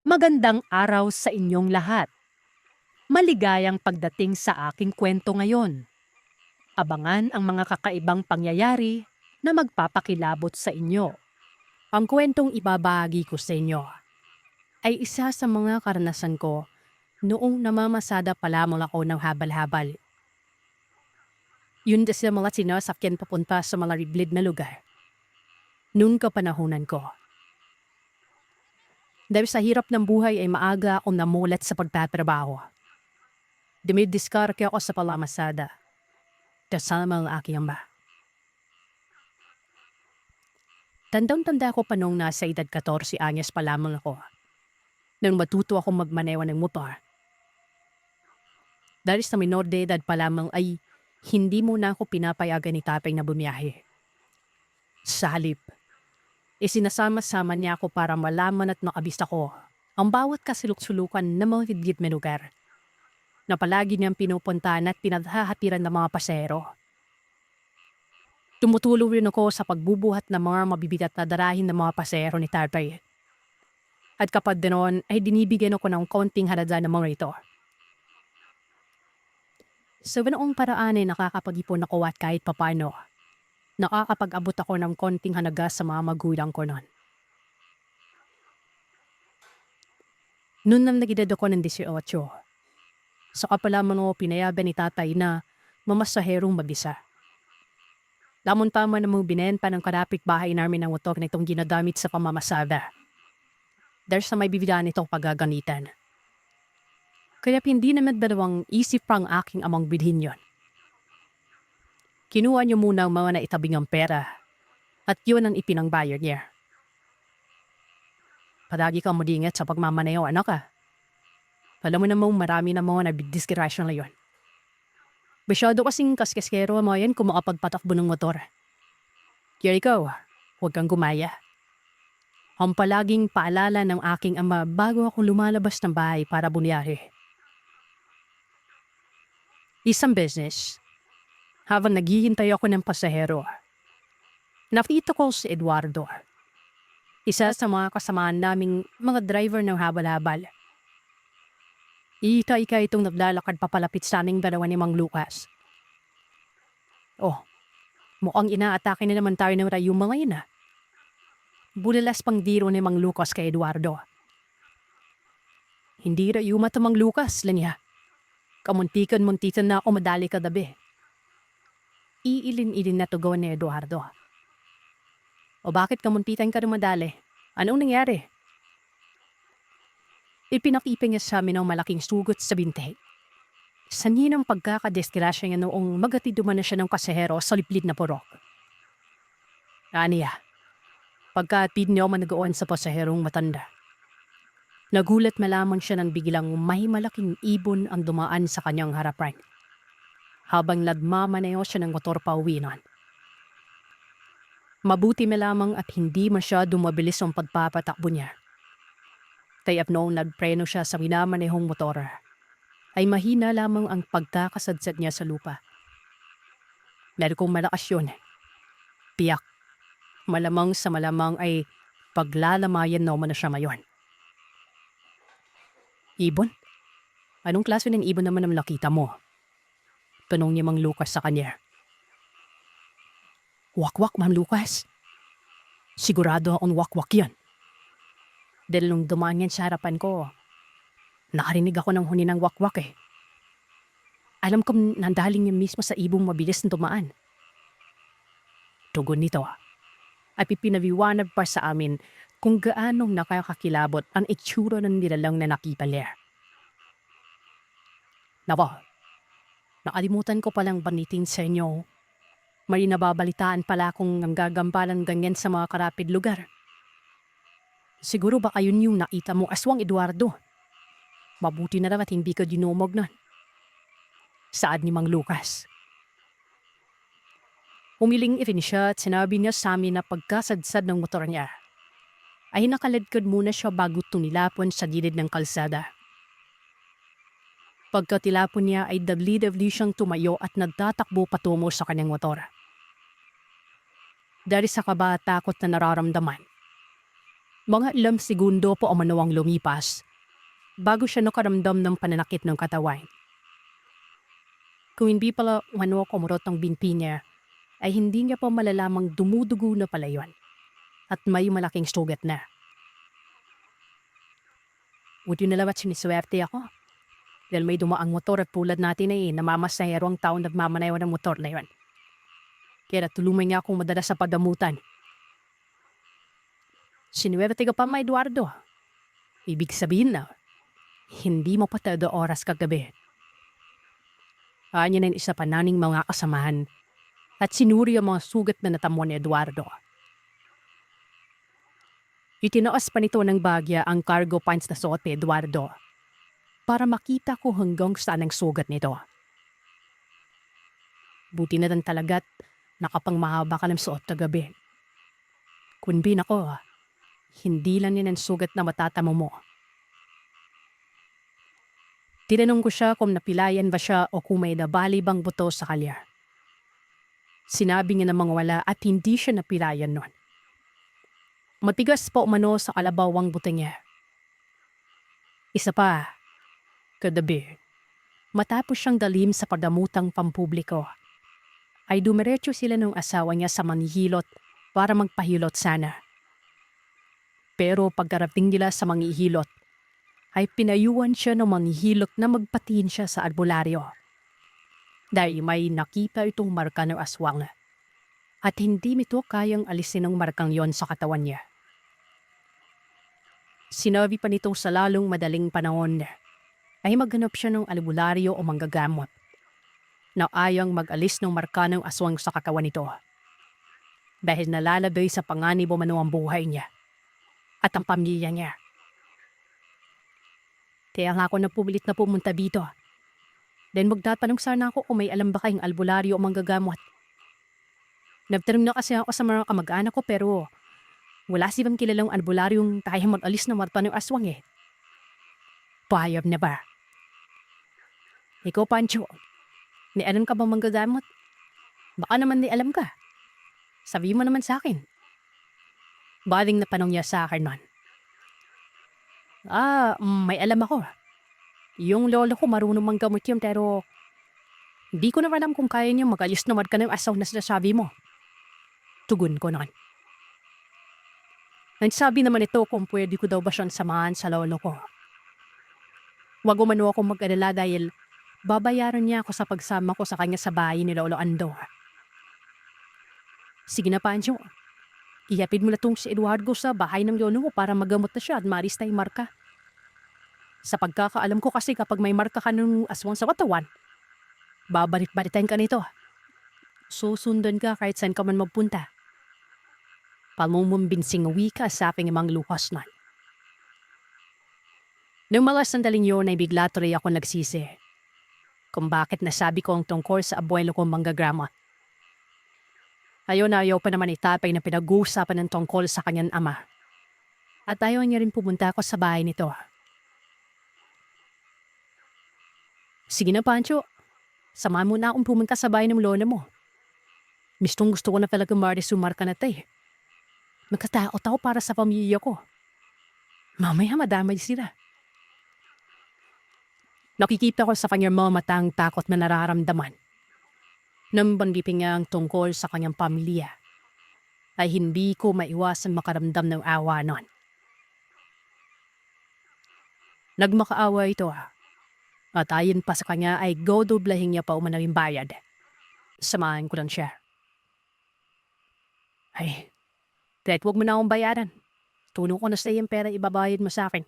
Magandang araw sa inyong lahat. Maligayang pagdating sa aking kwento ngayon. Abangan ang mga kakaibang pangyayari na magpapakilabot sa inyo. Ang kwentong ibabahagi ko sa inyo ay isa sa mga karanasan ko noong namamasada pa lamang ako ng habal-habal. Yun kasi ang mga sinasakyan papunta sa mga riblid na lugar. Noon kapanahunan ko. Dahil sa hirap ng buhay ay maaga akong namulat sa pagtatrabaho. Dumidiskarke ako sa palamasada. Kasama ang aking ama. Tandang-tanda ko pa noong nasa edad 14 anyos pa lamang ako. Nang matuto akong magmaneho ng motor. Dahil sa minor de edad pa lamang ay hindi muna ako pinapayagan ni tatay na bumiyahe. Sa halip, isinasama-sama niya ako para malaman at makabisa ko ang bawat kasuluk-sulukan ng mga higit na lugar na palagi niyang pinupuntahan at pinaghahatiran ng mga pasero. Tumutulong rin ako sa pagbubuhat ng mga mabibigat na darahin ng mga pasero ni tatay. At kapag ganoon ay dinibigyan ako ng konting halaga ng mga ito. Sa ganoong paraan ay nakakapag-ipon ako at kahit papano, nakakapag-abot ako ng konting halaga sa mga magulang ko noon. Noon nang nag-edad ako ng 18, saka pa lamang ako pinayagan ni tatay na mamasaherong mabisa. Lamon-tama namang binenta ng karapit bahay namin ang motor na itong ginagamit sa pamamasada. Dahil sa may bibigyan nitong pagagamitan. Kaya hindi naman dalawang isip pang aking amang bilhin yon. Kinuha niyo muna ang mga naitabing ang pera at yun ang ipinangbayad niya. Palagi kang mag-ingat sa pagmamaneho, anak ka. Alam mo namang marami na mga nabidisgrasya ngayon. Masyado kasing kaskeskero mo yan kung makapagpatakbo ng motor. Kaya ikaw, huwag kang gumaya. Ang palaging paalala ng aking ama bago ako lumalabas ng bahay para bumiyahe. Isang business, habang naghihintay ako ng pasahero, nakita ko si Eduardo. Isa sa mga kasamaan naming mga driver ng habal-habal. Ika-ika itong naglalakad papalapit sa aming dalawa ni Mang Lucas. Oh, mukhang inaatake na naman tayo ng rayong mga yun. Bulalas pang diro ni Mang Lucas kay Eduardo. Hindi rayuma to Mang Lucas, lanya. Kamuntikan-muntikan na ako madali kadabi. Iilin-ilin na tugawan ni Eduardo. O bakit kamuntikan ka rin madali? Anong nangyari? Ipinakipin niya sa amin ang malaking sugot sa binte. Sanhin ang pagkakadesgrasya niya noong magatiduman na siya ng pasahero sa liplid na purok. Aniya, pagkatid niya managawan sa pasaherong matanda. Nagulat malamang siya nang biglang may malaking ibon ang dumaan sa kanyang harapan. Habang nagmamaneho siya ng motor pa uwi nun. Mabuti malamang at hindi masyado mabilis ang pagpapatakbo niya. Kaya't noong nagpreno siya sa minamanehong motor, ay mahina lamang ang pagkakasadsad niya sa lupa. Meron kong malakas yun. Piyak. Malamang sa malamang ay paglalamayan naman na siya ngayon. Ibon? Anong klase ng ibon naman ang nakita mo? Tanong niya Mang Lucas sa kanya. Wakwak, Mang Lucas. Sigurado akong wakwak yan. Dahil nung dumaan yan sa harapan ko, nakarinig ako ng huni ng wakwak eh. Alam kong nandaling niya mismo sa ibong mabilis na dumaan. Tugon nito ay pipinawiwanag pa sa amin kung gaanong nakakakilabot ang itsura ng nilalang na nakita niya. Nako, nakalimutan ko palang banitin sa inyo. May nababalitaan pala kung ang gagampalan ganyan sa mga karapid lugar. Siguro baka yun yung nakita mo aswang Eduardo. Mabuti na naman at hindi ka dinumog nun. Saad ni Mang Lucas. Humiling irin siya at sinabi niya sa amin na pagkasadsad ng motor niya ay nakaladkad muna siya bago tumilapon sa gilid ng kalsada. Pagkatilapon niya ay dagli-dagli siyang tumayo at nagtatakbo patungo sa kanyang motor. Dahil sa kaba at takot na nararamdaman, Mga ilang segundo po ang manuwang lumipas bago siya nakaramdam ng pananakit ng katawan. Kung hindi pala kumurot ang binti niya, ay hindi niya pa malalamang dumudugo na pala yun at may malaking sugat na. Buti na lang at siniswerte ako dahil may dumaang motor at tulad natin ay namamasahero ang taon nagmamanayaw ng motor na yun. Kaya tulungan niya akong madala sa padamutan. Sinuwerte ka pa, ma Eduardo. Ibig sabihin na, hindi mo pa tada oras kagabi. Kanya na isa pa naning mga kasamahan at sinuri ang mga sugat na natamo ni Eduardo. Itinaas pa nito ng bagya ang cargo pants na suot ni Eduardo para makita ko hanggang saan ang sugat nito. Buti na lang talaga't nakapangmahaba ka ng suot kagabi. Kunbin ako, hindi lang yan ang sugat na matatamo mo. Tinanong ko siya kung napilayan ba siya o kung may nabali bang buto sa kalya. Sinabi niya namang wala at hindi siya napilayan nun. Matigas po umano sa kalabaw ang buto niya. Isa pa, kagabi, matapos siyang dalim sa padamutang pampubliko, ay dumiretso sila ng asawa niya sa manghihilot para magpahilot sana. Pero pagkarating nila sa manghihilot, ay pinayuan siya ng manghihilot na magpatiin siya sa albularyo. Dahil may nakita itong marka ng aswang at hindi nito kayang alisin ang markang yon sa katawan niya. Sinabi pa nito sa lalong madaling panahon ay maghanap siya ng albularyo o manggagamot na ayang mag-alis ng marka ng aswang sa katawan nito dahil nalalagay sa panganib o ang buhay niya at ang pamilya niya. Kaya nga ako napumilit na pumunta dito. Then magtatanong sana ako kung may alam ba kayong albularyo o manggagamot. Nagtanong na kasi ako sa mga kamag-anak ko pero wala silang kilalang albularyong kaya mag-alis ng marka ng aswang eh. Payab na ba? Ikaw, Pancho, may alam ka bang manggagamot? Baka naman may alam ka. Sabi mo naman sa akin. Baling na panong niya sa akin nun. May alam ako. Yung lolo ko marunong manggamot yun pero hindi ko naman alam kung kaya niya mag-alis na marka ng aswang na sinasabi mo. Tugon ko nun. Nagsabi naman ito kung pwede ko daw ba siyang samahan sa lolo ko. Wag umano akong mag-alala dahil babayaran niya ako sa pagsama ko sa kanya sa bahay ni Lolo Ando. Sige na, Pancho. Iyapid mo na tong si Eduardo sa bahay ng lolo mo para magamot na siya at maalis na yung marka. Sa pagkakaalam ko kasi kapag may marka ka ng aswang sa katawan, babarit-baritan ka nito. Susundan ka kahit saan ka man magpunta. Palmumumbinsing wika sa aking mga lukas na. Nung mga sandaling yun ay bigla tuloy ako nagsisi kung bakit nasabi ko ang tungkol sa abuelo kong manggagamot. Ayaw pa naman itapay na pinag-uusapan ng tungkol sa kanyang ama. At ayaw niya rin pumunta ako sa bahay nito. Sige na, Pancho. Samahan mo na akong pumunta sa bahay ng lola mo. Gusto ko na talaga sumarka na tayo. Magkataot ako para sa pamilya ko. Mamaya madamay sila. Nakikita ko sa kanyang mga matang takot na nararamdaman. Nang bandipin niya ang tungkol sa kanyang pamilya, ay hindi ko maiwasan makaramdam ng awa nun. Nagmakaawa ito at ayon pa sa kanya ay godoblahin niya pa umanawing bayad. Samahan ko lang siya. Ay, kahit huwag mo na akong bayaran. Tulong ko na sa iyong pera ibabayad mo sa akin.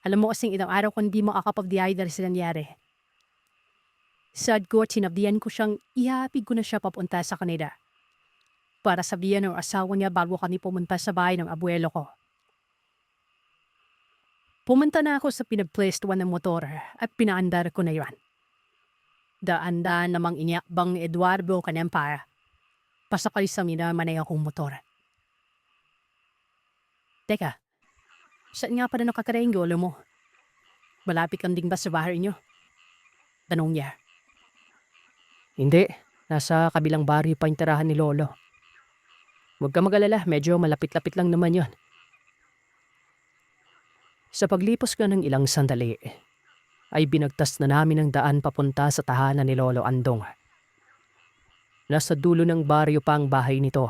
Alam mo kasing ilang araw kung di mo akapagdiay dahil sa nangyari. Sad ko at sinabdihan ko siyang ihapig ko na siya papunta sa kanila para sabihan ng asawa niya bago kami pumunta sa bahay ng abuelo ko. Pumunta na ako sa pinagpwestuhan ng motor at pinaandar ko na yan. Daan-daan namang iniakbang ni Eduardo kanyang para pasakay sa minamanay akong motor. Teka, saan nga pala nakakaraing lolo mo? Malapit kang ding ba sa bahay niyo? Tanong niya. Hindi, nasa kabilang baryo pa yung tirahan ni Lolo. Huwag ka mag-alala, medyo malapit-lapit lang naman yon. Sa paglipos ka ng ilang sandali, ay binagtas na namin ang daan papunta sa tahanan ni Lolo Andong. Nasa dulo ng baryo pa ang bahay nito.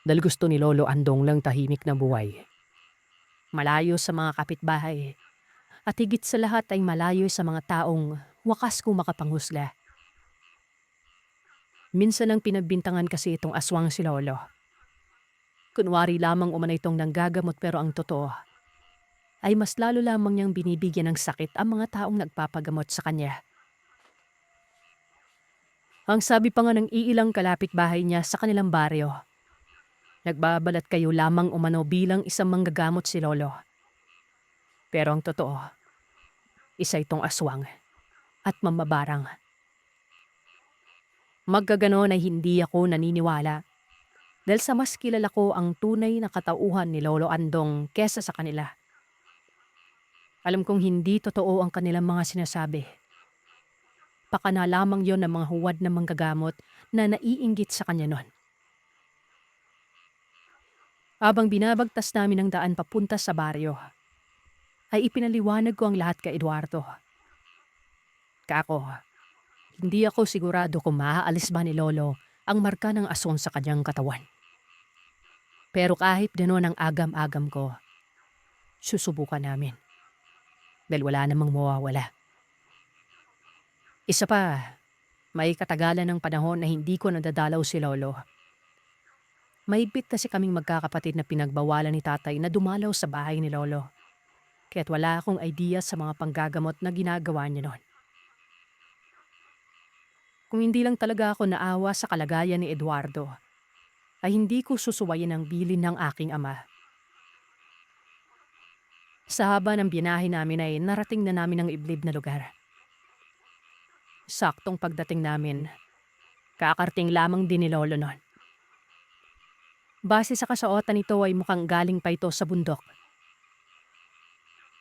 Dahil gusto ni Lolo Andong lang tahimik na buhay. Malayo sa mga kapitbahay. At higit sa lahat ay malayo sa mga taong wakas kong makapanghusga. Minsan ang pinagbintangan kasi itong aswang si Lolo. Kunwari lamang umano itong nanggagamot pero ang totoo ay mas lalo lamang niyang binibigyan ng sakit ang mga taong nagpapagamot sa kanya. Ang sabi pa nga ng iilang kalapit bahay niya sa kanilang baryo, nagbabalat kayo lamang umano bilang isang manggagamot si Lolo. Pero ang totoo, isa itong aswang at mamabarang. Magkaganon ay hindi ako naniniwala dahil sa mas kilala ko ang tunay na katauhan ni Lolo Andong kesa sa kanila. Alam kong hindi totoo ang kanilang mga sinasabi. Pakana lamang yon ng mga huwad na manggagamot na naiinggit sa kanya noon. Habang binabagtas namin ang daan papunta sa baryo, ay ipinaliwanag ko ang lahat kay Eduardo. Kako, hindi ako sigurado kung maaalis ba ni Lolo ang marka ng aswang sa kanyang katawan. Pero kahit gano'n ang agam-agam ko, susubukan namin. Dahil wala namang mawawala. Isa pa, may katagalan ng panahon na hindi ko nadadalaw si Lolo. Mahigpit kasi kaming magkakapatid na pinagbawalan ni tatay na dumalaw sa bahay ni Lolo. Kaya't wala akong idea sa mga panggagamot na ginagawa niya noon. Kung hindi lang talaga ako naawa sa kalagayan ni Eduardo, ay hindi ko susuwayin ang bilin ng aking ama. Sa haba ng binahe namin ay narating na namin ang iblib na lugar. Saktong pagdating namin, kakarting lamang din ni Lolo noon. Base sa kasuotan nito ay mukhang galing pa ito sa bundok.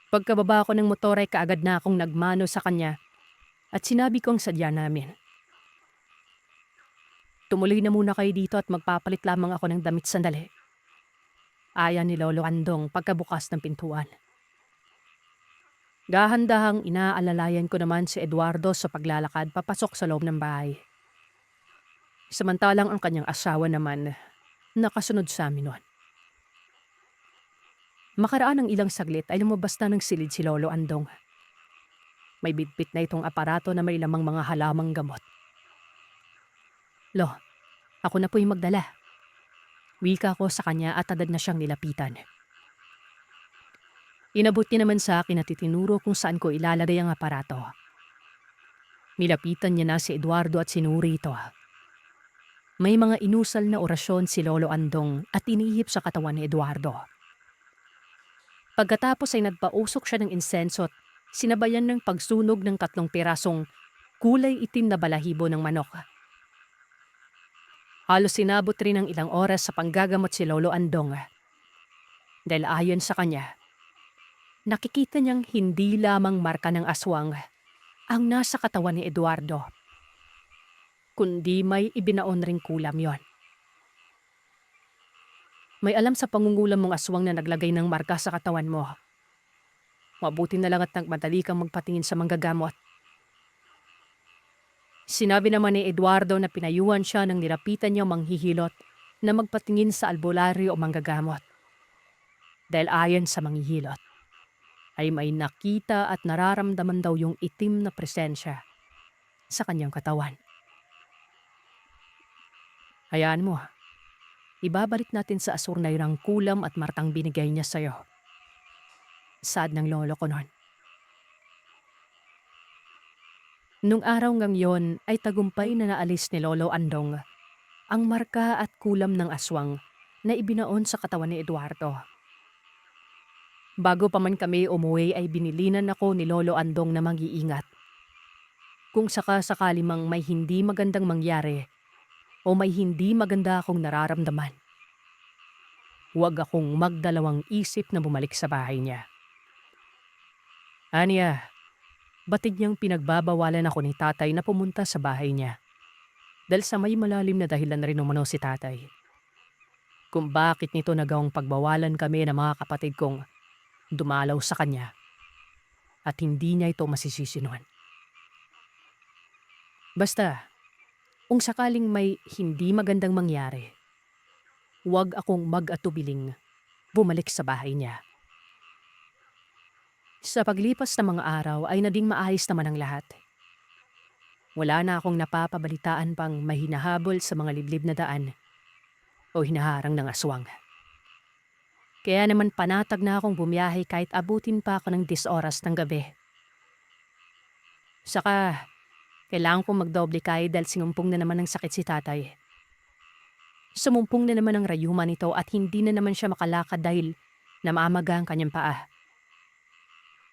Pagkababa ko ng motor ay kaagad na akong nagmano sa kanya at sinabi kong sadya namin. Tumuloy na muna kayo dito at magpapalit lamang ako ng damit sandali. Aya ni Lolo Andong pagkabukas ng pintuan. Dahan-dahang inaalalayan ko naman si Eduardo sa paglalakad papasok sa loob ng bahay. Samantalang ang kanyang asawa naman nakasunod sa amin noon. Makaraan ng ilang saglit ay lumabas na ng silid si Lolo Andong. May bitbit na itong aparato na may lamang mga halamang gamot. Lo, ako na po yung magdala. Wika ko sa kanya at agad na siyang nilapitan. Inabot niya naman sa akin at itinuro kung saan ko ilalagay ang aparato. Nilapitan niya na si Eduardo at sinuri ito. May mga inusal na orasyon si Lolo Andong at inihip sa katawan ni Eduardo. Pagkatapos ay nagpausok siya ng insenso at sinabayan ng pagsunog ng 3 pirasong kulay itim na balahibo ng manok. Halos sinabot rin ng ilang oras sa panggagamot si Lolo Andong. Dahil ayon sa kanya, nakikita niyang hindi lamang marka ng aswang ang nasa katawan ni Eduardo, kundi may ibinaon ring kulam yon. May alam sa pangungulam mong aswang na naglagay ng marka sa katawan mo. Mabuti na lang at nagmadali kang magpatingin sa manggagamot. Sinabi naman ni Eduardo na pinayuhan siya nang nilapitan niya manghihilot na magpatingin sa albularyo o manggagamot. Dahil ayon sa manghihilot, ay may nakita at nararamdaman daw yung itim na presensya sa kanyang katawan. Hayaan mo, ibabalik natin sa Asurnay ang kulam at martang binigay niya sa'yo. Sad ng lolo ko noon. Nung araw ngang yon ay tagumpay na naalis ni Lolo Andong ang marka at kulam ng aswang na ibinaon sa katawan ni Eduardo. Bago pa man kami umuwi ay binilinan ako ni Lolo Andong na mag-iingat. Kung sakasakali mang may hindi magandang mangyari o may hindi maganda akong nararamdaman, huwag akong magdalawang isip na bumalik sa bahay niya. Anya, batig niyang pinagbabawalan ako ni tatay na pumunta sa bahay niya. Dahil sa may malalim na dahilan rin umano si tatay. Kung bakit nito nagawang pagbawalan kami ng mga kapatid kong dumalaw sa kanya at hindi niya ito masisisi noon. Basta, kung sakaling may hindi magandang mangyari, huwag akong mag-atubiling bumalik sa bahay niya. Sa paglipas ng mga araw ay naging maayos naman ang lahat. Wala na akong napapabalitaan pang may hinahabol sa mga liblib na daan o hinaharang ng aswang. Kaya naman panatag na akong bumiyahe kahit abutin pa ako ng 10 oras ng gabi. Saka, kailangan kong magdoble kaya dahil sinumpong na naman ng sakit si tatay. Sumumpong na naman ang rayuma nito at hindi na naman siya makalakad dahil namamaga ang kanyang paa.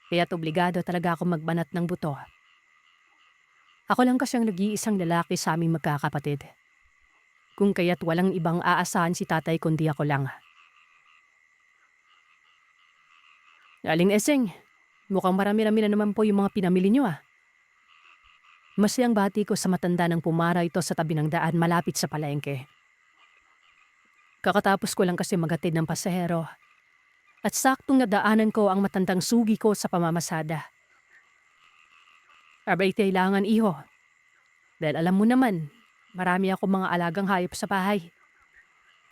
Kaya't obligado talaga akong magbanat ng buto. Ako lang kasi ang nag-iisang lalaki sa aming magkakapatid. Kung kaya't walang ibang aasahan si tatay kundi ako lang. Aling Eseng, mukhang marami-rami na naman po yung mga pinamili niyo ah. Masayang bati ko sa matanda ng pumara ito sa tabi ng daan malapit sa palengke. Kakatapos ko lang kasi maghatid ng pasahero. At saktong nadaanan ko ang matandang sugi ko sa pamamasada. Abay kailangan iho. Dahil alam mo naman, marami ako mga alagang hayop sa bahay.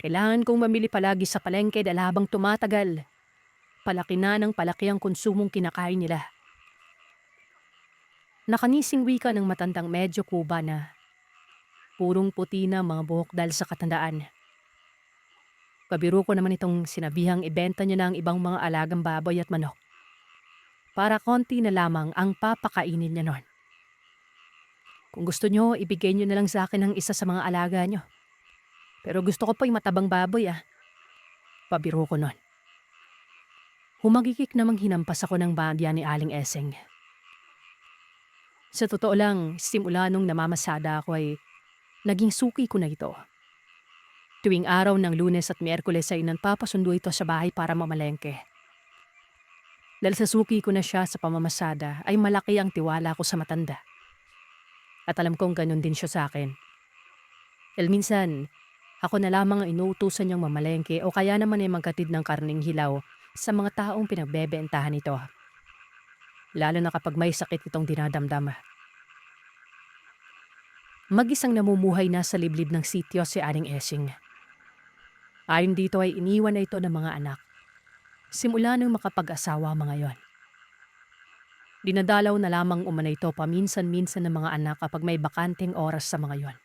Kailangan kong mamili palagi sa palengke dahil habang tumatagal, palaki na ng palaki ang konsumong kinakain nila. Nakanising wika ng matandang medyo kuba na. Purong puti na mga buhok dahil sa katandaan. Kabiro ko naman itong sinabihang ibenta niya na ang ibang mga alagang baboy at manok. Para konti na lamang ang papakainin niya nun. Kung gusto niyo, ibigay niyo na lang sa akin ang isa sa mga alaga niyo. Pero gusto ko pa yung matabang baboy ah. Pabiro ko nun. Humagikik namang hinampas ako ng bagya ni Aling Eseng. Sa totoo lang, simula nung namamasada ako ay naging suki ko na ito. Tuwing araw ng Lunes at Miyerkules ay nagpapasundo ito sa bahay para mamalengke. Dahil sa suki ko na siya sa pamamasada ay malaki ang tiwala ko sa matanda. At alam kong ganun din siya sa akin. Dahil minsan, ako na lamang ang inuutusan niyang mamalengke o kaya naman ay magkatid ng karning hilaw sa mga taong pinagbebentahan ito. Lalo na kapag may sakit itong dinadamdam. Mag-isang namumuhay na sa liblib ng sityo si Aling Esing. Ayon dito ay iniwan na ito ng mga anak. Simula nang makapag-asawa mga yon. Dinadalaw na lamang umana ito paminsan-minsan ng mga anak kapag may bakanteng oras sa mga yon.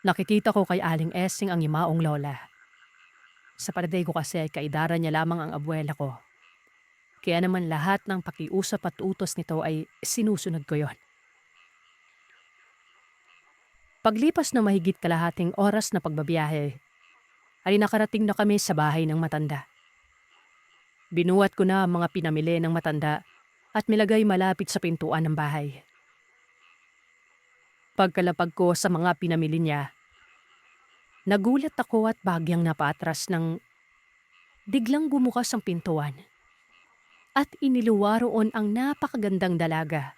Nakikita ko kay Aling Esing ang yumaong lola. Sa paraday ko kasi ay kaidara niya lamang ang abuela ko. Kaya naman lahat ng pakiusap at utos nito ay sinusunod ko yon. Paglipas ng mahigit kalahating oras na pagbabiyahe, ay nakarating na kami sa bahay ng matanda. Binuhat ko na ang mga pinamili ng matanda at nilagay malapit sa pintuan ng bahay. Pagkalapag ko sa mga pinamili niya, nagulat ako at bagyang napatras ng biglang bumukas ang pintuan at iniluwa roon ang napakagandang dalaga.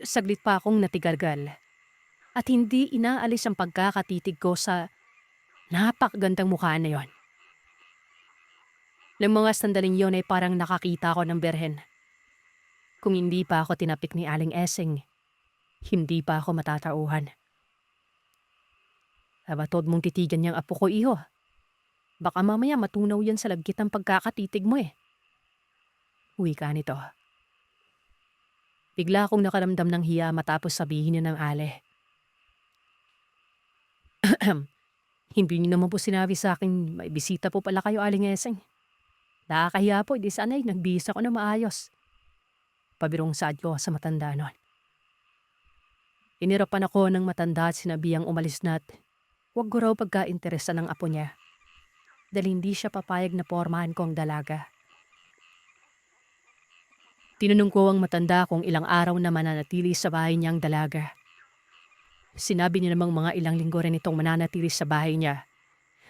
Saglit pa akong natigargal at hindi inaalis ang pagkakatitig ko sa napakagandang mukha na yon. Ng mga sandaling yon ay parang nakakita ko ng berhen. Kung hindi pa ako tinapik ni Aling Eseng, hindi pa ako matatauhan. Abatod mong titigan niyang apo ko, iho. Baka mamaya matunaw yan sa lagkit ng pagkakatitig mo eh. Uwi ka nito. Bigla akong nakaramdam ng hiya matapos sabihin niya ng ale. Hindi niyo naman po sinabi sa akin may bisita po pala kayo, Aling Eseng. Nakakahiya po, di sanay nagbihis ako na maayos. Pabirong saad ko sa matanda nun. Inirapan ako ng matanda at sinabihang umalis na't huwag ko raw pagka-interesa ng apo niya. Dahil hindi siya papayag na pormahan ko ang dalaga. Tinanong ko ang matanda kung ilang araw na mananatili sa bahay niya ang dalaga. Sinabi niya namang mga ilang linggo rin itong mananatili sa bahay niya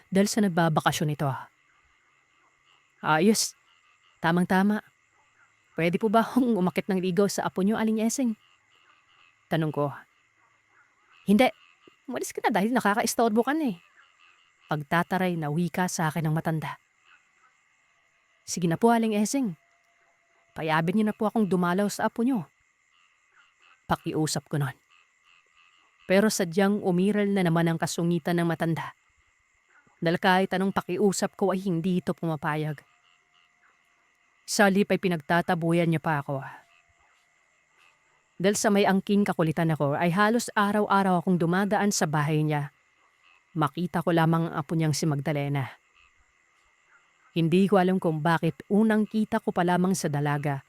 dahil sa nagbabakasyon ito. Ayos, tamang-tama. Pwede po ba akong umakit ng ligaw sa apo niyo, Aling Eseng? Tanong ko. Hindi, umalis ka na dahil nakaka-istorbo ka na eh. Pagtataray na wika sa akin ng matanda. Sige na po, Aling Esing. Payabin niyo na po akong dumalaw sa apo niyo. Pakiusap ko nun. Pero sadyang umiral na naman ang kasungitan ng matanda. Dahil kahit anong pakiusap ko ay hindi ito pumapayag. Sa halip ay pinagtatabuyan niya pa ako. Dahil sa may angking kakulitan ako ay halos araw-araw akong dumadaan sa bahay niya. Makita ko lamang ang apo niyang si Magdalena. Hindi ko alam kung bakit unang kita ko pa lamang sa dalaga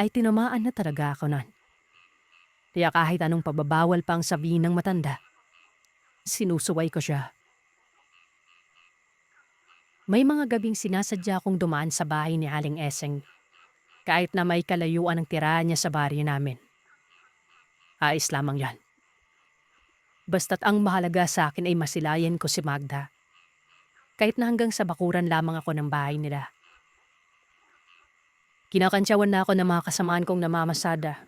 ay tinamaan na talaga ako nun. Kaya kahit anong pababawal pa ang sabihin ng matanda, sinusuway ko siya. May mga gabing sinasadya akong dumaan sa bahay ni Aling Esing kahit na may kalayuan ang tirahan niya sa baryo namin. Ayos lamang yan. Basta't ang mahalaga sa akin ay masilayan ko si Magda. Kahit na hanggang sa bakuran lamang ako ng bahay nila. Kinakantsawan na ako ng mga kasamaan kong namamasada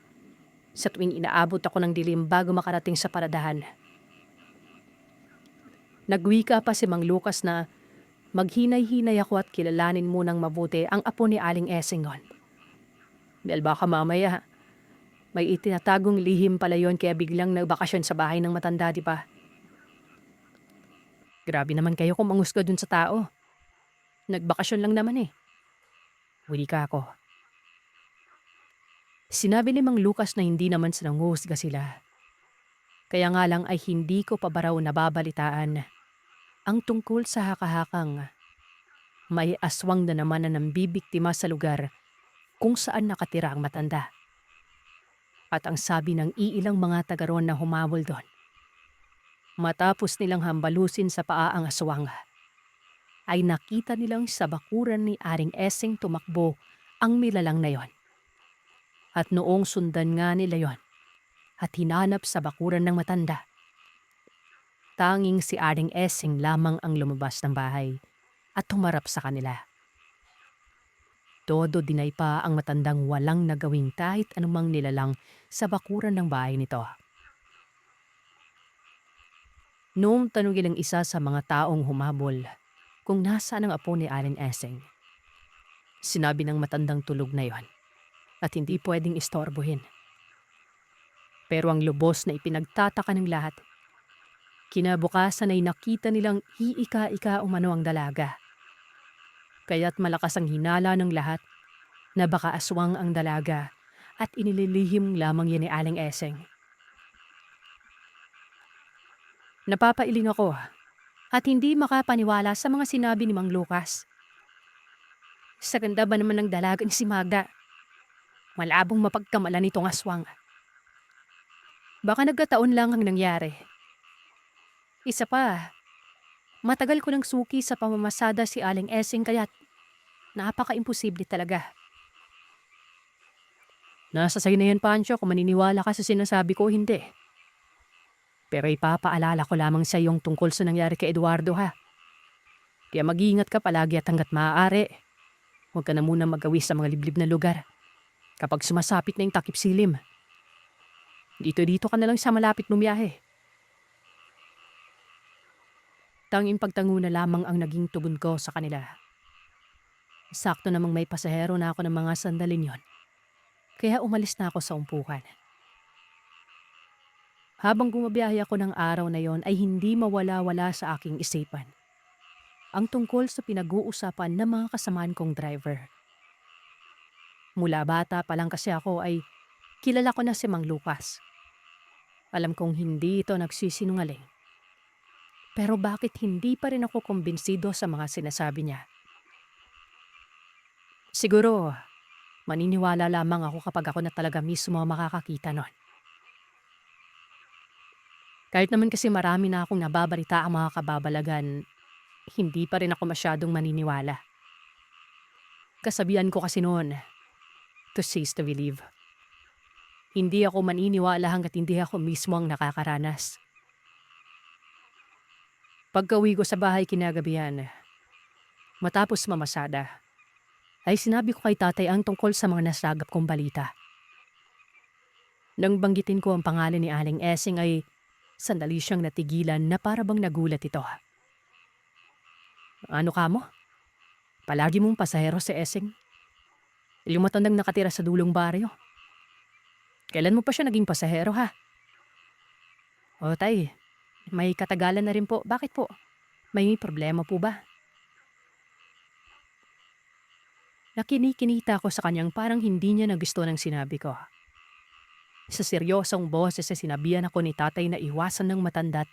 sa tuwing inaabot ako ng dilim bago makarating sa paradahan. Nagwika pa si Mang Lucas na maghinay-hinay ako at kilalanin munang mabuti ang apo ni Aling Esingon. Dahil baka mamaya, may itinatagong lihim pala yon kaya biglang nagbakasyon sa bahay ng matanda, di ba? Grabe naman kayo kung mangusga dun sa tao. Nagbakasyon lang naman eh. Huli ka ako. Sinabi ni Mang Lucas na hindi naman sinanghusga sila. Kaya nga lang ay hindi ko pa ba raw nababalitaan ang tungkol sa hakahakang may aswang na naman na nambibiktima sa lugar kung saan nakatira ang matanda. At ang sabi ng iilang mga taga roon na humawol doon, matapos nilang hambalusin sa paa ang aswang, ay nakita nilang sa bakuran ni Aring Esing tumakbo ang milalang na yon. At noong sundan nga nila yon at hinanap sa bakuran ng matanda, tanging si Aring Esing lamang ang lumabas ng bahay at humarap sa kanila. Todo dinay pa ang matandang walang nagawing kahit anumang nilalang sa bakuran ng bahay nito. Noong tanungin ng isa sa mga taong humabol kung nasaan ang apo ni Aling Esing, sinabi ng matandang tulog na yon at hindi pwedeng istorbohin. Pero ang lubos na ipinagtataka ng lahat, kinabukasan ay nakita nilang iika-ika umano ang dalaga. Kaya't malakas ang hinala ng lahat na baka aswang ang dalaga at inililihim lamang yan ni Aling Esing. Napapailing ako at hindi makapaniwala sa mga sinabi ni Mang Lucas. Sa ganda ba naman ng dalaga ni si Magda? Malabong mapagkamalan nitong aswang. Baka nagkataon lang ang nangyari. Isa pa, matagal ko nang suki sa pamamasada si Aling Esing kaya't napaka-imposible talaga. Nasa sa'yo na yan, Pancho, kung maniniwala ka sa sinasabi ko o hindi. Pero ipapaalala ko lamang sa iyong tungkol sa nangyari kay Eduardo, ha? Kaya mag-iingat ka palagi at hanggat maaari. Huwag ka na muna mag-awis sa mga liblib na lugar. Kapag sumasapit na yung takip silim, dito ka na lang sa malapit bumiyahe. Tanging pagtango na lamang ang naging tugon ko sa kanila. Sakto namang may pasahero na ako ng mga sandalin yon. Kaya umalis na ako sa umpukan. Habang gumabiyahe ako ng araw na yon ay hindi mawala-wala sa aking isipan ang tungkol sa pinag-uusapan ng mga kasamaan kong driver. Mula bata pa lang kasi ako ay kilala ko na si Mang Lucas. Alam kong hindi ito nagsisinungaling. Pero bakit hindi pa rin ako kumbinsido sa mga sinasabi niya? Siguro, maniniwala lamang ako kapag ako na talaga mismo makakakita nun. Kahit naman kasi marami na akong nababalita ang mga kababalagan, hindi pa rin ako masyadong maniniwala. Kasabihan ko kasi noon, to see is to believe. Hindi ako maniniwala hanggat hindi ako mismo ang nakakaranas. Pagka-uwi ko sa bahay kinagabihan, matapos mamasada, ay sinabi ko kay tatay ang tungkol sa mga nasagap kong balita. Nang banggitin ko ang pangalan ni Aling Esing ay sandali siyang natigilan na para bang nagulat ito. Ano ka mo? Palagi mong pasahero si Esing. Yung matandang nakatira sa dulong baryo. Kailan mo pa siya naging pasahero ha? O tay, may katagalan na rin po. Bakit po? May problema po ba? Nakinikinita ko sa kanyang parang hindi niya nagusto ng sinabi ko. Sa seryosong boses ay sinabihan ako ni tatay na iwasan ng matanda't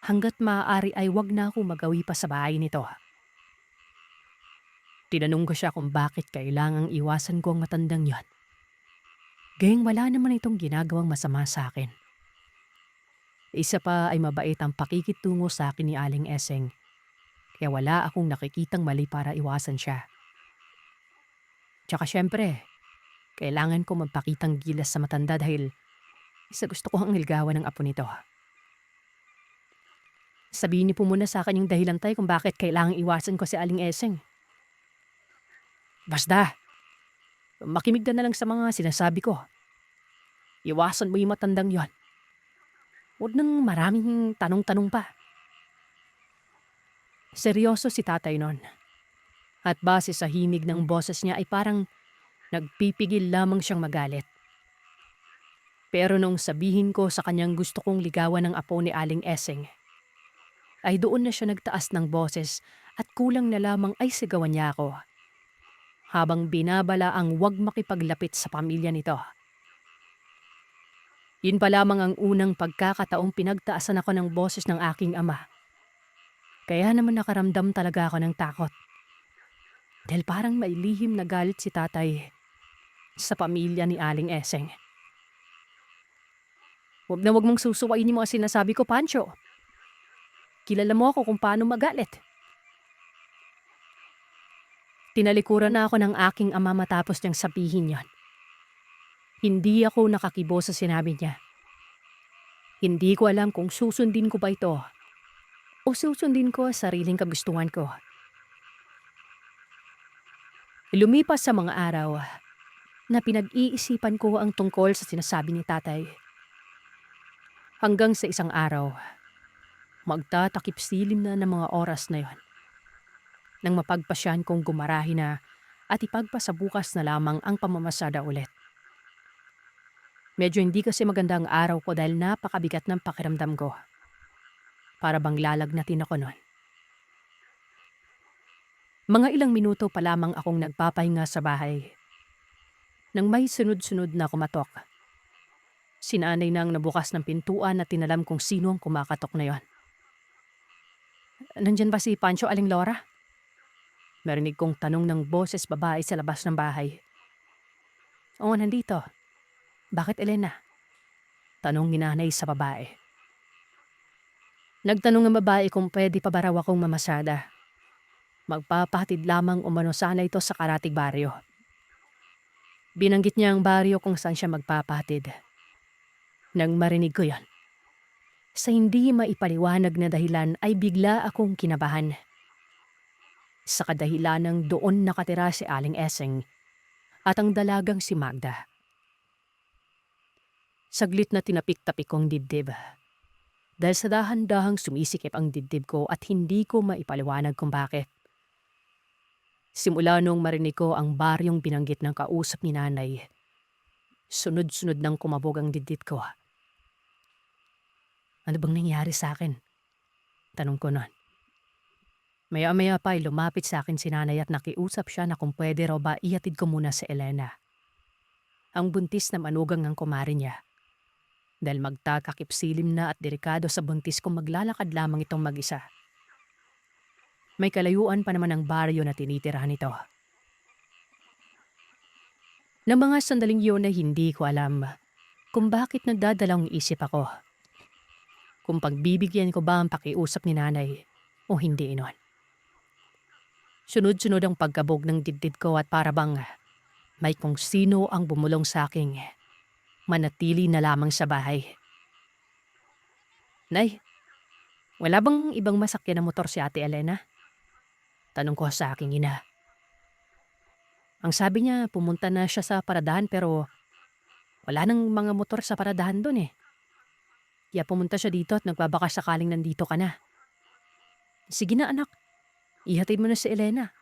hanggat maaari ay wag na ako magawi pa sa bahay nito. Tinanong ko siya kung bakit kailangang iwasan ko ang matandang yon. Gayong wala naman itong ginagawang masama sa akin. Isa pa ay mabait ang pakikitungo sa akin ni Aling Eseng, kaya wala akong nakikitang mali para iwasan siya. Tsaka syempre, kailangan ko magpakitang gilas sa matanda dahil isa gusto ko ang nilgawan ng apo nito. Sabihin niyo po muna sa akin yung dahilan tay kung bakit kailangang iwasan ko si Aling Eseng. Basta, makimig na lang sa mga sinasabi ko. Iwasan mo yung matandang yon. Huwag nang maraming tanong-tanong pa. Seryoso si tatay nun. At base sa himig ng boses niya ay parang nagpipigil lamang siyang magalit. Pero nung sabihin ko sa kanyang gusto kong ligawan ng apo ni Aling Eseng, ay doon na siya nagtaas ng boses at kulang na lamang ay sigawan niya ako. Habang binabala ang wag makipaglapit sa pamilya nito. Yun pa lamang ang unang pagkakataong pinagtaasan ako ng boses ng aking ama. Kaya naman nakaramdam talaga ako ng takot. Dahil parang may lihim na galit si tatay sa pamilya ni Aling Eseng. Huwag na huwag mong susuwain yung mga sinasabi ko, Pancho. Kilala mo ako kung paano magalit. Tinalikuran na ako ng aking ama matapos niyang sabihin yon. Hindi ako nakakibo sa sinabi niya. Hindi ko alam kung susundin ko ba ito o susundin ko sariling kagustuhan ko. Lumipas sa mga araw na pinag-iisipan ko ang tungkol sa sinasabi ni tatay. Hanggang sa isang araw, magtatakip silim na ng mga oras na yon. Nang mapagpasyan kong gumarahi na at ipagpasabukas na lamang ang pamamasada ulit. Medyo hindi kasi maganda ang araw ko dahil napakabigat ng pakiramdam ko. Para bang lalagnatin ako nun. Mga ilang minuto pa lamang akong nagpapahinga sa bahay. Nang may sunod-sunod na kumatok. Si nanay nang nabukas ng pintuan at tinalam kung sino ang kumakatok na yon. Nandyan ba si Pancho, Aling Laura? Narinig kong tanong ng boses babae sa labas ng bahay. Oo, nandito. Bakit, Elena? Tanong ni nanay sa babae. Nagtanong ang babae kung pwede pa ba raw akong mamasada. Magpapahatid lamang umano sana ito sa Karatig Baryo. Binanggit niya ang baryo kung saan siya magpapahatid. Nang marinig ko yon, sa hindi maipaliwanag na dahilan ay bigla akong kinabahan. Sa kadahilanang doon nakatira si Aling Eseng at ang dalagang si Magda. Saglit na tinapik-tapik kong dibdib. Dahil sa dahan-dahang sumisikip ang dibdib ko at hindi ko maipaliwanag kung bakit. Simula nung marinig ko ang baryong binanggit ng kausap ni nanay, sunod-sunod nang kumabog ang dibdib ko. Ano bang nangyari sa akin? Tanong ko nun. Maya-maya pa ay lumapit sa akin si nanay at nakiusap siya na kung pwede raw ba ihatid ko muna si Elena. Ang buntis na manugang ng kumari niya. Dahil magtakakip-silim na at delikado sa buntis kung maglalakad lamang itong mag-isa. May kalayuan pa naman ang baryo na tinitirahan nito. Na mga sandaling yun ay hindi ko alam kung bakit nagdadalawang isip ako. Kung pagbibigyan ko ba ang pakiusap ni nanay o hindi inon. Sunod-sunod ang pagkabog ng dibdib ko at para bang may kung sino ang bumulong sa aking manatili na lamang sa bahay. Nay, wala bang ibang masakyan na motor si Ate Elena? Tanong ko sa aking ina. Ang sabi niya pumunta na siya sa paradahan pero wala nang mga motor sa paradahan doon eh. Kaya pumunta siya dito at nagbabaka sakaling nandito ka na. Sige na anak, ihatid mo na si Elena.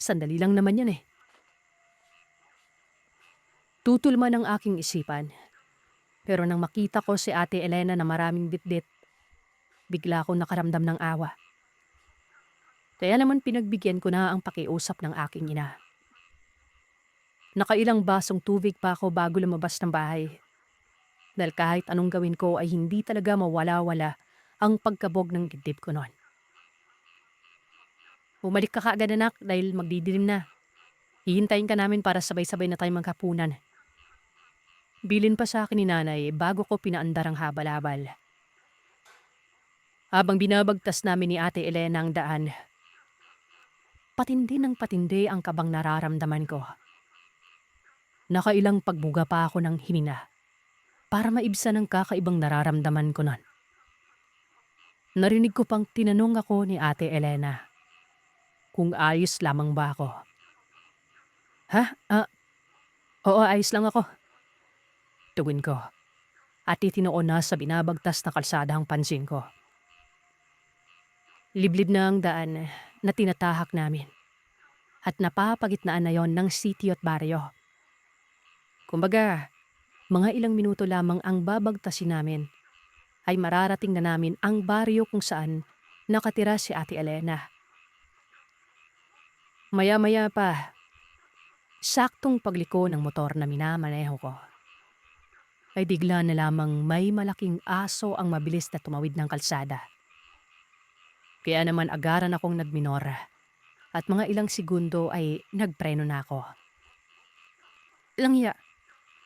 Sandali lang naman yan eh. Tutulma ng aking isipan. Pero nang makita ko si Ate Elena na maraming bitbit, bigla akong nakaramdam ng awa. Kaya naman pinagbigyan ko na ang pakiusap ng aking ina. Nakailang basong tubig pa ako bago lumabas ng bahay. Dahil kahit anong gawin ko ay hindi talaga mawala-wala ang pagkabog ng dibdib ko noon. Bumalik ka kaagad anak dahil magdidilim na. Hihintayin ka namin para sabay-sabay na tayong maghapunan. Bilin pa sa akin ni nanay bago ko pinaandar ang habal-habal. Habang binabagtas namin ni Ate Elena ang daan, patindi ng patindi ang kabang nararamdaman ko. Nakailang pagbuga pa ako ng hinina para maibsan ang kakaibang nararamdaman ko nun. Narinig ko pang tinanong ako ni Ate Elena kung ayos lamang ba ako. Ha? Oo, ayos lang ako. Tugon ko at itinoon na sa binabagtas na kalsada ang pansin ko. Liblib na ang daan na tinatahak namin at napapagitnaan na yon ng sitio at baryo. Kumbaga, mga ilang minuto lamang ang babagtasin namin ay mararating na namin ang baryo kung saan nakatira si Ate Elena. Maya-maya pa, saktong pagliko ng motor na minamaneho ko, ay bigla na lamang may malaking aso ang mabilis na tumawid ng kalsada. Kaya naman agaran akong nagminor at mga ilang segundo ay nagpreno na ako. Langya,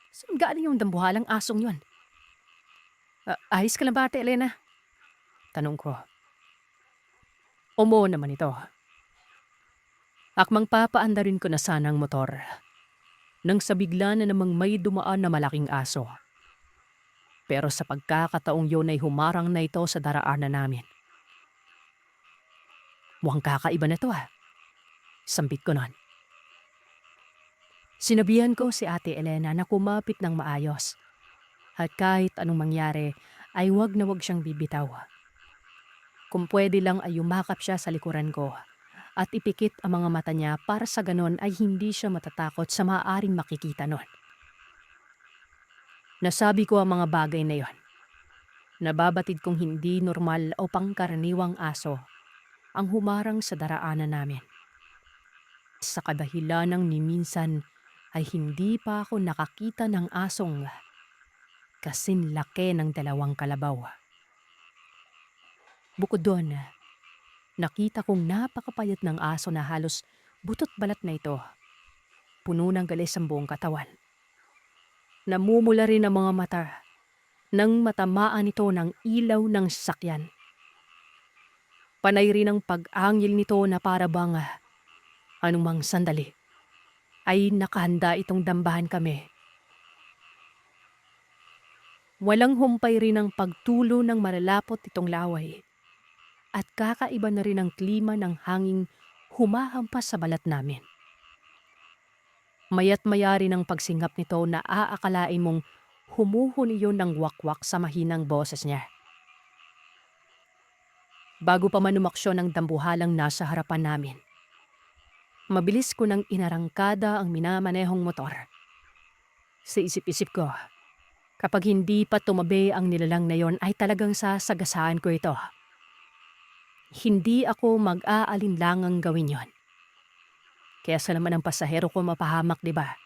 saan galing yung dambuhalang asong yon? Ayos ka lang ba, Ate Elena? Tanong ko. Umo naman ito. Akmang papaandarin ko na sana ang motor nang sa bigla na namang may dumaan na malaking aso. Pero sa pagkakataong yun ay humarang na ito sa daraanan namin. Mukhang kakaiba na to Sambit ko nun. Sinabihan ko si Ate Elena na kumapit ng maayos at kahit anong mangyari ay wag na wag siyang bibitaw. Kung pwede lang ay yumakap siya sa likuran ko at ipikit ang mga mata niya para sa ganon ay hindi siya matatakot sa maaaring makikita nun. Nasabi ko ang mga bagay na yon. Nababatid kong hindi normal o pangkaraniwang aso ang humarang sa daraanan namin. Sa kadahilanang ni minsan ay hindi pa ako nakakita ng asong kasing laki ng dalawang kalabaw. Bukod doon, nakita kong napakapayat ng aso na halos butot balat na ito. Puno ng galis ang buong katawan. Namumula rin ang mga mata nang matamaan ito ng ilaw ng sasakyan. Panay rin ang pag-angil nito na para bang anumang sandali ay nakahanda itong dambahan kami. Walang humpay rin ang pagtulo ng malalapot itong laway at kakaiba na rin ang klima ng hanging humahampas sa balat namin. Maya't maya rin ang pagsingap nito na aakalain mong humuhuni yun ng wakwak sa mahinang boses niya. Bago pa man umaksyon ang dambuhalang nasa harapan namin, mabilis ko nang inarangkada ang minamanehong motor. Sa isip-isip ko, kapag hindi pa tumabi ang nilalang na yon ay talagang sasagasaan ko ito. Hindi ako mag-aalinlangang gawin yon. Kaya sa laman ng pasahero ko mapahamak, di ba?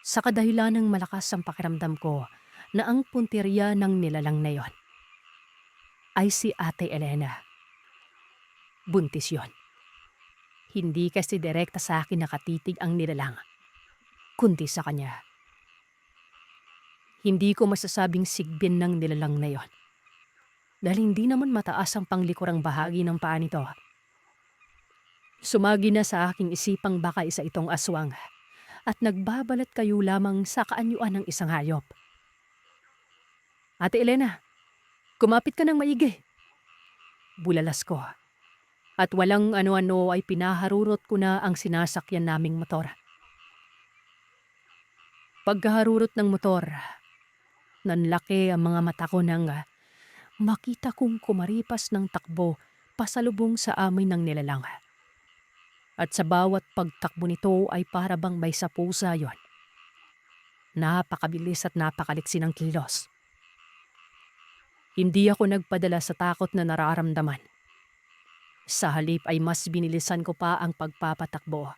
Sa kadahilanang malakas ang pakiramdam ko na ang punteriya ng nilalang na yon ay si Ate Elena. Buntis yon. Hindi kasi direkta sa akin nakatitig ang nilalang, kundi sa kanya. Hindi ko masasabing sigbin ng nilalang na yon dahil hindi naman mataas ang panglikurang bahagi ng paa nito. Sumagi na sa aking isipang baka isa itong aswang at nagbabalat kayo lamang sa kaanyuan ng isang hayop. Ate Elena, kumapit ka ng maigi. Bulalas ko at walang ano-ano ay pinaharurot ko na ang sinasakyan naming motor. Pagkaharurot ng motor, nanlaki ang mga mata ko nang makita kong kumaripas ng takbo pasalubong sa amoy ng nilalang. At sa bawat pagtakbo nito ay para bang may sapusa yon. Napakabilis at napakaliksi ng kilos. Hindi ako nagpadala sa takot na nararamdaman. Sa halip ay mas binilisan ko pa ang pagpapatakbo.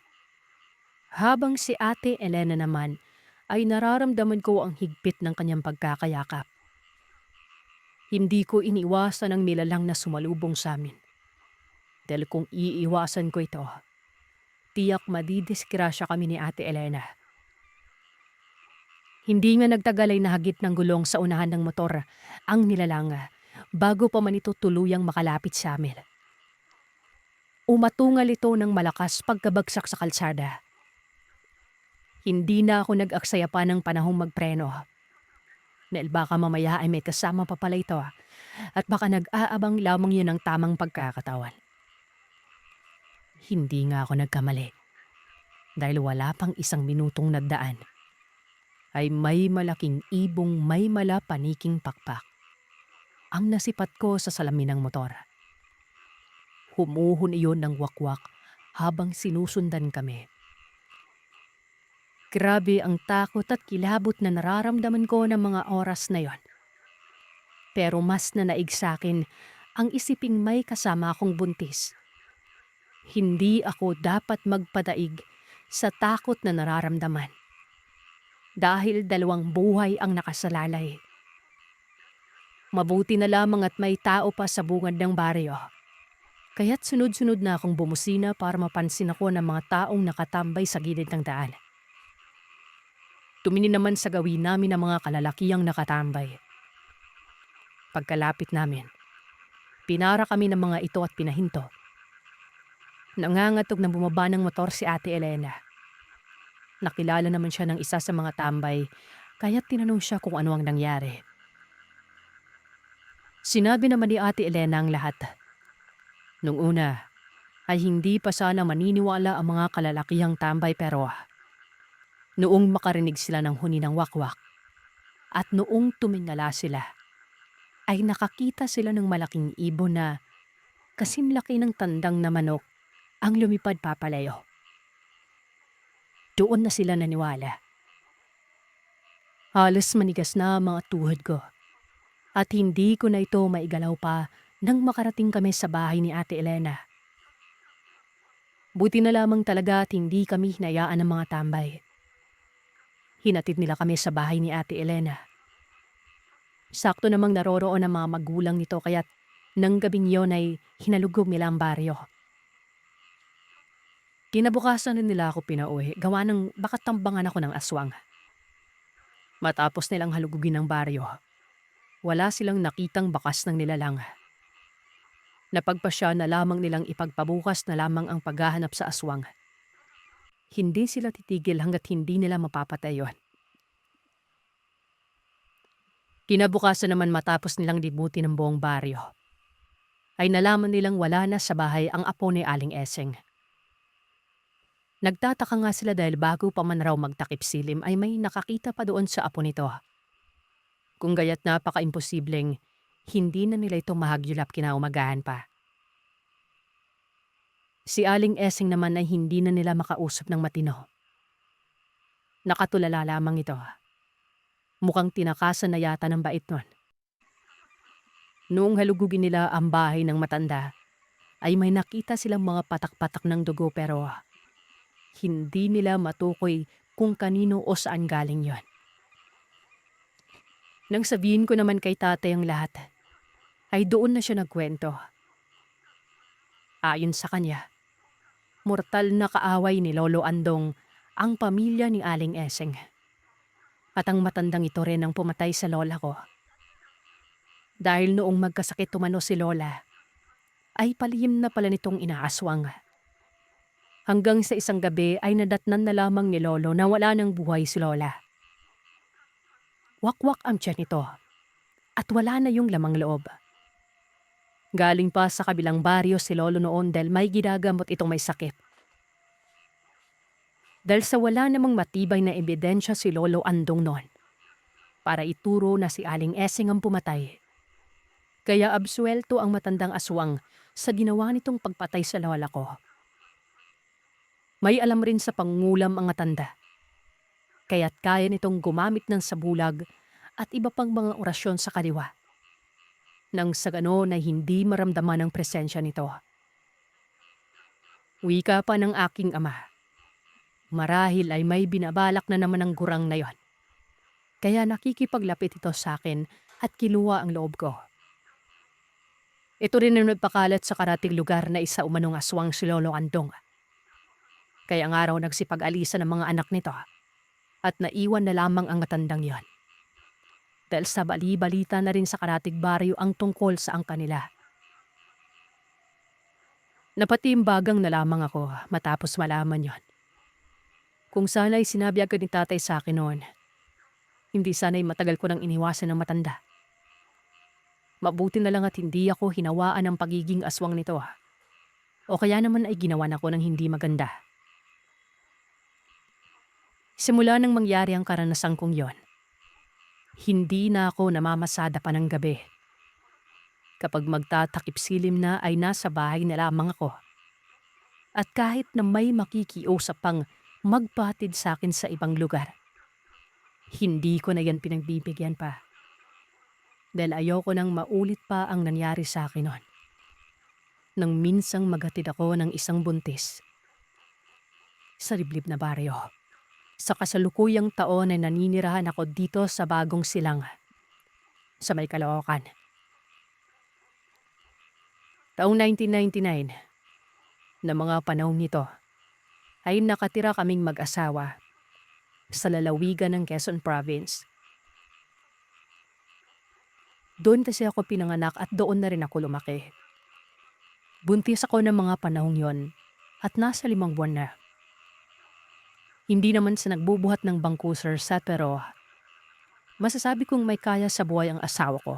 Habang si Ate Elena naman ay nararamdaman ko ang higpit ng kanyang pagkakayakap. Hindi ko iniwasan ang nilalang na sumalubong sa amin. Dahil kung iiwasan ko ito, tiyak madidisgrasya kami ni Ate Elena. Hindi nga nagtagal ay nahagip ng gulong sa unahan ng motor ang nilalang bago pa man ito tuluyang makalapit sa amin. Umatungal ito ng malakas pagkabagsak sa kalsada. Hindi na ako nag-aksaya pa ng panahong magpreno. Dahil baka mamaya ay may kasama pa pala ito at baka nag-aabang lamang yun ng tamang pagkakatawan. Hindi nga ako nagkamali. Dahil wala pang isang minutong nagdaan ay may malaking ibong may malapaniking pakpak ang nasipat ko sa salamin ng motor. Humuhon iyon ng wakwak habang sinusundan kami. Grabe ang takot at kilabot na nararamdaman ko ng mga oras na yon. Pero mas nanaig sa akin ang isiping may kasama akong buntis. Hindi ako dapat magpadaig sa takot na nararamdaman. Dahil 2 buhay ang nakasalalay. Mabuti na lamang at may tao pa sa bungad ng baryo. Kaya't sunod-sunod na akong bumusina para mapansin ako ng mga taong nakatambay sa gilid ng daan. Tumingin naman sa gawin namin ang mga kalalakihang nakatambay. Pagkalapit namin, pinara kami ng mga ito at pinahinto. Nangangatog na bumaba ng motor si Ate Elena. Nakilala naman siya ng isa sa mga tambay, kaya't tinanong siya kung ano ang nangyari. Sinabi naman ni Ate Elena ang lahat. Nung una, ay hindi pa sana maniniwala ang mga kalalakihang tambay pero noong makarinig sila ng huni ng wakwak at noong tumingala sila, ay nakakita sila ng malaking ibon na kasing laki ng tandang na manok ang lumipad papalayo. Doon na sila naniwala. Halos manigas na ang mga tuhod ko at hindi ko na ito maigalaw pa nang makarating kami sa bahay ni Ate Elena. Buti na lamang talaga at hindi kami hinayaan ng mga tambay. Hinatid nila kami sa bahay ni Ate Elena. Sakto namang naroroon ang mga magulang nito kaya't nang gabing yon ay hinalugog nila ang baryo. Kinabukasan na nila ako pinauwi gawa ng baka tambangan ako ng aswang. Matapos nilang halugugin ang baryo, wala silang nakitang bakas ng nilalang. Napagpasya na lamang nilang ipagpabukas na lamang ang paghahanap sa aswang. Hindi sila titigil hanggat hindi nila mapapatay yon. Kinabukasan naman matapos nilang libutin ng buong baryo, ay nalaman nilang wala na sa bahay ang apo ni Aling Eseng. Nagtataka nga sila dahil bago pa man raw magtakip silim ay may nakakita pa doon sa apo nito. Kung gaya't napaka-imposibleng hindi na nila ito mahagyulap kinaumagahan pa. Si Aling Eseng naman ay hindi na nila makausap ng matino. Nakatulala lamang ito. Mukhang tinakasan na yata ng bait nun. Noong halugugin nila ang bahay ng matanda, ay may nakita silang mga patak-patak ng dugo pero hindi nila matukoy kung kanino o saan galing yon. Nang sabihin ko naman kay tatay ang lahat, ay doon na siya nagkwento. Ayon sa kanya, mortal na kaaway ni Lolo Andong ang pamilya ni Aling Eseng. At ang matandang ito rin ang pumatay sa lola ko. Dahil noong magkasakit tumano si Lola, ay palihim na pala nitong inaaswang. Hanggang sa isang gabi ay nadatnan na lamang ni Lolo na wala ng buhay si Lola. Wakwak ang tiyan nito at wala na yung lamang loob. Galing pa sa kabilang baryo si Lolo noon dahil may ginagamot itong may sakit. Dahil sa wala namang matibay na ebidensya si Lolo Andong noon para ituro na si Aling Eseng ang pumatay. Kaya absuelto ang matandang aswang sa ginawa nitong pagpatay sa lola ko. May alam rin sa pangungulam ang matanda, kaya't kaya nitong gumamit ng sabulag at iba pang mga orasyon sa kaliwa, nang sa ganon ay hindi maramdaman ang presensya nito. Wika pa ng aking ama, marahil ay may binabalak na naman ang gurang na yon. Kaya nakikipaglapit ito sa akin at kinuha ang loob ko. Ito rin ang nagpakalat sa karating lugar na isa umanong aswang si Lolo Andong. Kaya nga raw nagsipag-alisa ng mga anak nito at naiwan na lamang ang matandang yon. Dahil sa bali-balita na rin sa karatig baryo ang tungkol sa angka nila. Napatimbagang na lamang ako matapos malaman yon. Kung sana'y sinabi agad ni tatay sa akin noon, hindi sana'y matagal ko nang iniwasan ng matanda. Mabuti na lang at hindi ako hinawaan ng pagiging aswang nito. O kaya naman ay ginawan ako ng hindi maganda. Simula nang mangyari ang karanasan kong yon, hindi na ako namamasada pa ng gabi. Kapag magtatakip silim na ay nasa bahay na lamang ako. At kahit na may makikiusap pang magpatid sa akin sa ibang lugar, hindi ko na yan pinagbibigyan pa. Dahil ayoko nang maulit pa ang nangyari sa akin noon. Nang minsang maghatid ako ng isang buntis sa liblib na baryo. Sa kasalukuyang taon ay naninirahan ako dito sa Bagong Silang, sa may Caloocan. Taong 1999, na mga panahon nito, ay nakatira kaming mag-asawa sa lalawigan ng Quezon Province. Doon kasi ako pinanganak at doon na rin ako lumaki. Buntis ako ng mga panahong yon at nasa 5 buwan na. Hindi naman sa nagbubuhat ng bangko sa pero masasabi kong may kaya sa buhay ang asawa ko.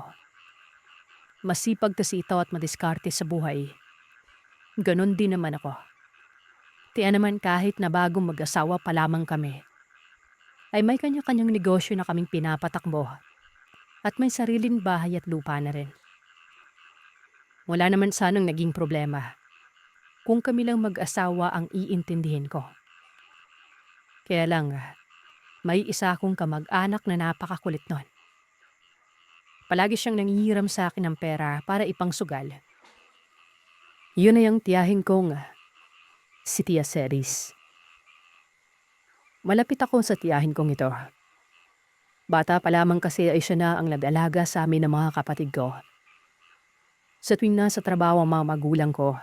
Masipag kasi ito at madiskarte sa buhay. Ganon din naman ako. Tiyan naman kahit na bagong mag-asawa pa lamang kami, ay may kanya-kanyang negosyo na kaming pinapatakbo at may sariling bahay at lupa na rin. Wala naman sanang naging problema kung kami lang mag-asawa ang iintindihin ko. Kaya lang, may isa akong kamag-anak na napakakulit nun. Palagi siyang nangihiram sa akin ng pera para ipangsugal. Yun na yung tiyahin kong si Tia Ceris. Malapit ako sa tiyahin kong ito. Bata pa lamang kasi ay siya na ang nag-alaga sa amin ng mga kapatid ko. Sa tuwing nasa trabaho ang mga magulang ko,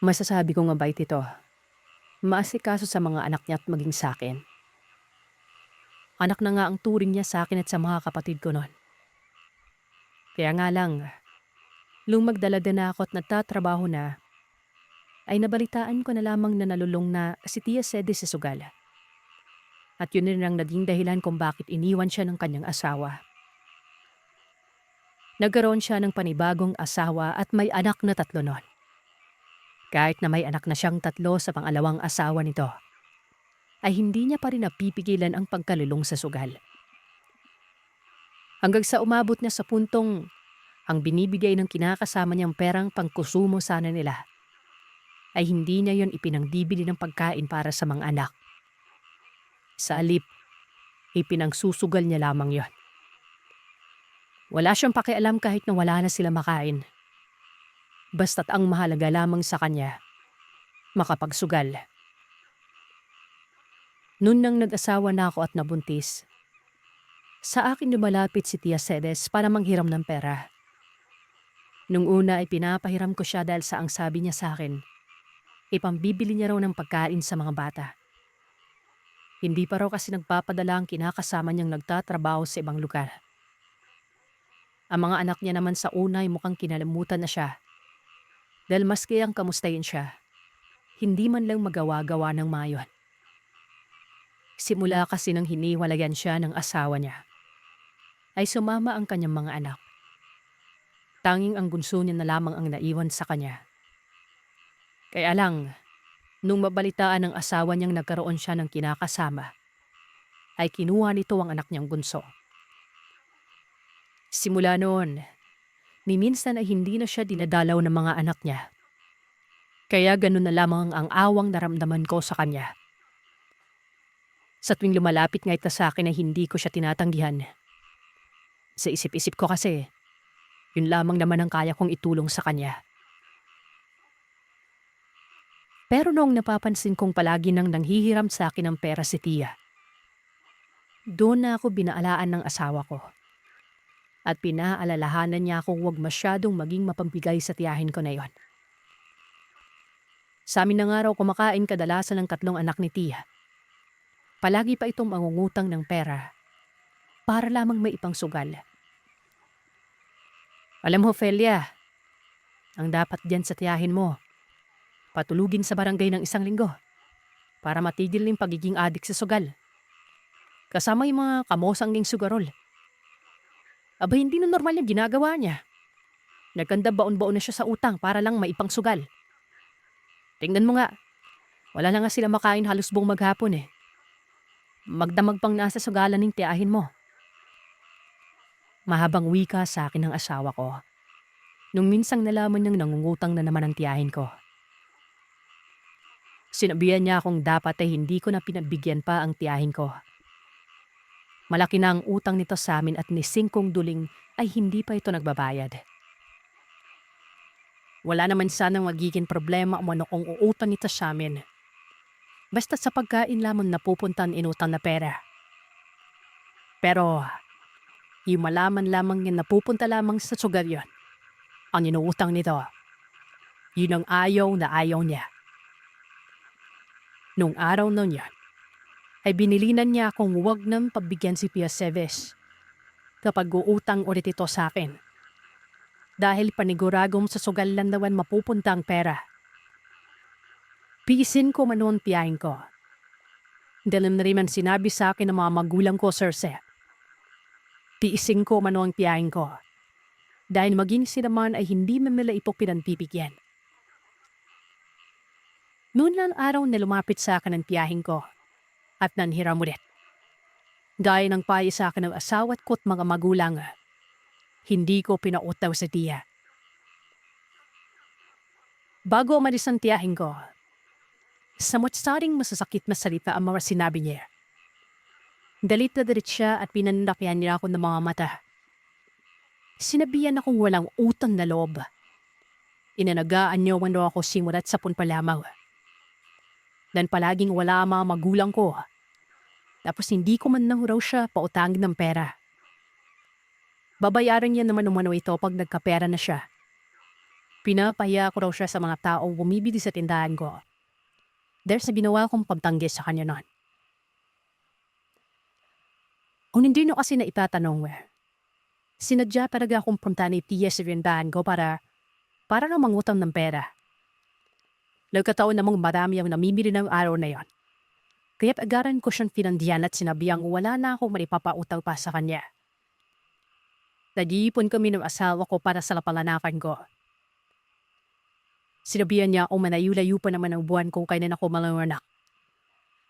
masasabi kong mabait ito. Maasikaso sa mga anak niya at maging sa akin. Anak na nga ang turing niya sa akin at sa mga kapatid ko noon. Kaya nga lang, nung magdalada na ako at nagtatrabaho na, ay nabalitaan ko na lamang na nalulong na si Tia Ceris sa sugal. At yun rin ang naging dahilan kung bakit iniwan siya ng kanyang asawa. Nagkaroon siya ng panibagong asawa at may anak na 3 noon. Kahit na may anak na siyang 3 sa pangalawang asawa nito, ay hindi niya pa rin napipigilan ang pagkalulong sa sugal. Hanggang sa umabot na sa puntong ang binibigay ng kinakasama niyang perang pangkusumo sana nila, ay hindi niya yon ipinangbibili ng pagkain para sa mga anak. Sa alip, ipinangsusugal niya lamang yon. Wala siyang pakialam kahit na wala na sila makain. Basta't ang mahalaga lamang sa kanya, makapagsugal. Noon nang nag-asawa na ako at nabuntis, sa akin lumalapit si Tia Ceres para manghiram ng pera. Nung una ay pinapahiram ko siya dahil sa ang sabi niya sa akin, ipambibili niya raw ng pagkain sa mga bata. Hindi pa raw kasi nagpapadala ang kinakasama niyang nagtatrabaho sa ibang lugar. Ang mga anak niya naman sa una ay mukhang kinalimutan na siya. Dahil maski ang kamustahin siya, hindi man lang magawa-gawa ng mayon. Simula kasi nang hiniwalayan siya ng asawa niya, ay sumama ang kanyang mga anak. Tanging ang bunso niya na lamang ang naiwan sa kanya. Kaya lang, nung mabalitaan ng asawa niyang nagkaroon siya ng kinakasama, ay kinuha nito ang anak niyang bunso. Simula noon, ni minsan ay hindi na siya dinadalaw ng mga anak niya. Kaya ganun na lamang ang awang naramdaman ko sa kanya. Sa tuwing lumalapit nga ito sa akin ay hindi ko siya tinatanggihan. Sa isip-isip ko kasi, yun lamang naman ang kaya kong itulong sa kanya. Pero noong napapansin kong palagi nang nanghihiram sa akin ng pera si Tia, doon na ako binaalaan ng asawa ko. At pinaalalahanan niya akong huwag masyadong maging mapambigay sa tiyahin ko na yon. Sa amin na nga raw kumakain kadalasan ng 3 anak ni Tia. Palagi pa itong mangungutang ng pera para lamang may ipangsugal. Alam mo, Felia, ang dapat diyan sa tiyahin mo, patulugin sa barangay ng 1 linggo para matigil yung pagiging adik sa sugal. Kasama yung mga kamosang ning sugarol. Aba, hindi na normal yung ginagawa niya. Nagkanda baon-baon na siya sa utang para lang maipangsugal. Tingnan mo nga, wala na nga sila makain halos buong maghapon eh. Magdamag pang nasa sugalan ng tiyahin mo. Mahabang wika sa akin ng asawa ko. Nung minsang nalaman niyang nangungutang na naman ang tiyahin ko. Sinabihan niya akong dapat ay hindi ko na pinabigyan pa ang tiyahin ko. Malaki na ang utang nito sa amin at ni 5 duling ay hindi pa ito nagbabayad. Wala naman sanang magiging problema umano kung uutang nito sa amin. Basta sa pagkain lamang napupuntan inutang na pera. Pero, yung malaman lamang yan napupunta lamang sa sugal yon, ang inuutang nito, yun ang ayaw na ayaw niya. Nung araw na yan, ay binilinan niya akong huwag nang pabigyan si Pia Seves kapag uutang ulit ito sa akin. Dahil paniguragong sa sugal lang naman mapupunta ang pera. Piisin ko man noon tiyahin ko. Dahil na rin man sinabi sa akin ng mga magulang ko, Circe. Piisin ko man noon tiyahin ko. Dahil maging sila man ay hindi man nila ito pinanpipigyan. Noon lang araw na lumapit sa akin ang tiyahin ko at nanhiram ulit. Gaya ng payo sa akin ng asawa ko at mga magulang, hindi ko pinautaw sa Tia. Bago umalis ang tiyahin ko, samot-saring masasakit na salita ang mga sinabi niya. Dalit na dalit siya at pinanlakyan niya ako ng mga mata. Sinabihan akong walang utang na loob. Inanagaan niyo man daw ako simulat sa punpalamaw. Dan palaging wala ang mga magulang ko. Tapos hindi ko man nang raw siya pautangin ng pera. Babayaran niya naman umano ito pag nagkapera na siya. Pinapaya ko raw siya sa mga tao bumibili sa tindahan ko. There's na ginawa kong pagtanggi sa kanya nun. Kung hindi nyo kasi na itatanong, sinadya talaga akong punta ni Tia sa tindahan ko para na mangutang ng pera. Nagkataon namang marami ang namimili ng araw na yon. Kaya't agaran ko siyang pinandiyan at sinabihang wala na akong maripapautaw pa sa kanya. Nag-iipon kami ng asawa ko para sa lapalanakan ko. Sinabihan niya akong manayu-layo pa naman ang buwan kung kailan ako malanganak.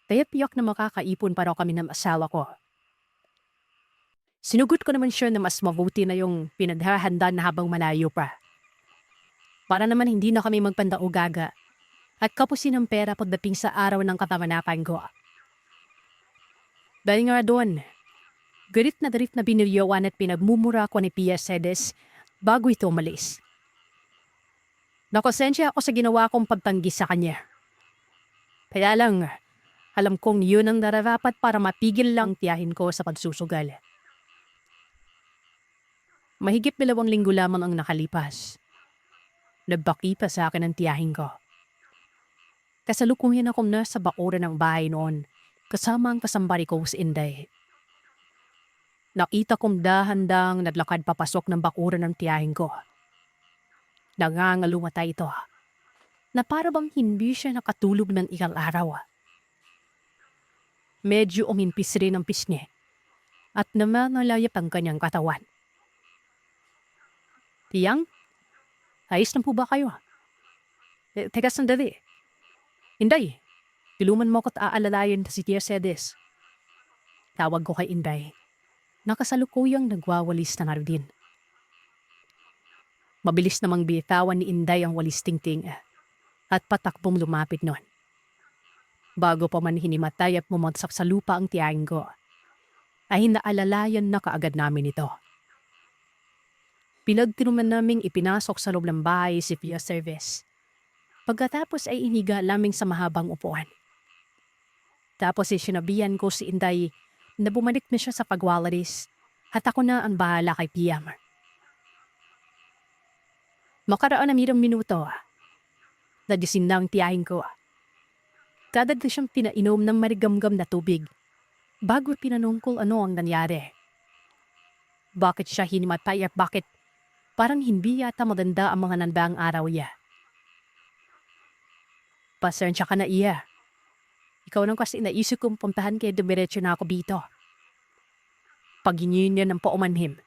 Kaya piyak na makakaipon para kami ng asawa ko. Sinugot ko naman siya na mas mabuti na yung pinaghahandaan na habang malayo pa. Para naman hindi na kami magpandaugaga at kapusin ng pera pagdating sa araw ng katamanapan ko. Dahil nga doon, galit na binilyawan at pinagmumura ko ni Pia Sedes bago ito umalis. Nakonsensya ako sa ginawa kong pagtanggi sa kanya. Kaya lang, alam kong yun ang nararapat para mapigil lang tiyahin ko sa pagsusugal. Mahigit 2 linggo lamang ang nakalipas. Nagbaki pa sa akin ang tiyahin ko. Kasalukuyan akong nasa bakuran ng bahay noon kasama ang kasambari ko si Inday. Nakita kong dahan-dang naglakad papasok ng bakuran ng tiyahin ko. Nangangalumata ito na para bang hindi siya nakatulog ng ilang araw. Medyo umimpis rin ang pisngi at namangalayap ang kanyang katawan. Tiyang, ayos na po ba kayo? Teka sandali. Inday, tulungan mo ko't aalalayan si Tia Sedes. Tawag ko kay Inday. Nakasalukuyang nagwawalis na nga rin. Mabilis namang bitawan ni Inday ang walis tingting at patakbong lumapit nun. Bago pa man hinimatay at bumagsak sa lupa ang tiyahin ko, ay naalalayan na kaagad namin ito. Pinagtinuman naming ipinasok sa loob ng bahay si Pia Service. Pagkatapos ay iniga laming sa mahabang upuan. Tapos sinabihan ko si Inday na bumalik na siya sa pagwawalis at ako na ang bahala kay Pia. Makaraan na mirang minuto, nagising na ang tiyahin ko. Kadad na siyang pinainom ng marigamgam na tubig bago pinanong ko ano ang nangyari. Bakit siya hinimatay at bakit parang hindi yata maganda ang mga nandaang araw niya. Pasensya ka na iya. Ikaw nang kasi naisip kong puntahan kaya dumiretso na ako dito. Pagingin niya ng paumanhim.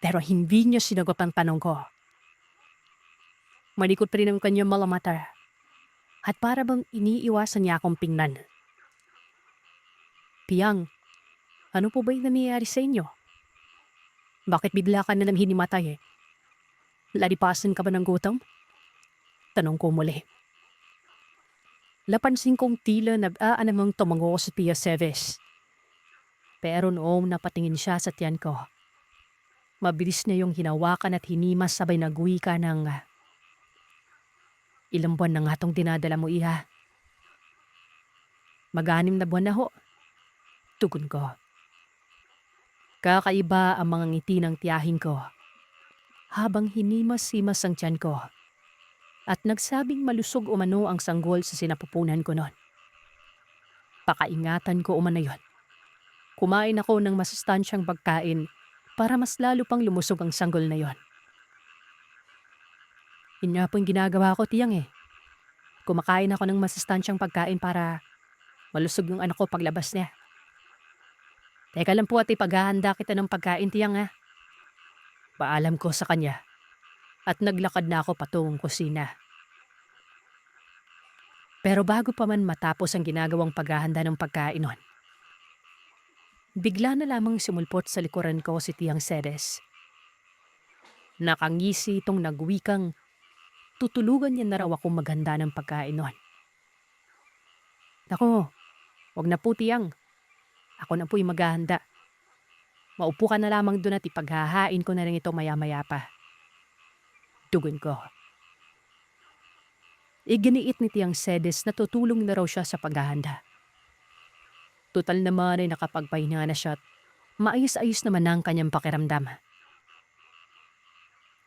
Pero hindi niya sinagot ang tanong ko. Malikot pa rin ang kanyang malamata. At para bang iniiwasan niya akong pingnan. Piyang, ano po ba yung nangyayari sa inyo? Bakit bigla ka na lang hinimatay eh? Lalipasan ka ba ng gutom? Tanong ko muli. Napansin kong tila nag-aanamang tumango sa Pia Service. Pero noong napatingin siya sa tiyan ko, mabilis niya yung hinawakan at hinimas sabay nagwi ka ng ilang buwan na nga tong dinadala mo, iha. Mag-6 na buwan na ho. Tugon ko. Kakaiba ang mga ngiti ng tiyahin ko habang hinimas-himas ang tiyan ko at nagsabing malusog umano ang sanggol sa sinapupunan ko noon. Pakaingatan ko umano yon. Kumain ako ng masustansyang pagkain para mas lalo pang lumusog ang sanggol na yon. Yun nga po yung ginagawa ko, tiyang eh. Kumakain ako ng masustansyang pagkain para malusog yung anak ko paglabas niya. Teka lang po at ipaghahanda kita ng pagkain, tiyang ha. Paalam ko sa kanya at naglakad na ako patungong kusina. Pero bago pa man matapos ang ginagawang paghahanda ng pagkain nun, bigla na lamang sumulpot sa likuran ko si Tiyang Ceres. Nakangisi itong nagwikang tutulugan niya na raw akong maghanda ng pagkain nun. Naku, wag na po, tiyang. Ako na po yung maghahanda. Maupo ka na lamang doon at ipaghahain ko na rin ito maya-maya pa. Tugon ko. Iginiit ni Tiyang Ceres na tutulong na raw siya sa paghahanda. Total naman ay nakapagpahinga na siya at maayos-ayos naman ang kanyang pakiramdam.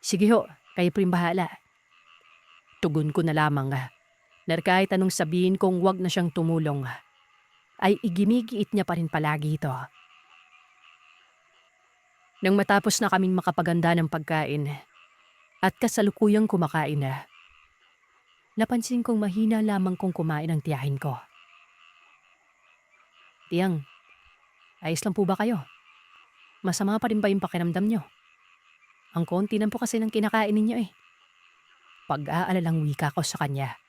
Sige ho, kayo po yung bahala. Tugon ko na lamang na kahit anong sabihin kong wag na siyang tumulong, ay iginigiit niya pa rin palagi ito. Nang matapos na kaming makapaganda ng pagkain at kasalukuyang kumakain na, napansin kong mahina lamang kong kumain ang tiyahin ko. Tiyang, ayos lang po ba kayo? Masama pa rin ba yung pakiramdam niyo? Ang konti lang po kasi ng kinakain ninyo eh. Pag-aalalang wika ko sa kanya.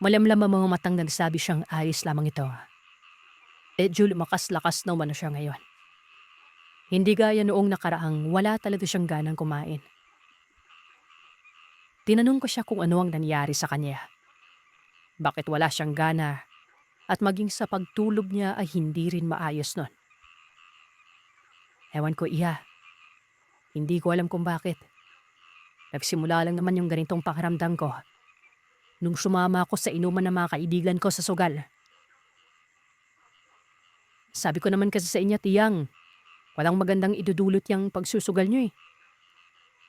Malamlam ang mga matang nagsabi siyang ayos lamang ito. Medyo lumakas-lakas na umano siya ngayon. Hindi gaya noong nakaraang wala talaga siyang ganang kumain. Tinanong ko siya kung ano ang nangyari sa kanya. Bakit wala siyang gana at maging sa pagtulog niya ay hindi rin maayos nun. Ewan ko, iha. Hindi ko alam kung bakit. Nagsimula lang naman yung ganitong pakiramdam ko nung sumama ako sa inuman ng mga kaibigan ko sa sugal. Sabi ko naman kasi sa inyo, tiyang, walang magandang idudulot yung pagsusugal nyo eh.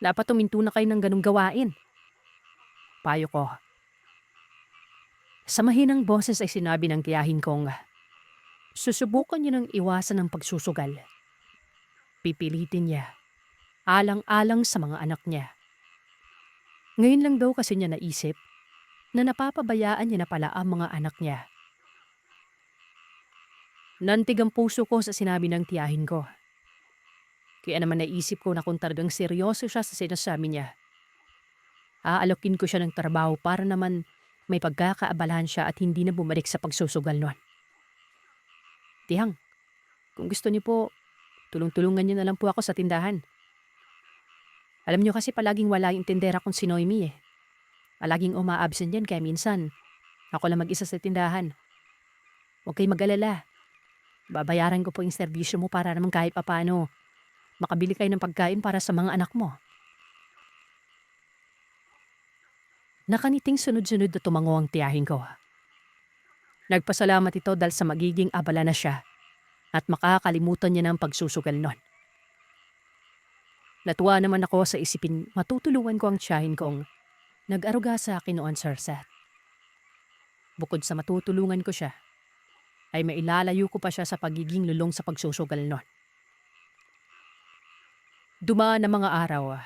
Dapat tuminto na kayo ng ganung gawain. Payo ko. Sa mahinang boses ay sinabi ng tiyahin kong, susubukan niya ng iwasan ang pagsusugal. Pipilitin niya, alang-alang sa mga anak niya. Ngayon lang daw kasi niya naisip na napapabayaan niya na pala ang mga anak niya. Nantig ang puso ko sa sinabi ng tiyahin ko. Kaya naman naisip ko na kung talagang seryoso siya sa sinasabi niya, aalokin ko siya ng trabaho para naman may pagkakaabalahan siya at hindi na bumalik sa pagsusugal nun. Tiyang, kung gusto niyo po, tulong-tulungan niyo na lang po ako sa tindahan. Alam niyo kasi palaging wala yung tindera kong si Noemi eh. Palaging uma-absent yan kaya minsan ako lang mag-isa sa tindahan. Huwag kayong mag-alala. Babayaran ko po yung serbisyo mo para naman kahit papaano makabili kayo ng pagkain para sa mga anak mo. Nakaniting sunod-sunod na tumango ang tiyahin ko. Nagpasalamat ito dahil sa magiging abala na siya at makakalimutan niya ng pagsusugal nun. Natuwa naman ako sa isipin matutulungan ko ang tiyahin kong nag-aruga sa akin noon, Sir Seth. Bukod sa matutulungan ko siya, ay mailalayo ko pa siya sa pagiging lulong sa pagsusugal nun. Dumaan ang mga araw.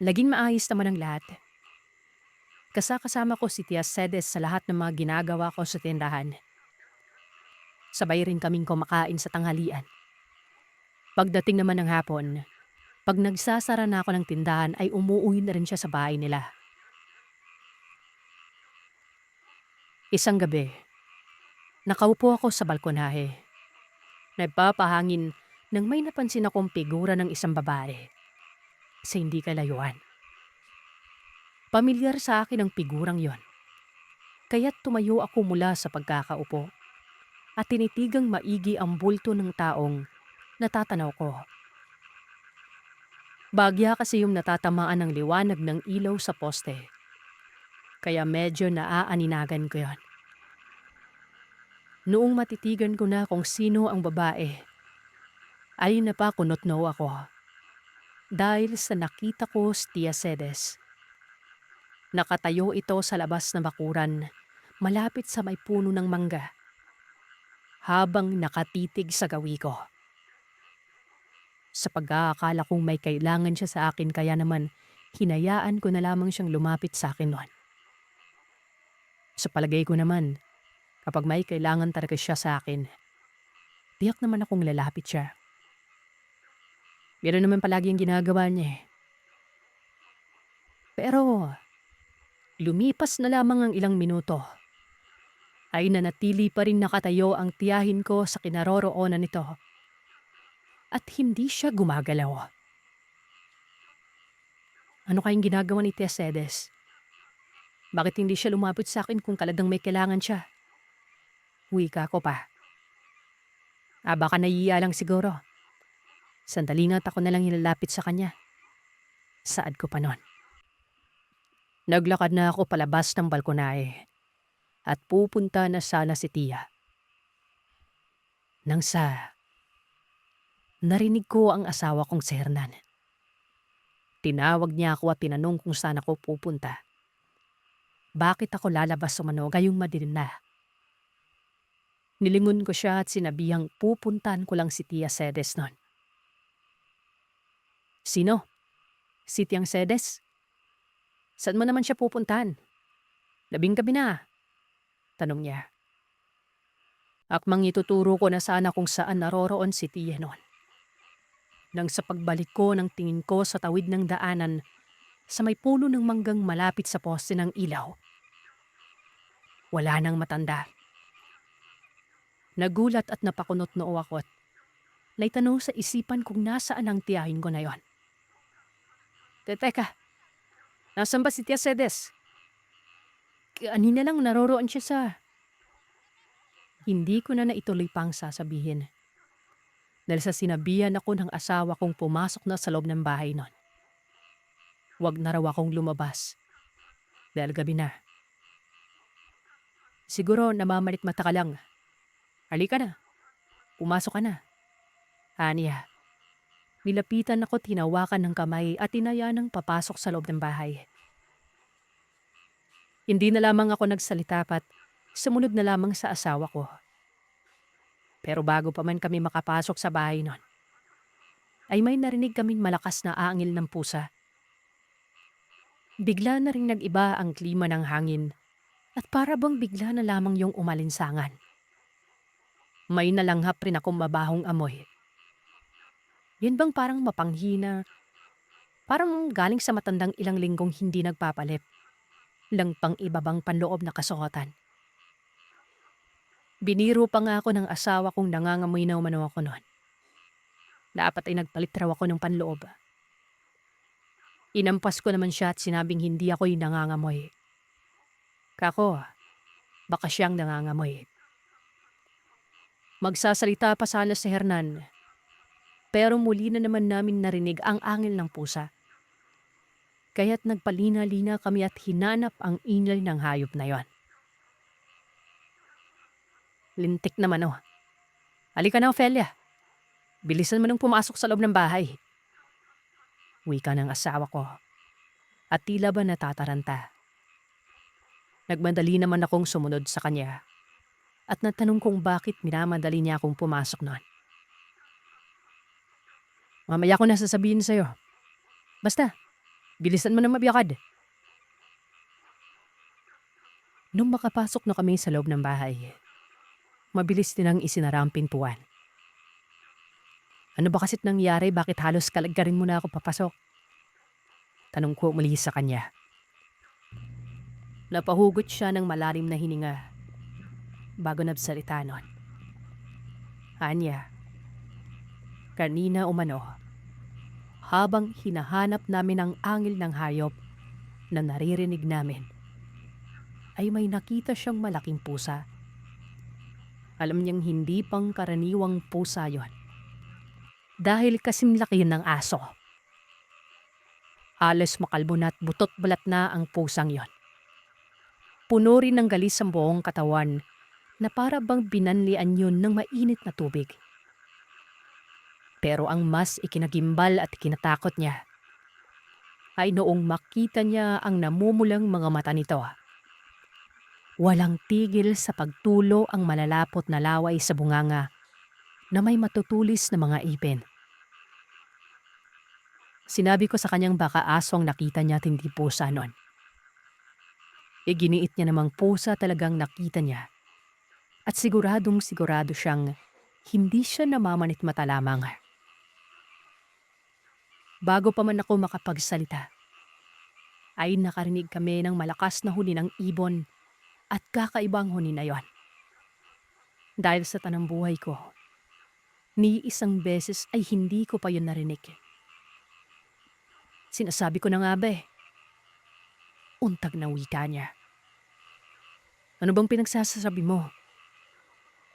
Laging maayos naman ang lahat. Kasama ko si Tia Sedes sa lahat ng mga ginagawa ko sa tindahan. Sabay rin kaming kumakain sa tanghalian. Pagdating naman ng hapon, pag nagsasara na ako ng tindahan ay umuuwi na rin siya sa bahay nila. Isang gabi, nakaupo ako sa balkonahe. Nagpapahangin nang may napansin akong figura ng isang babae sa hindi kalayuan. Pamilyar sa akin ang figurang yon. Kaya't tumayo ako mula sa pagkakaupo at tinitigang maigi ang bulto ng taong natatanaw ko. Bagya kasi yung natatamaan ng liwanag ng ilaw sa poste. Kaya medyo naaaninagan ko yon. Noong matitigan ko na kung sino ang babae, ay napakunotno ako. Dahil sa nakita ko si Tia Sedes. Nakatayo ito sa labas ng bakuran, malapit sa may puno ng mangga, habang nakatitig sa gawi ko. Sa pag-aakala kong may kailangan siya sa akin kaya naman hinayaan ko na lamang siyang lumapit sa akin noon. Sa palagay ko naman, kapag may kailangan talaga siya sa akin, tiyak naman akong lalapit siya. Pero naman palagi ang ginagawa niya eh. Pero lumipas na lamang ang ilang minuto, ay nanatili pa rin nakatayo ang tiyahin ko sa kinaroroonan nito at hindi siya gumagalaw. Ano kayang ginagawa ni Tia Sedes? Bakit hindi siya lumapit sa akin kung talagang may kailangan siya? Wika ko pa. Baka nahiya lang siguro. Sandali nga't ako nalang hilalapit sa kanya. Saad ko pa nun. Naglakad na ako palabas ng balkonahe at pupunta na sana si Tia. Nang narinig ko ang asawa kong si Hernan. Tinawag niya ako at tinanong kung saan ako pupunta. Bakit ako lalabas umano gayong madilim na? Nilingon ko siya at sinabihang pupuntahan ko lang si Tia Sedes nun. Sino? Si Tiang Sedes? Saan mo naman siya pupuntahan? Labing gabi na. Tanong niya. Akmang ituturo ko na sana kung saan naroroon si Tia noon. Nang sa pagbalik ko ng tingin ko sa tawid ng daanan sa may puno ng manggang malapit sa poste ng ilaw. Wala nang matanda. Nagulat at napakunot-noo ako at naitanong sa isipan kung nasaan ang tiyahin ko na yon. Teka, nasaan ba si Tia Sedes? Kanina lang naroroon siya sa... Hindi ko na naituloy pang sasabihin. Dahil sa sinabihan ako ng asawa kong pumasok na sa loob ng bahay nun. Huwag na raw akong lumabas. Dahil gabi na. Siguro namamalit-mata ka lang. Halika na. Pumasok ka na. Aniya. Nilapitan ako at hinawakan ng kamay at tinaya ng papasok sa loob ng bahay. Hindi na lamang ako nagsalita pat sumunod na lamang sa asawa ko. Pero bago pa man kami makapasok sa bahay nun, ay may narinig kaming malakas na angil ng pusa. Bigla na rin nag-iba ang klima ng hangin at para bang bigla na lamang yung umalinsangan. May nalanghap rin akong mabahong amoy. Yan bang parang mapanghina? Parang galing sa matandang ilang linggong hindi nagpapalip. Lang pang ibabang panloob na kasuotan. Biniro pa nga ako ng asawa kong nangangamoy na umano ako noon. Dapat ay nagpalit raw ako ng panloob. Inampas ko naman siya at sinabing hindi ako'y nangangamoy. Kako, baka siyang nangangamoy. Magsasalita pa sana si Hernan, pero muli na naman namin narinig ang angil ng pusa. Kaya't nagpalina-lina kami at hinanap ang ingay ng hayop na yon. Lintik naman oh. Halika na, Ophelia. Bilisan mo nang pumasok sa loob ng bahay. Wika ng asawa ko at tila ba natataranta. Nagmadali naman akong sumunod sa kanya at natanong kung bakit minamadali niya akong pumasok noon. Mamaya ko na sasabihin sa'yo. Basta, bilisan mo na mabiyakad. Nung makapasok na kami sa loob ng bahay, mabilis din ang isinara ang pintuan. Ano ba kasit nangyari, bakit halos kalagkarin mo na ako papasok? Tanong ko muli sa kanya. Napahugot siya ng malalim na hininga bago nagsalita nun. Anya, kanina umano, habang hinahanap namin ang angil ng hayop na naririnig namin, ay may nakita siyang malaking pusa. Alam niyang hindi pang karaniwang pusa yon, dahil kasing laki ng aso. Halos makalbo na at butot balat na ang pusang yon. Puno rin ng galis ang buong katawan na para bang binanlian yun ng mainit na tubig. Pero ang mas ikinagimbal at ikinatakot niya ay noong makita niya ang namumulang mga mata nito. Walang tigil sa pagtulo ang malalapot na laway sa bunganga na may matutulis na mga ipin. Sinabi ko sa kanyang baka aso ang nakita niya at hindi pusa nun. Iginiit niya namang pusa talagang nakita niya at siguradong sigurado siyang hindi siya namamanit mata lamang. Bago pa man ako makapagsalita, ay nakarinig kami ng malakas na huni ng ibon at kakaibang huni na yon. Dahil sa tanang buhay ko, ni isang beses ay hindi ko pa yun narinig. Sinasabi ko na nga ba eh. Untag na wika niya. Ano bang pinagsasabi mo?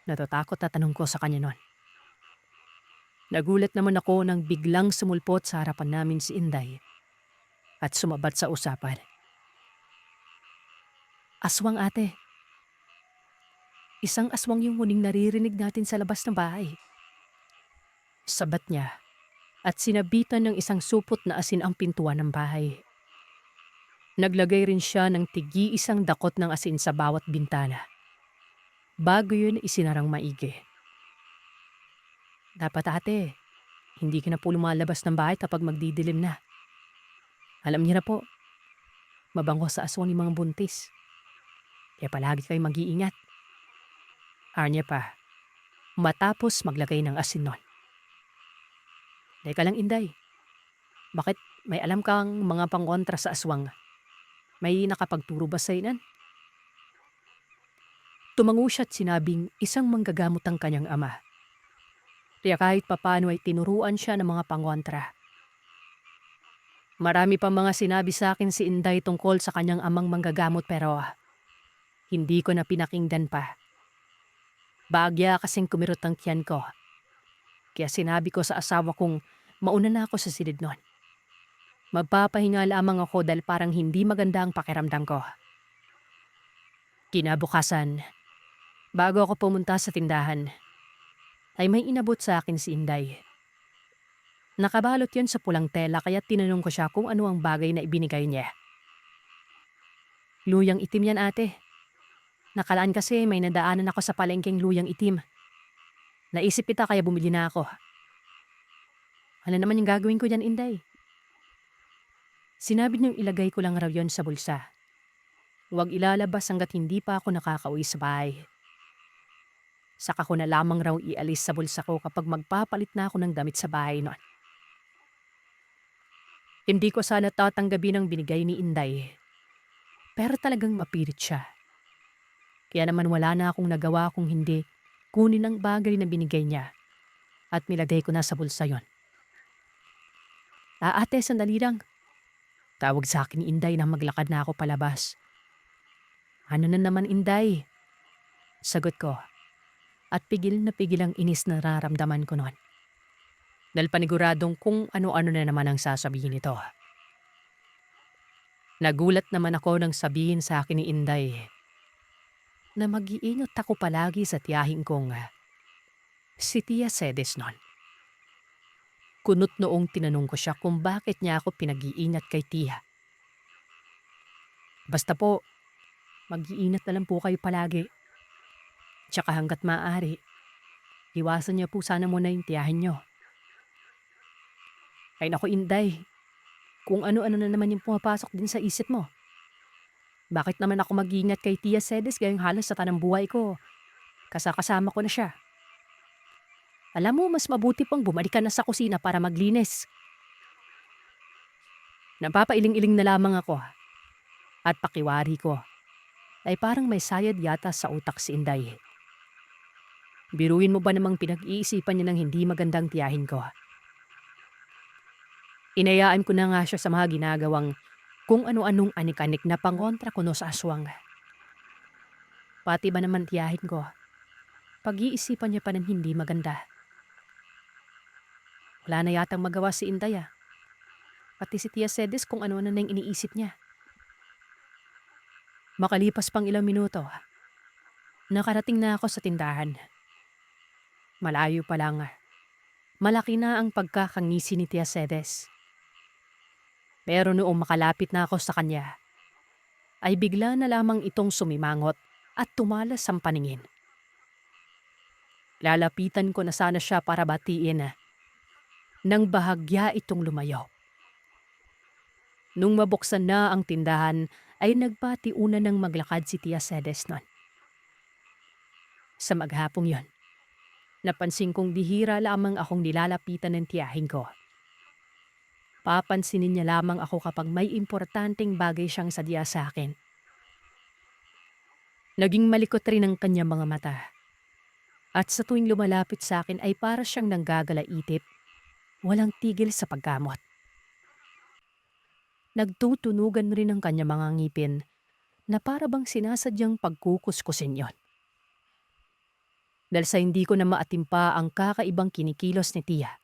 Natatakot na tanong ko sa kanya nun. Nagulat naman ako nang biglang sumulpot sa harapan namin si Inday at sumabat sa usapan. Aswang ate. Isang aswang yung huling naririnig natin sa labas ng bahay. Sabat niya at sinabitan ng isang supot na asin ang pintuan ng bahay. Naglagay rin siya ng tigi-isang dakot ng asin sa bawat bintana. Bago yun isinarang maigi. Dapat ate, hindi ka na po lumalabas ng bahay kapag magdidilim na. Alam niyo na po, mabango sa aswang ni mga buntis. Kaya palagi kayo mag-iingat. Arnya pa, matapos maglagay ng asin nun. Teka lang Inday, bakit may alam kang mga pangkontra sa aswang? May nakapagturo ba sa inan? Tumango siya at sinabing isang manggagamot ang kanyang ama. Kaya kahit papano ay tinuruan siya ng mga pangkontra. Marami pa mga sinabi sa akin si Inday tungkol sa kanyang amang manggagamot pero hindi ko na pinakinggan pa. Bagya kasing kumirot ang tiyan ko. Kaya sinabi ko sa asawa kong mauna na ako sa silid nun. Magpapahinga lamang ako dahil parang hindi maganda ang pakiramdam ko. Kinabukasan, bago ako pumunta sa tindahan, ay may inabot sa akin si Inday. Nakabalot yan sa pulang tela kaya tinanong ko siya kung ano ang bagay na ibinigay niya. Luyang itim yan ate. Nakalaan kasi may nadaanan ako sa palengkeng luyang itim. Naisip kita kaya bumili na ako. Ano naman yung gagawin ko dyan, Inday? Sinabi niyang ilagay ko lang raw yon sa bulsa. Huwag ilalabas hanggat hindi pa ako nakakauwi sa bahay. Saka ko na lamang raw ialis sa bulsa ko kapag magpapalit na ako ng damit sa bahay noon. Hindi ko sana tatanggapin ang binigay ni Inday. Pero talagang mapilit siya. Kaya naman wala na akong nagawa kung hindi kunin ang bagay na binigay niya at nilagay ko na sa bulsa yon. Ate, sandali lang. Tawag sa akin ni Inday na maglakad na ako palabas. Ano na naman, Inday? Sagot ko at pigil na pigil ang inis na nararamdaman ko noon. Dahil paniguradong kung ano-ano na naman ang sasabihin nito. Nagulat naman ako nang sabihin sa akin ni Inday na mag-iingat ako palagi sa tiyahin kong si Tia Sedes noon. Kunot noong tinanong ko siya kung bakit niya ako pinag-iingat kay Tia. Basta po, mag-iingat na lang po kayo palagi. Tsaka hanggat maaari, iwasan niya po sana muna yung tiyahin niyo. Ay naku, Inday, kung ano-ano na naman yung pumapasok din sa isip mo. Bakit naman ako mag-iingat kay Tia Sedes gayong halos sa tanang buhay ko? Kasama ko na siya. Alam mo, mas mabuti pang bumalik ka na sa kusina para maglinis. Napapailing-iling na lamang ako at pakiwari ko ay parang may sayad yata sa utak si Inday. Biruin mo ba namang pinag-iisipan niya ng hindi magandang tiyahin ko? Inayaan ko na nga siya sa mga ginagawang kung ano-anong anik-anik na pangontra ko no sa aswang. Pati ba naman tiyahin ko, pag-iisipan niya pa ng hindi maganda. Wala na yatang magawa si Inday Pati si Tia Sedes kung ano na yung iniisip niya. Makalipas pang ilang minuto, nakarating na ako sa tindahan. Malayo pa lang, malaki na ang pagkakangisi ni Tia Sedes. Pero noong makalapit na ako sa kanya, ay bigla na lamang itong sumimangot at tumalas ang paningin. Lalapitan ko na sana siya para batiin nang bahagya itong lumayo. Nung mabuksan na ang tindahan ay nagpatiuna ng maglakad si Tia Sedes nun. Sa maghapong yon, napansin kong bihira lamang akong nilalapitan ng tiyahin ko. Papansinin niya lamang ako kapag may importanteng bagay siyang sadya sa akin. Naging malikot rin ang kanyang mga mata. At sa tuwing lumalapit sa akin ay para siyang nanggagalaitip, walang tigil sa pagkamot. Nagtutunugan rin ang kanyang mga ngipin na para bang sinasadyang pagkukuskusin yon. Dahil sa hindi ko na maatimpa ang kakaibang kinikilos ni Tia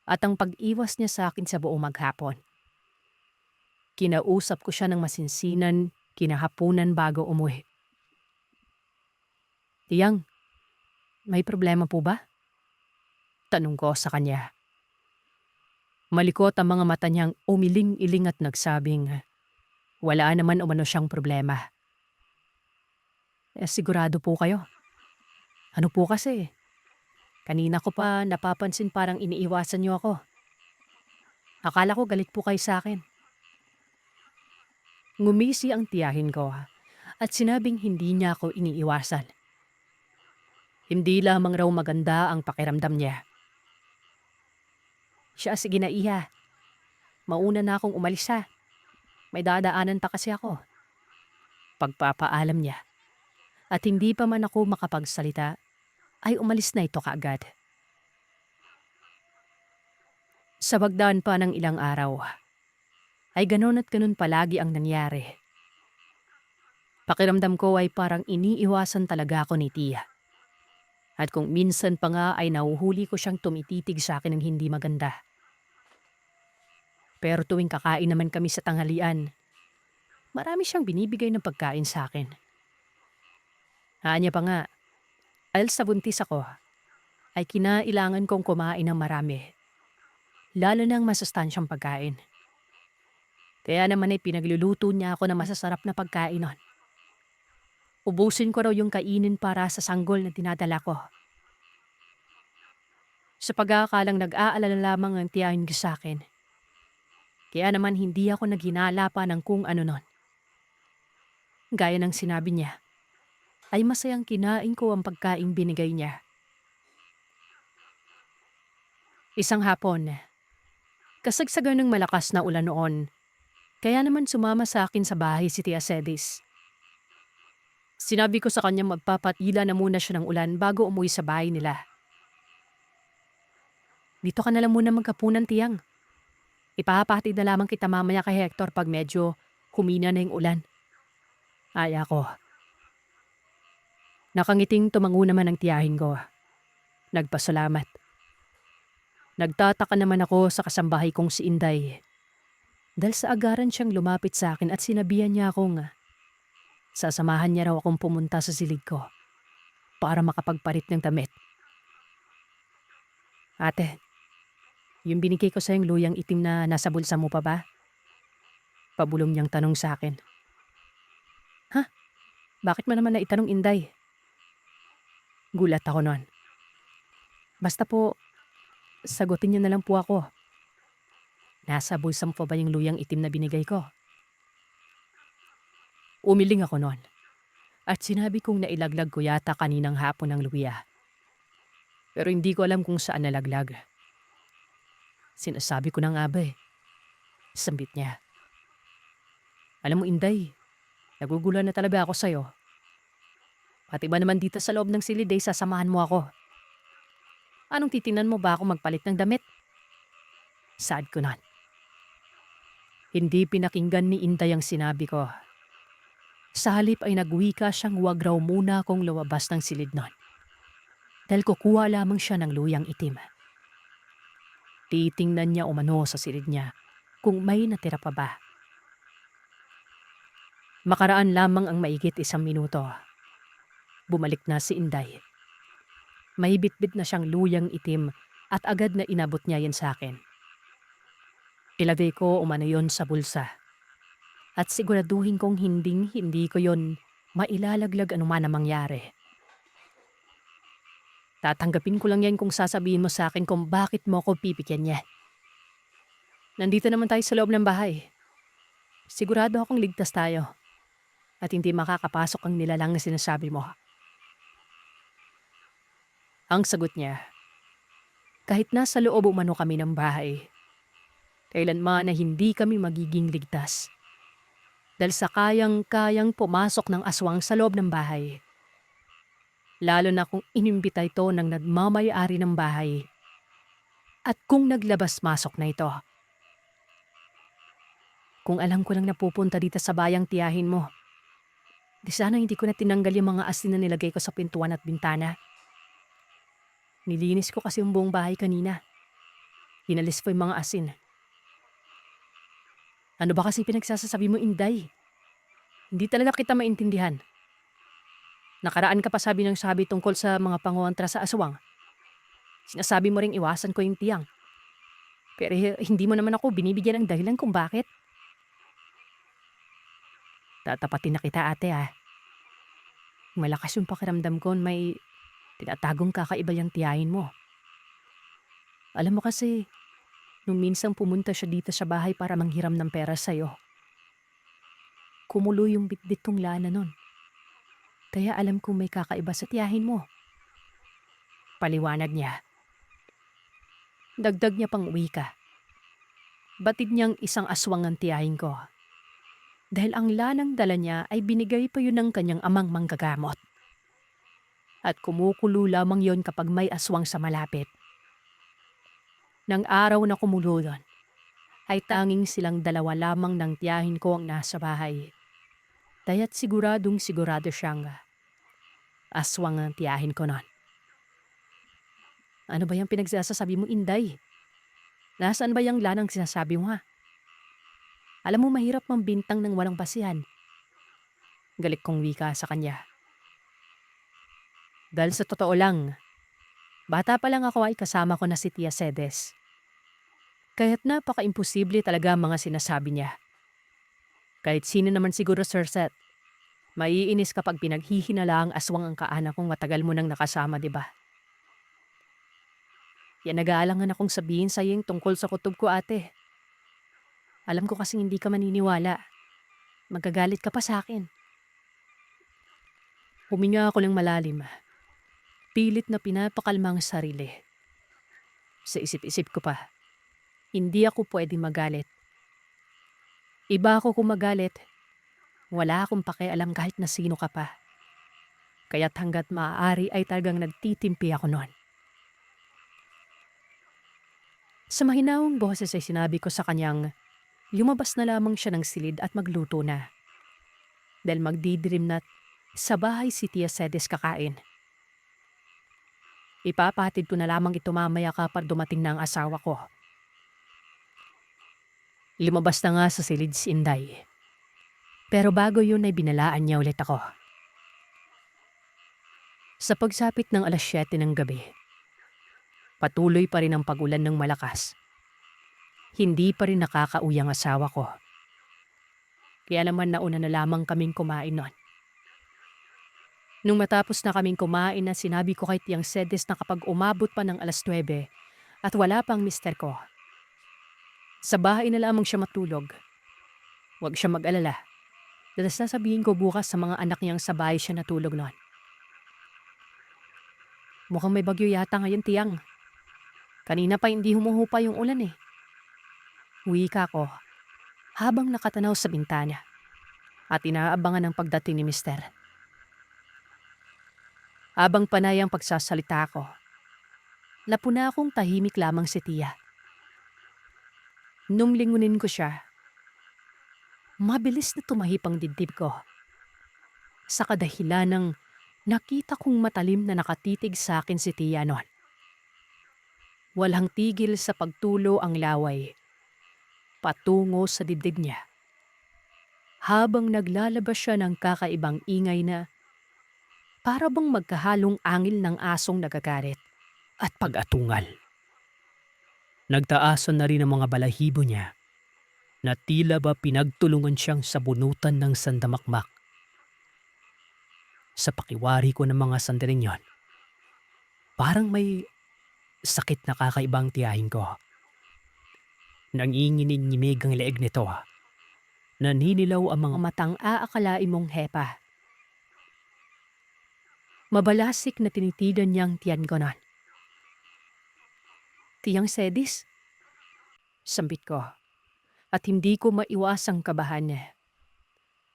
at ang pag-iwas niya sa akin sa buong maghapon. Kinausap ko siya ng masinsinan kinahapunan bago umuwi. Tiyang, may problema po ba? Tanong ko sa kanya. Malikot ang mga mata niyang umiling-iling at nagsabing, wala naman umano siyang problema. Sigurado po kayo? Ano po kasi? Kanina ko pa napapansin parang iniiwasan niyo ako. Akala ko galit po kayo sa akin. Ngumisi ang tiyahin ko at sinabing hindi niya ako iniiwasan. Hindi lamang raw maganda ang pakiramdam niya. Siya, sige na iha. Mauna na akong umalis May dadaanan pa kasi ako. Pagpapaalam niya. At hindi pa man ako makapagsalita, ay umalis na ito kaagad. Sa bagdaan pa ng ilang araw, ay ganon at ganon palagi ang nangyari. Pakiramdam ko ay parang iniiwasan talaga ako ni Tia. At kung minsan pa nga ay nahuhuli ko siyang tumititig sa akin ng hindi maganda. Pero tuwing kakain naman kami sa tanghalian, marami siyang binibigay ng pagkain sa akin. Anya pa nga, dahil sa buntis ako, ay kinailangan kong kumain ng marami. Lalo ng masustansyang pagkain. Kaya naman ay pinagluluto niya ako ng masasarap na pagkain nun. Ubusin ko raw yung kainin para sa sanggol na dinadala ko. Sa pag-aakalang nag-aalala lamang ang tiyahin ko sa akin. Kaya naman hindi ako naghinala pa ng kung ano nun. Gaya ng sinabi niya, ay masayang kinain ko ang pagkaing binigay niya. Isang hapon, kasagsagan ng malakas na ulan noon, kaya naman sumama sa akin sa bahay si Tia Sedes. Sinabi ko sa kanya magpapatila na muna siya ng ulan bago umuwi sa bahay nila. Dito ka na lang muna magkapunan, Tiyang. Ipapatid na lamang kita mamaya kay Hector pag medyo humina na yung ulan. Aya ko. Nakangiting tumango naman ang tiyahin ko. Nagpasalamat. Nagtataka naman ako sa kasambahay kong si Inday. Dahil sa agaran siyang lumapit sa akin at sinabihan niya akong sasamahan niya raw akong pumunta sa silid ko para makapagpalit ng damit. Ate, yung binigay ko sa yung luyang itim na nasa bulsa mo pa ba? Pabulong niyang tanong sa akin. Ha? Bakit mo naman naitanong, Inday? Gulat ako noon. Basta po, sagutin niyo na lang po ako. Nasa bulsa mo pa ba yung luyang itim na binigay ko? Umiling ako noon. At sinabi kong nailaglag ko yata kaninang hapon ng luya. Pero hindi ko alam kung saan nalaglag. Sinasabi ko na nga ba eh. Sambit niya. Alam mo, Inday, nagugulan na talaga ako sa'yo. Pati ba naman dito sa loob ng silid ay sasamahan mo ako? Anong titingnan mo ba ako magpalit ng damit? Sad ko nun. Hindi pinakinggan ni Inday ang sinabi ko. Sa halip ay nagwika siyang wag raw muna akong lumabas ng silid nun. Dahil kukuha lamang siya ng luyang itim. Titingnan niya umano sa silid niya kung may natira pa ba. Makaraan lamang ang maigit 1 minuto. Bumalik na si Inday. May bitbit na siyang luyang itim at agad na inabot niya yan sa akin. Ilagay ko umano yon sa bulsa. At siguraduhin kong hindi ko yon mailalaglag anuman ang mangyari. Tatanggapin ko lang yan kung sasabihin mo sa akin kung bakit mo ako pipigyan niya. Nandito naman tayo sa loob ng bahay. Sigurado akong ligtas tayo. At hindi makakapasok ang nilalang na sinasabi mo. Ang sagot niya, kahit nasa loob umano kami ng bahay, kailanman na hindi kami magiging ligtas. Dahil sa kayang-kayang pumasok ng aswang sa loob ng bahay. Lalo na kung inimbita ito ng nagmamay-ari ng bahay. At kung naglabas-masok na ito. Kung alam ko lang napupunta dito sa bayang tiyahin mo, di sana hindi ko na tinanggal yung mga asin na nilagay ko sa pintuan at bintana. Nilinis ko kasi yung buong bahay kanina. Hinalis ko yung mga asin. Ano ba kasi pinagsasasabi mo, Inday? Hindi talaga kita maintindihan. Nakaraan ka pa sabi ng sabi tungkol sa mga pangontra sa aswang. Sinasabi mo ring iwasan ko yung tiyang. Pero hindi mo naman ako binibigyan ng dahilan kung bakit. Tatapatin na kita, ate ah. Malakas yung pakiramdam ko, may tinatagong kakaiba yung tiyahin mo. Alam mo kasi, nung minsang pumunta siya dito sa bahay para manghiram ng pera sa'yo, kumulo yung bitbit kong lana nun. Kaya alam kong may kakaiba sa tiyahin mo. Paliwanag niya. Dagdag niya pang wika. Batid niyang isang aswang ang tiyahin ko. Dahil ang lanang dala niya ay binigay pa yun ng kanyang amang manggagamot. At kumukulo lamang yon kapag may aswang sa malapit. Nang araw na kumulo yon, ay tanging silang dalawa lamang ng tiyahin ko ang nasa bahay. Kaya't sigurado siyang aswang ang tiyahin ko nun. Ano ba yung pinagsasasabi mo, Inday? Nasaan ba yung lanang sinasabi mo ha? Alam mo mahirap mambintang ng walang basihan. Galit kong wika sa kanya. Dahil sa totoo lang, bata pa lang ako ay kasama ko na si Tia Sedes. Kaya't napaka-imposible talaga ang mga sinasabi niya. Kahit sino naman siguro, Sir Seth, maiinis kapag pinaghihinala ang aswang ang kaanak kong matagal mo nang nakasama, di ba? Yan nag-aalangan akong sabihin sa iyo tungkol sa kutob ko, ate. Alam ko kasing hindi ka maniniwala. Magagalit ka pa sa akin. Huminga ako ng malalim. Pilit na pinapakalma ang sarili. Sa isip-isip ko pa, hindi ako pwede magalit. Iba ako kung magalit. Wala akong pakialam kahit na sino ka pa. Kaya't hanggat maaari ay talagang nagtitimpi ako noon. Sa mahinahong boses ay sinabi ko sa kanyang lumabas na lamang siya ng silid at magluto na. Dahil magdidilim na't sa bahay si Tia Sedes kakain. Ipapahatid ko na lamang ito mamaya kapag dumating na ang asawa ko. Lumabas na nga sa silid si Inday. Pero bago yun ay binalaan niya ulit ako. Sa pagsapit ng 7:00 ng gabi, patuloy pa rin ang pagulan ng malakas. Hindi pa rin nakakauwi ang asawa ko. Kaya naman nauna na lamang kaming kumain noon. Nung matapos na kaming kumain na sinabi ko kay Tiyang Sedes na kapag umabot pa ng 9:00 at wala pang mister ko, sa bahay na lamang siya matulog. Huwag siya mag-alala. Dahil sasabihin ko bukas sa mga anak niyang sa bahay siya natulog noon. Mukhang may bagyo yata ngayon, Tiyang. Kanina pa hindi humuhupa yung ulan eh. Wika ko habang nakatanaw sa bintana at inaabangan ang pagdating ni mister. Habang panay ang pagsasalita ko, napuna akong tahimik lamang si Tia. Nung lingunin ko siya, mabilis na tumahip ang dibdib ko. Sa kadahilan ng nakita kong matalim na nakatitig sa akin si Tia noon. Walang tigil sa pagtulo ang laway patungo sa dibdib niya. Habang naglalabas siya ng kakaibang ingay na para bang magkahalong angil ng asong nagagalit at pag-atungal. Nagtaasan na rin ang mga balahibo niya na tila ba pinagtulungan siyang sabunutan ng sandamakmak. Sa pakiwari ko ng mga sandaling yon, parang may sakit na kakaibang tiyahin ko. Nanginginig-ngimig ang leeg nito. Naninilaw ang mga matang aakalain mong hepa. Mabalasik na tinitigan niyang tiyan ko nun. Tiyang Sedes? Sambit ko. At hindi ko maiwasang kabahan niya.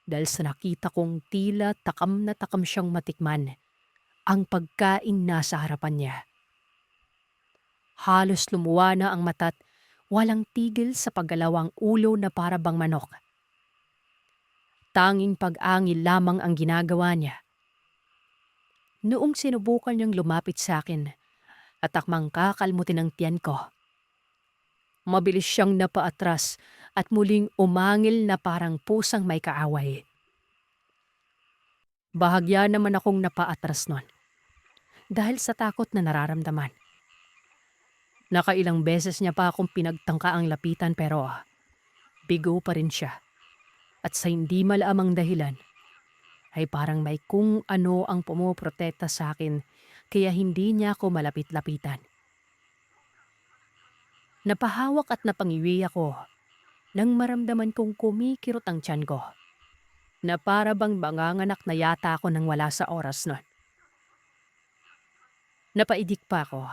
Dahil sa nakita kong tila takam na takam siyang matikman ang pagkain nasa harapan niya. Halos lumuwa na ang mata't walang tigil sa paggalawang ulo na para bang manok. Tanging pag-angil lamang ang ginagawa niya. Noong sinubukan niyang lumapit sa akin at akmang kakalmutin ang tiyan ko, mabilis siyang napaatras at muling umangil na parang pusang may kaaway. Bahagya naman akong napaatras nun dahil sa takot na nararamdaman. Nakailang beses niya pa akong pinagtangka ang lapitan pero bigo pa rin siya. At sa hindi malaamang dahilan ay parang may kung ano ang pumoprotekta sa akin kaya hindi niya ako malapit-lapitan. Napahawak at napangiwi ako nang maramdaman kong kumikirot ang tiyan ko na para bang manganganak na yata ako nang wala sa oras nun. Napaidik pa ako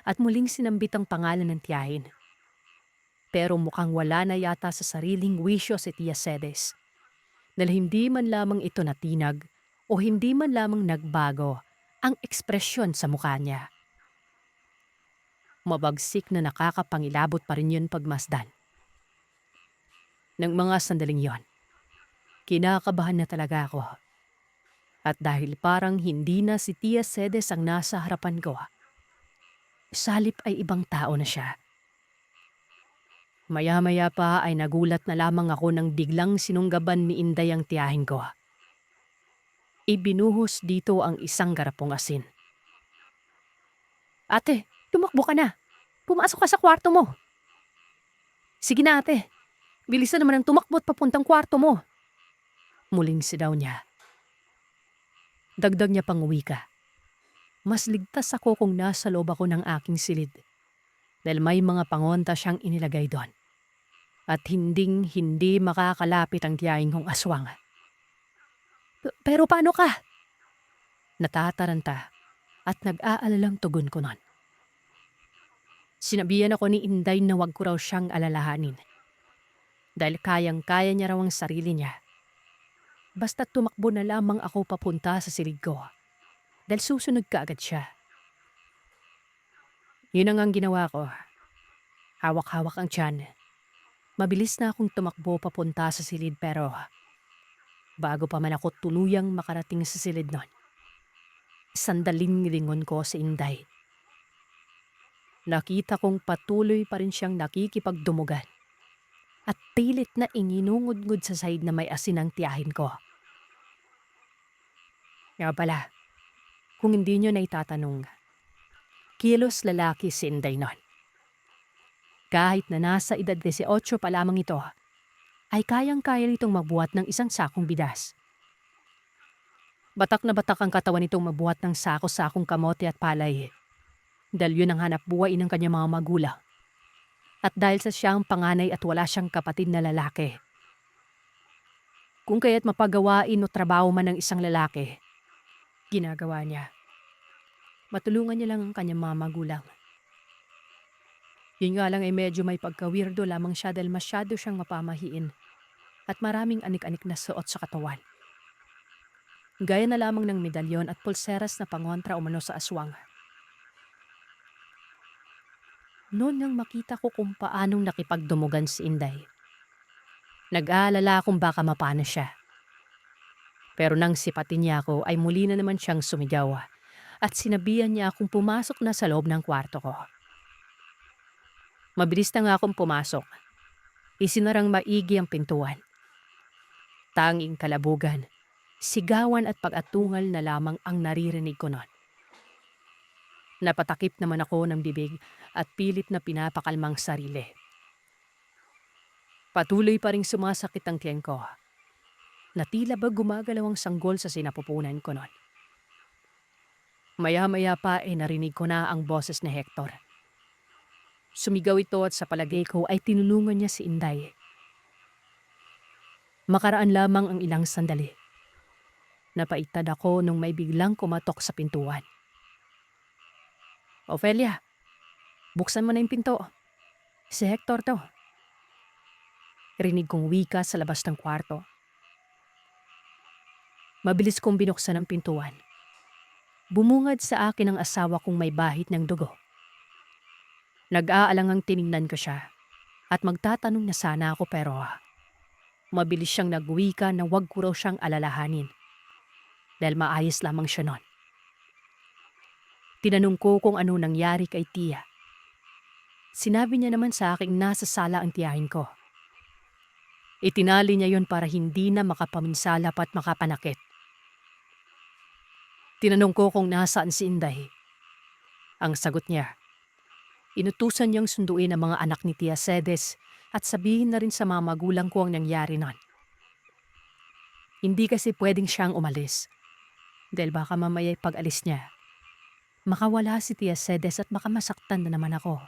at muling sinambit ang pangalan ng tiyahin. Pero mukhang wala na yata sa sariling wisyo si Tia Sedes. Dahil hindi man lamang ito natinag o hindi man lamang nagbago ang ekspresyon sa mukha niya. Mabagsik na nakakapangilabot pa rin yun pagmasdan. Nang mga sandaling yon, kinakabahan na talaga ako. At dahil parang hindi na si Tia Sedes ang nasa harapan ko, salip ay ibang tao na siya. Maya-maya pa ay nagulat na lamang ako nang biglang sinunggaban ni Inday ang tiyahin ko. Ibinuhos dito ang isang garapong asin. Ate, tumakbo ka na. Pumasok ka sa kwarto mo. Sige na ate, bilisan naman ang tumakbo at papuntang kwarto mo. Muling sidaw niya. Dagdag niya pang wika. Mas ligtas ako kung nasa loob ako ng aking silid. Dahil may mga pangonta siyang inilagay doon. At hindi makakalapit ang tiyahin kong aswang. Pero paano ka? Natataranta at nag-aalalang tugon ko nun. Sinabihan ako ni Inday na wag ko raw siyang alalahanin. Dahil kayang-kaya niya raw ang sarili niya. Basta tumakbo na lamang ako papunta sa silid ko. Dahil susunod ka agad siya. Yun ang ginawa ko. Hawak-hawak ang tiyan. Mabilis na akong tumakbo papunta sa silid pero bago pa man ako tuluyang makarating sa silid nun, sandaling nilingon ko si Inday. Nakita kong patuloy pa rin siyang nakikipagdumugan at pilit na inginungod-ngod sa sahig na may asin ang tiyahin ko. Nga pala, kung hindi nyo na itatanong, kilos lalaki si Inday nun. Kahit na nasa edad 18 pa lamang ito, ay kayang-kaya nitong magbuhat ng isang sakong bidas. Batak na batak ang katawan nitong magbuhat ng sako-sakong kamote at palay. Dahil yun ang hanap buhay ng kanyang mga magulang. At dahil sa siyang panganay at wala siyang kapatid na lalaki. Kung kaya't mapagawain o trabaho man ng isang lalaki, ginagawa niya. Matulungan niya lang ang kanyang mga magulang. Yun nga lang ay medyo may pagka-weirdo lamang siya dahil masyado siyang mapamahiin at maraming anik-anik na suot sa katawan. Gaya na lamang ng medalyon at pulseras na pangontra umano sa aswang. Noon nang makita ko kung paanong nakipagdumugan si Inday, nag-aalala kung baka mapano siya. Pero nang sipatin niya ako ay muli na naman siyang sumigaw at sinabihan niya akong pumasok na sa loob ng kwarto ko. Mabilis na nga akong pumasok. Isinarang maigi ang pintuan. Tanging kalabugan, sigawan at pag-atungal na lamang ang naririnig ko noon. Napatakip naman ako ng bibig at pilit na pinapakalmang sarili. Patuloy pa ring sumasakit ang tiyan ko na tila ba gumagalaw ang sanggol sa sinapupunan ko noon. Maya-maya pa ay narinig ko na ang boses ni Hector. Sumigaw ito at sa palagay ko ay tinulungan niya si Inday. Makaraan lamang ang ilang sandali. Napaitad ako nung may biglang kumatok sa pintuan. Ophelia, buksan mo na yung pinto. Si Hector to. Rinig kong wika sa labas ng kwarto. Mabilis kong binuksan ang pintuan. Bumungad sa akin ang asawa kong may bahid ng dugo. Nag-aalangang tiningnan ko siya at magtatanong na sana ako pero mabilis siyang nagwika na wag ko raw siyang alalahanin dahil maayos lamang siya noon. Tinanong ko kung ano nangyari kay Tia. Sinabi niya naman sa akin nasa sala ang tiyahin ko. Itinali niya yon para hindi na makapaminsala at makapanakit. Tinanong ko kung nasaan si Inday. Ang sagot niya, inutusan niyang sunduin ang mga anak ni Tia Cedes at sabihin na rin sa mga magulang ko ang nangyari nun. Hindi kasi pwedeng siyang umalis dahil baka mamaya pag-alis niya, makawala si Tia Cedes at baka masaktan na naman ako.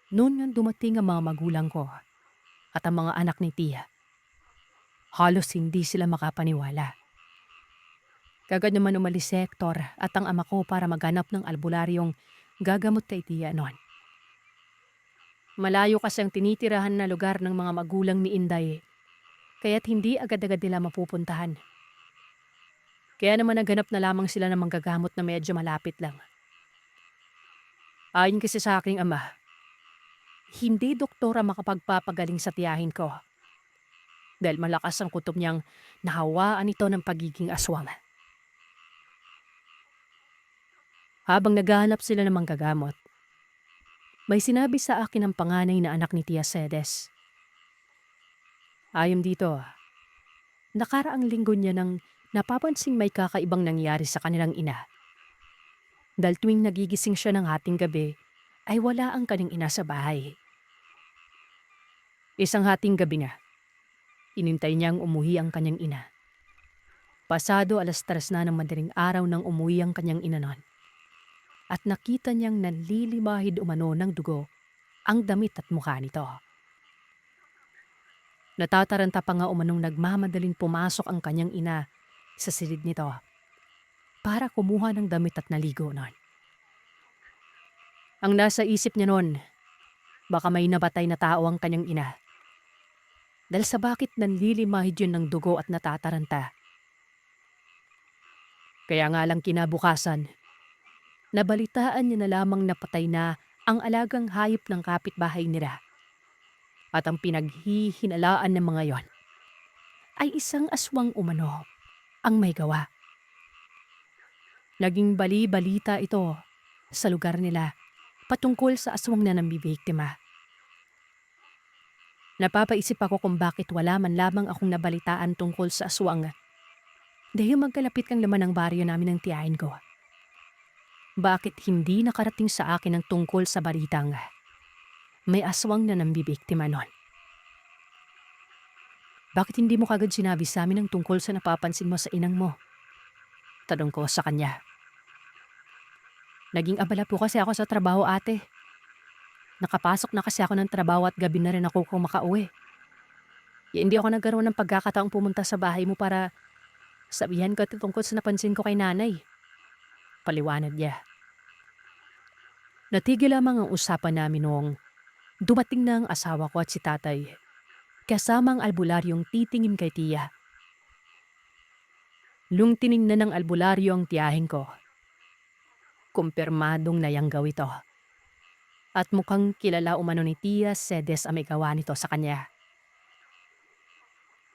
Noon nga dumating ang mga magulang ko at ang mga anak ni Tia. Halos hindi sila makapaniwala. Kagad naman umalis si Hector at ang ama ko para maghanap ng albularyong gagamot kay Tia noon. Malayo kasi ang tinitirahan na lugar ng mga magulang ni Inday, kaya't hindi agad-agad nila mapupuntahan. Kaya naman naghanap na lamang sila ng manggagamot na medyo malapit lang. Ayon kasi sa aking ama, hindi doktora makapagpapagaling sa tiyahin ko dahil malakas ang kutob niyang nahawaan ito ng pagiging aswang. Habang naghahanap sila ng manggagamot, may sinabi sa akin ang panganay na anak ni Tia Cedes. Ayon dito, nakaraang linggo niya nang napapansing may kakaibang nangyari sa kanilang ina. Dahil tuwing nagigising siya ng hating gabi, ay wala ang kanyang ina sa bahay. Isang hating gabi nga, inintay niyang umuwi ang kanyang ina. Pasado 3:00 na ng madaling araw nang umuwi ang kanyang ina noon. At nakita niyang nanlilimahid umano ng dugo ang damit at mukha nito. Natataranta pa nga umanong nagmamadaling pumasok ang kanyang ina sa silid nito para kumuha ng damit at naligo noon. Ang nasa isip niya noon, baka may nabatay na tao ang kanyang ina. Dahil sa bakit nanlilimahid yun ng dugo at natataranta. Kaya nga lang kinabukasan, nabalitaan niya na lamang napatay na ang alagang hayop ng kapitbahay nila. At ang pinaghihinalaan ng mga yon ay isang aswang umano ang may gawa. Naging bali-balita ito sa lugar nila patungkol sa aswang na nambibiktima. Napapaisip ako kung bakit wala man lamang akong nabalitaan tungkol sa aswang. Dahil magkalapit kang laman ng baryo namin ng tiyahin ko. Bakit hindi nakarating sa akin ang tungkol sa balitang may aswang na nambibiktima nun? Bakit hindi mo kagad sinabi sa amin ang tungkol sa napapansin mo sa inang mo? Tanong ko sa kanya. Naging abala po kasi ako sa trabaho, ate. Nakapasok na kasi ako ng trabaho at gabi na rin ako kung makauwi. Hindi ako nagkaroon ng pagkakataong pumunta sa bahay mo para sabihan ka tungkol sa napansin ko kay nanay. Paliwanag niya. Natigil lamang ang usapan namin noong dumating na ang asawa ko at si tatay. Kasama ang albularyong titingin kay tiya. Nung tiningnan ng albularyo ang tiyahin ko, kumpirmadong nayanggaw ito. At mukhang kilala umano ni Tia Sedes ang may gawa nito sa kanya.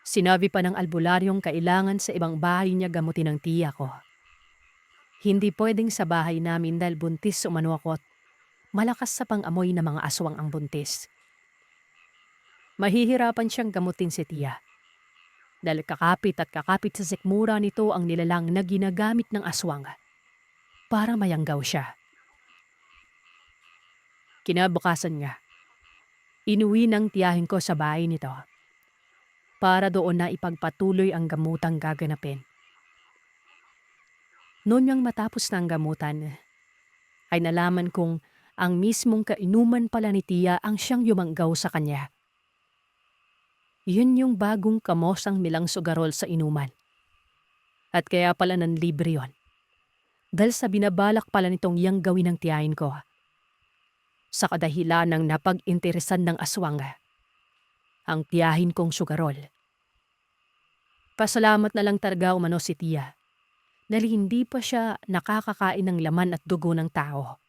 Sinabi pa ng albularyong kailangan sa ibang bahay niya gamutin ang tiya ko. Hindi pwedeng sa bahay namin dahil buntis umano ako at malakas sa pang-amoy na mga aswang ang buntis. Mahihirapan siyang gamutin si Tia. Dahil kakapit sa sikmura nito ang nilalang na ginagamit ng aswang para mayanggaw siya. Kinabukasan nga, inuwi ng tiyahin ko sa bahay nito para doon na ipagpatuloy ang gamutang gaganapin. Noon niyang matapos ng gamutan, ay nalaman kong ang mismong kainuman pala ni Tia ang siyang yumanggaw sa kanya. Yun yung bagong kamosang milang sugarol sa inuman. At kaya pala nanlibre yon. Dahil sa binabalak pala nitong yang gawin ng tiyahin ko. Sa kadahilan ng napag-interesan ng aswang, ang tiyahin kong sugarol. Pasalamat na lang talaga umano si Tia dahil hindi pa siya nakakakain ng laman at dugo ng tao.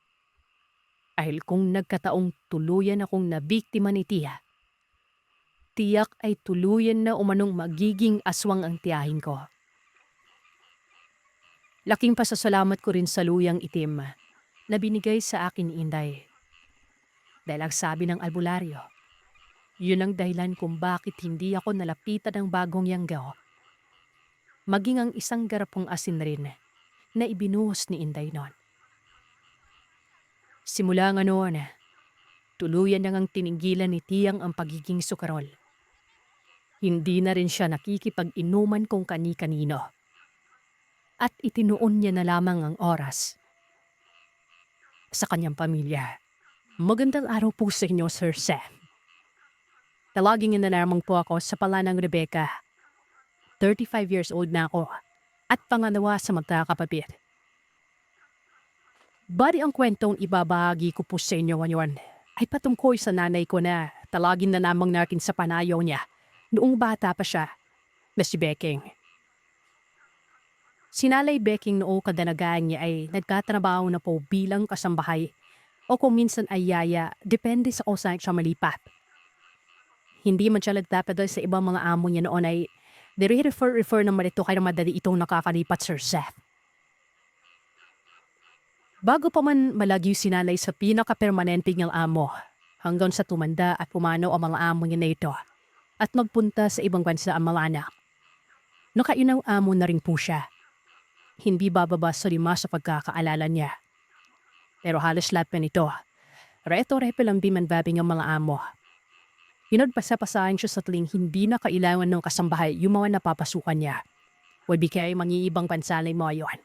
Dahil kung nagkataong tuluyan akong nabiktima ni Tia, tiyak ay tuluyan na umanong magiging aswang ang tiyahin ko. Laking pasasalamat ko rin sa luyang itim na binigay sa akin ni Inday. Dahil ang sabi ng albularyo, yun ang dahilan kung bakit hindi ako nalapitan ng bagong yanggaw. Maging ang isang garapong asin rin na ibinuhos ni Inday noon. Simula nga noon, tuluyan nang tinigilan ni Tiyang ang pagiging sukarol. Hindi na rin siya nakikipag-inuman kung kani-kanino. At itinuon niya na lamang ang oras sa kanyang pamilya. Magandang araw po sa inyo, Sir Sam. Talaging inalamang po ako sa pala ng Rebecca. 35 years old na ako at pangalawa sa magkakapatid. Bali ang kwentong ibabahagi ko po sa inyo ngayon ay patungkol sa nanay ko na talagin na namang nakin sa panayaw niya noong bata pa siya na si Beking. Sinalay Beking noong kadanagaan niya ay nagkatrabaho na po bilang kasambahay o kung minsan ay yaya, depende sa kung saan siya malipat. Hindi man siya nagtapadal sa ibang mga amo niya noon ay refer naman ito kaya madali itong nakakalipat, Sir Seth. Bago pa man malagyo sinalay sa pinaka-permanente niyang amo, hanggang sa tumanda at pumanaw ang mga amo niya na ito at magpunta sa ibang bansa ang mga anak. Nakainaw amo na rin po siya. Hindi bababa sa 5 sa pagkakaalala niya. Pero halos lahat pa nito, reto-repe lang biman-babing ang mga amo. Hinagpasapasahan siya sa tuling hindi na kailangan ng kasambahay yung mga napapasukan niya. Wabi kaya mangiibang pansalay mo ayon.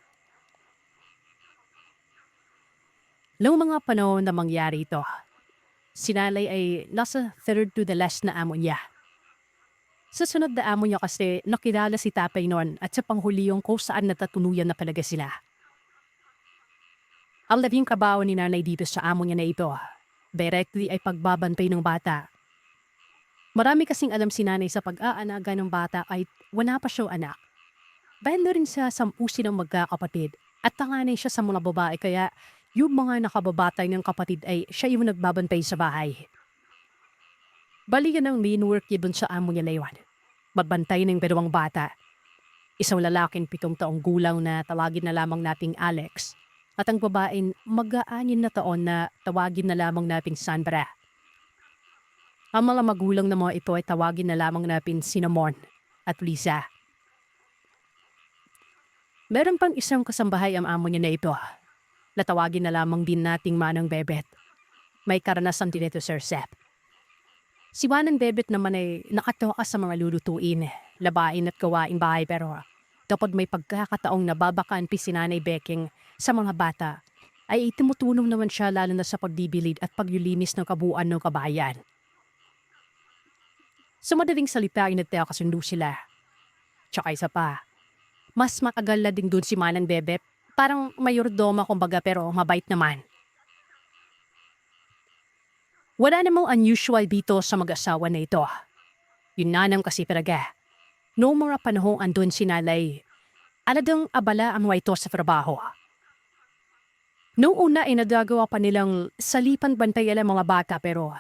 Noong mga panahon na mangyari ito, sinalay ay nasa third to the last na amo niya. Sa sunod na amo niya kasi nakilala si Tapay noon at sa panghuli yung kung saan natatunuyan na talaga sila. Ang labing kabaw ni nanay dito sa amo niya na ito, directly ay pagbabantay ng bata. Marami kasing alam si nanay sa pag-aanaga ng bata kahit wala pa siyang anak. Dahil na rin sa 10 silang magkakapatid at tanganay siya sa mga babae kaya Yung mga nakababatay ng kapatid ay siya yung nagbabantay sa bahay. Bali yan ang main work niya dun sa amo niya na yun. Magbantay ng dalawang bata. Isang lalaking 7 taong gulang na tawagin na lamang nating Alex. At ang babaeng mag-aanin na taon na tawagin na lamang nating Sandra. Ang mga magulang na mga ito ay tawagin na lamang natin Cinnamon at Lisa. Meron pang isang kasambahay ang amo niya na ito. Natawagin na lamang din nating Manang Bebet. May karanasan din ito, Sir Seth. Si Manang Bebet naman ay nakatawa sa mga lulutuin, labain at gawaing bahay pero kapag may pagkakataong nababakaan si Nanay Beking sa mga bata, ay tumutulong naman siya lalo na sa pagbibilid at paglilinis ng kabuuan ng kabayan. Sa madaling salita ay nagkakasundo sila. Tsaka isa pa, mas matagal na din dun si Manang Bebet, parang mayordoma kumbaga pero mabait naman. Wala namang unusual dito sa mag-asawa na ito. Yun nanang kasi talaga. Noong mga panahong andun si Nanay, aladang abala ang mga ito sa trabaho. Noong una ay nagagawa pa nilang salipan bantayan ang mga bata pero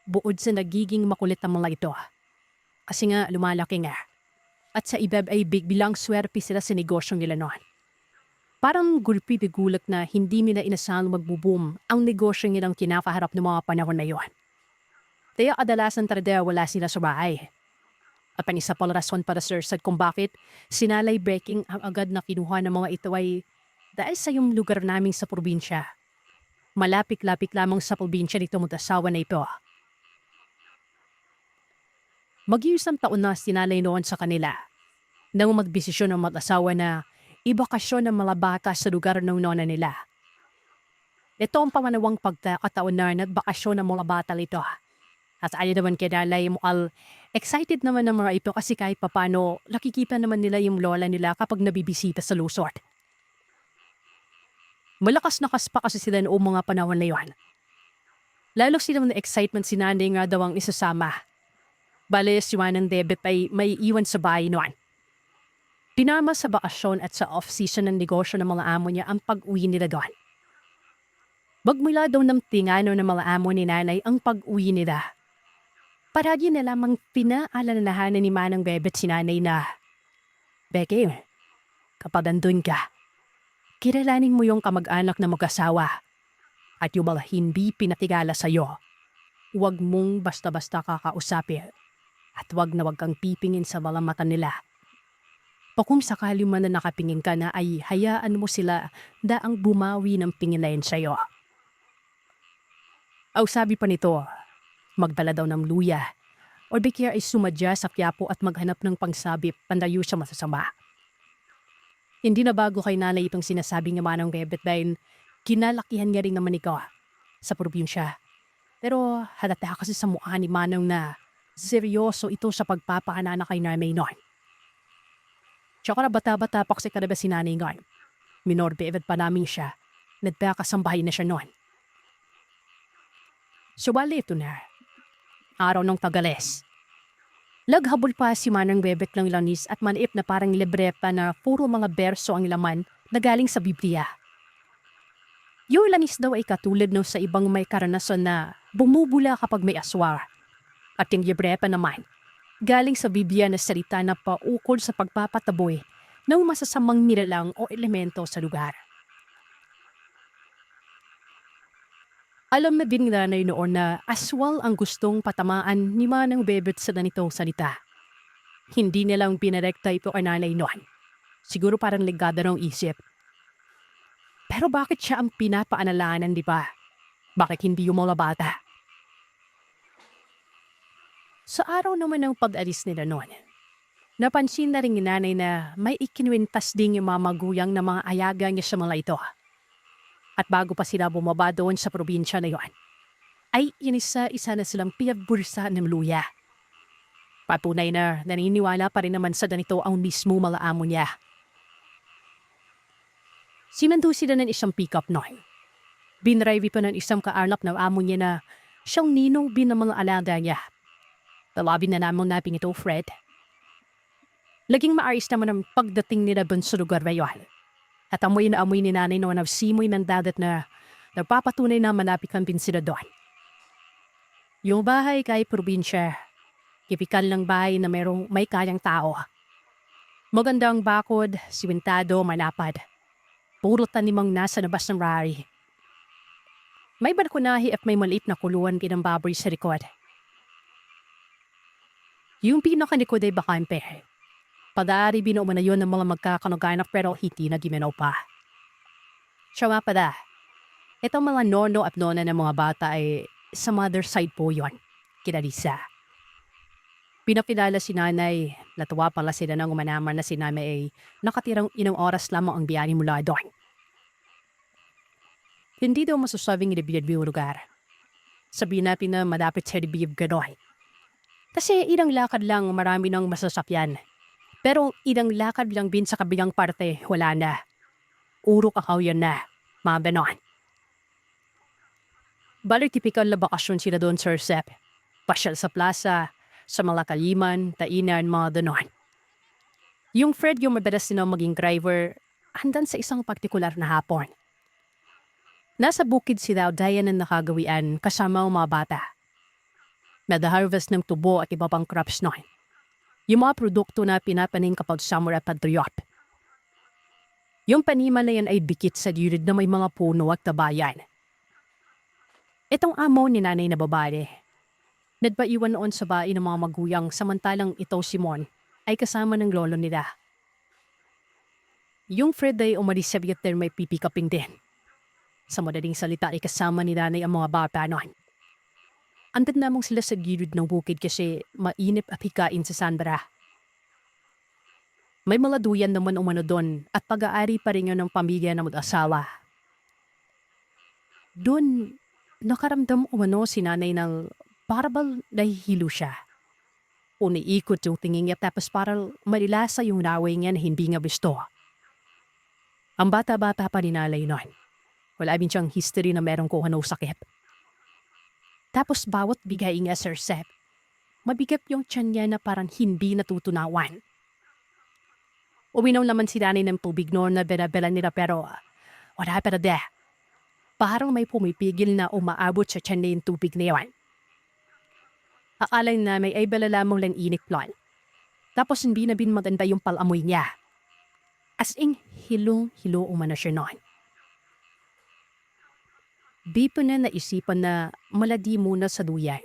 buod sa nagiging makulit ang mga ito. Kasi nga lumalaki nga. At sa iba ay bilang swerpi sila sa negosyo nila noon. Parang gulpi de gulak na hindi nila inasahang magbuboom ang negosyo nilang kinakaharap ng mga panahon na yon. Kaya kadalasan talaga wala sila sa bahay. At ang isa pang rason para Sir Sad kung bakit sinalay breaking ang agad na kinuha ng mga ito ay dahil sa yung lugar namin sa probinsya. Malapit-lapit lamang sa probinsya nito mag-asawa na ito. Mag-iisang taon na sinalay noon sa kanila nang magdesisyon ng mag-asawa na ibakasyon ng mga bata sa lugar ng nona nila. Ito ang pamanawang pagkakataon na nagbakasyon ng mga bata nito. At ayaw naman kinalay mukhang excited naman ng mga ito kasi kahit papano nakikita naman nila yung lola nila kapag nabibisita sa Luzon. Malakas-nakas pa kasi sila noong mga panahon na yun. Lalo silang na excitement si Nanay nga daw ang isasama. Bale si Manang Bebet ay may iwan sa bahay noon. Tinama sa bakasyon at sa off-season ng negosyo ng mga amo niya ang pag-uwi nila doon. Magmula daw ng tingano ng mga amo ni Nanay ang pag-uwi nila. Paragi na lamang pinaalalahanan ni Manang Bebet si Nanay na, Becky, kapag andun ka, kilalanin mo yung kamag-anak na mag-asawa at yung mga hindi pinatigala sa'yo. Huwag mong basta-basta kakausapin at huwag na huwag kang pipingin sa mga mata nila. O kung sakali man na nakapingin ka na ay hayaan mo sila daang bumawi ng pinginayan sa'yo. Aw sabi pa nito, magdala daw ng luya o bikya ay sumadya sa Quiapo at maghanap ng pangsabit pandayo sa masasama. Hindi na bago kay Nanay itong sinasabi ng Manang Bebet dahil kinalakihan niya rin naman ikaw sa probinsya. Pero halata kasi sa mukha ni Manang na seryoso ito sa pagpapakanana kay Nanay noon. Tsaka na bata-bata pa kasi kada si Nanay ngayon. Minor Bebet pa namin siya. Nagpakasambahay na siya noon. So bali ito na. Araw ng Tagales. Laghabol pa si Manang Bebet ng lanis at manip na parang libreta na puro mga berso ang laman na galing sa Biblia. Yung lanis daw ay katulad no sa ibang may karanasan na bumubula kapag may aswar. At yung libreta naman, galing sa Biblia na salita na paukol sa pagpapataboy ng masasamang nilalang o elemento sa lugar. Alam na din Nanay noon na aswal ang gustong patamaan ni Manang Bebet sa ganitong salita. Hindi nilang pinarekta ito kay Nanay noon. Siguro parang ligada ng isip. Pero bakit siya ang pinapaanalanan, di ba? Bakit hindi yung mga bata? Sa araw naman ng pag-alis nila noon, napansin na rin ni Nanay na may ikinuwintas din yung mga maguyang na mga ayaga niya sa mga ito. At bago pa sila bumaba doon sa probinsya na yon, ay inisa-isa na silang pinagbursa ng luya. Patunay na naniniwala pa rin naman sa ganito ang mismo mga amo niya. Sinando sila ng isang pick-up noon. Binrive pa ng isang kaarnap na amo niya na siyang ninong bin ng mga alaga niya. Talabin na naman natin ito, Fred. Laging maayos naman ang pagdating nila doon sa lugar na yun. At amoy na amoy ni Nanay noon na simoy ng dagat na nagpapatunay na malapit kang sila doon. Yung bahay kay probinsya, tipikal ng bahay na may kayang tao. Magandang bakod, simentado, malapad. Puro tanimang nasa labas ng bahay. May balkonahe at may maliit na kuluan baboy sa likod. Yung pinakalikod ay bakante. Pag-aari binuo na yun ng mga magkakanaganak pero hindi na giminaw pa. Siya nga pala, itong mga nono at nona ng mga bata ay sa mother side po yon, kina Lisa. Pinakilala si nanay, natuwa pala sila nang umanaman na si nanay ay nakatirang inang oras lamang ang biyahe mula doon. Hindi daw masasabing ilibiyad yung lugar. Sabihin natin na malapit sa ilibiyad gano'n. Kasi ilang lakad lang marami ng masasakyan. Pero ilang lakad lang din sa kabilang parte, wala na. Urok akaw yan na, mga ganon. Balik tipikal na bakasyon sila doon, Sir Sep. Pasyal sa plaza, sa mga kaliman, tainan, mga ganon. Yung Fred yung madalas na maging driver, handan sa isang partikular na hapon. Nasa bukid si Daw Dayan na nakagawian kasama ang mga bata. Nada-harvest ng tubo at iba pang crops noon. Yung mga produkto na pinapaning kapag summer at patriyot. Yung panima na yan ay dikit sa gilid na may mga puno at tabayan. Itong amo ni nanay na babae, nagpaiwan noon sa bahay ng mga maguyang samantalang ito si Mon ay kasama ng lolo nila. Yung Fred ay umalis sa Vietnam may pipikaping din. Sa madaling salita ay kasama ni nanay ang mga bata noon. Andad namang sila sa gilid ng bukid kasi mainip at hikain sa Sandra. May mga duyan naman umano doon at pag-aari pa rin yun ng pamilya na mag-asawa. Doon, nakaramdam umano si nanay ng parabal nahihilo siya. Uniikot yung tingin niya tapos parang malilasa yung laway niya na hindi nga gusto. Ang bata-bata pa ni nanay noon. Wala din siyang history na merong kung anong sakit. Tapos bawat bigay nga, Sir Sep, mabigat yung tiyan niya na parang hindi natutunawan. Uminaw naman si nanay ng tubig noon na bela-bela nila pero wala pa na de. Parang may pumipigil na umaabot sa tiyan niya yung tubig na yun. Akala na may ay bala lamang lang inik plan. Tapos hindi na bin maganda yung palamoy niya. As in, hilong-hilo umano siya noon. Di pa na naisipan na maladi muna sa duyan.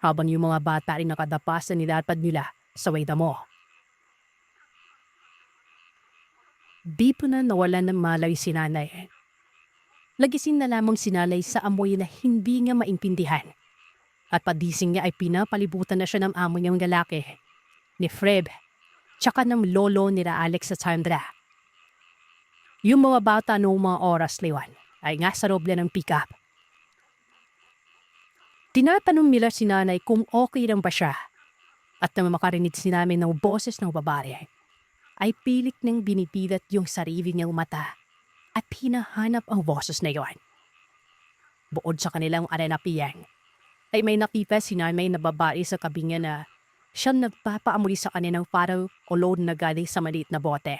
Habang yung mga bata rin nakadapa sa nilatad nila sa way damo. Di pa na nawalan ng malay si nanay. Lagisin na lamang sinalay sa amoy na hindi nga maintindihan. At padising niya ay pinapalibutan na siya ng amo niyang lalaki, ni Fred, tsaka ng lolo nila Alex at Sandra. Yung mga bata noong mga oras liwan ay nga sa roble ng pick-up. Tinatanong nila si nanay kung okay lang ba siya at nang makarinig si namin ng boses ng babae ay pilit nang binipilat yung sarili niyang mata at hinahanap ang boses na yon. Buod sa kanilang arenapiyan ay may nakita si nanay na babae sa kabinga na siyang nagpapaamoy sa kanilang parang olod na galing sa maliit na bote.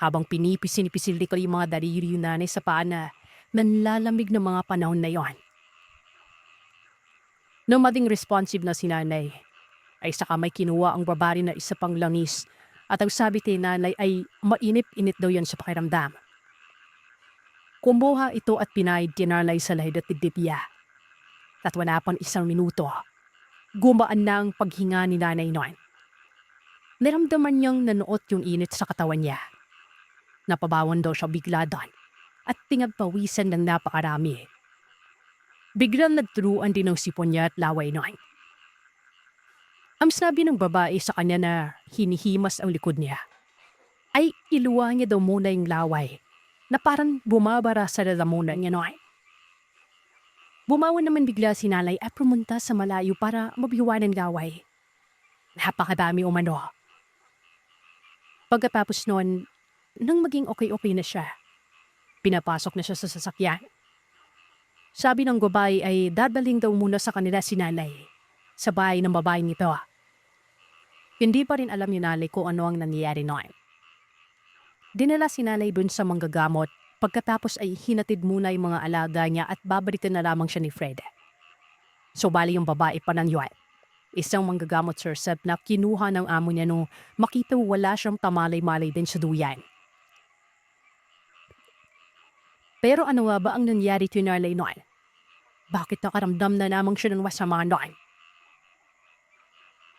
Habang pinipisil-pisil ko yung mga daliri yung nanay sa paa na nanlalamig ng mga panahon na yon. Nung maging responsive na si nanay, ay saka may kinuha ang babae na isa pang langis at ang sabi ni nanay ay mainip-init daw yan sa pakiramdam. Kumuha ito at pinahid ni nanay sa lahid at dibdibya. At wala pang isang minuto, gumaan na ang paghinga ni nanay noon. Naramdaman niyang nanuot yung init sa katawan niya. Napabawan daw siya bigla doon at tingagpawisan ng napakarami. Biglang nagturuan din ang sipon niya at laway noon. Ang sabi ng babae sa kanya na hinihimas ang likod niya ay iluwa niya daw muna yung laway na parang bumabara sa lalamunan niya noon. Bumawan naman bigla si nanay at pumunta sa malayo para mabiwan ng laway. Napakadami umano. Pagkatapos noon, nang maging okay-okay na siya, pinapasok na siya sa sasakyan. Sabi ng babae ay dadaling daw muna sa kanila si nanay, sa bahay ng babae nito. Hindi pa rin alam ni nanay kung ano ang nangyayari noon. Dinala si nanay dun sa manggagamot Pagkatapos ay hinatid muna yung mga alaga niya at babalikan na lamang siya ni Fred. So bali yung babae pa ng yun. Isang manggagamot Sir Sep na kinuha ng amo niya nung makita wala siyang tamalay-malay din sa duyan. Pero ano nga ba ang nangyari to Narlay noon? Bakit nakaramdam na lamang siya ng masama noon?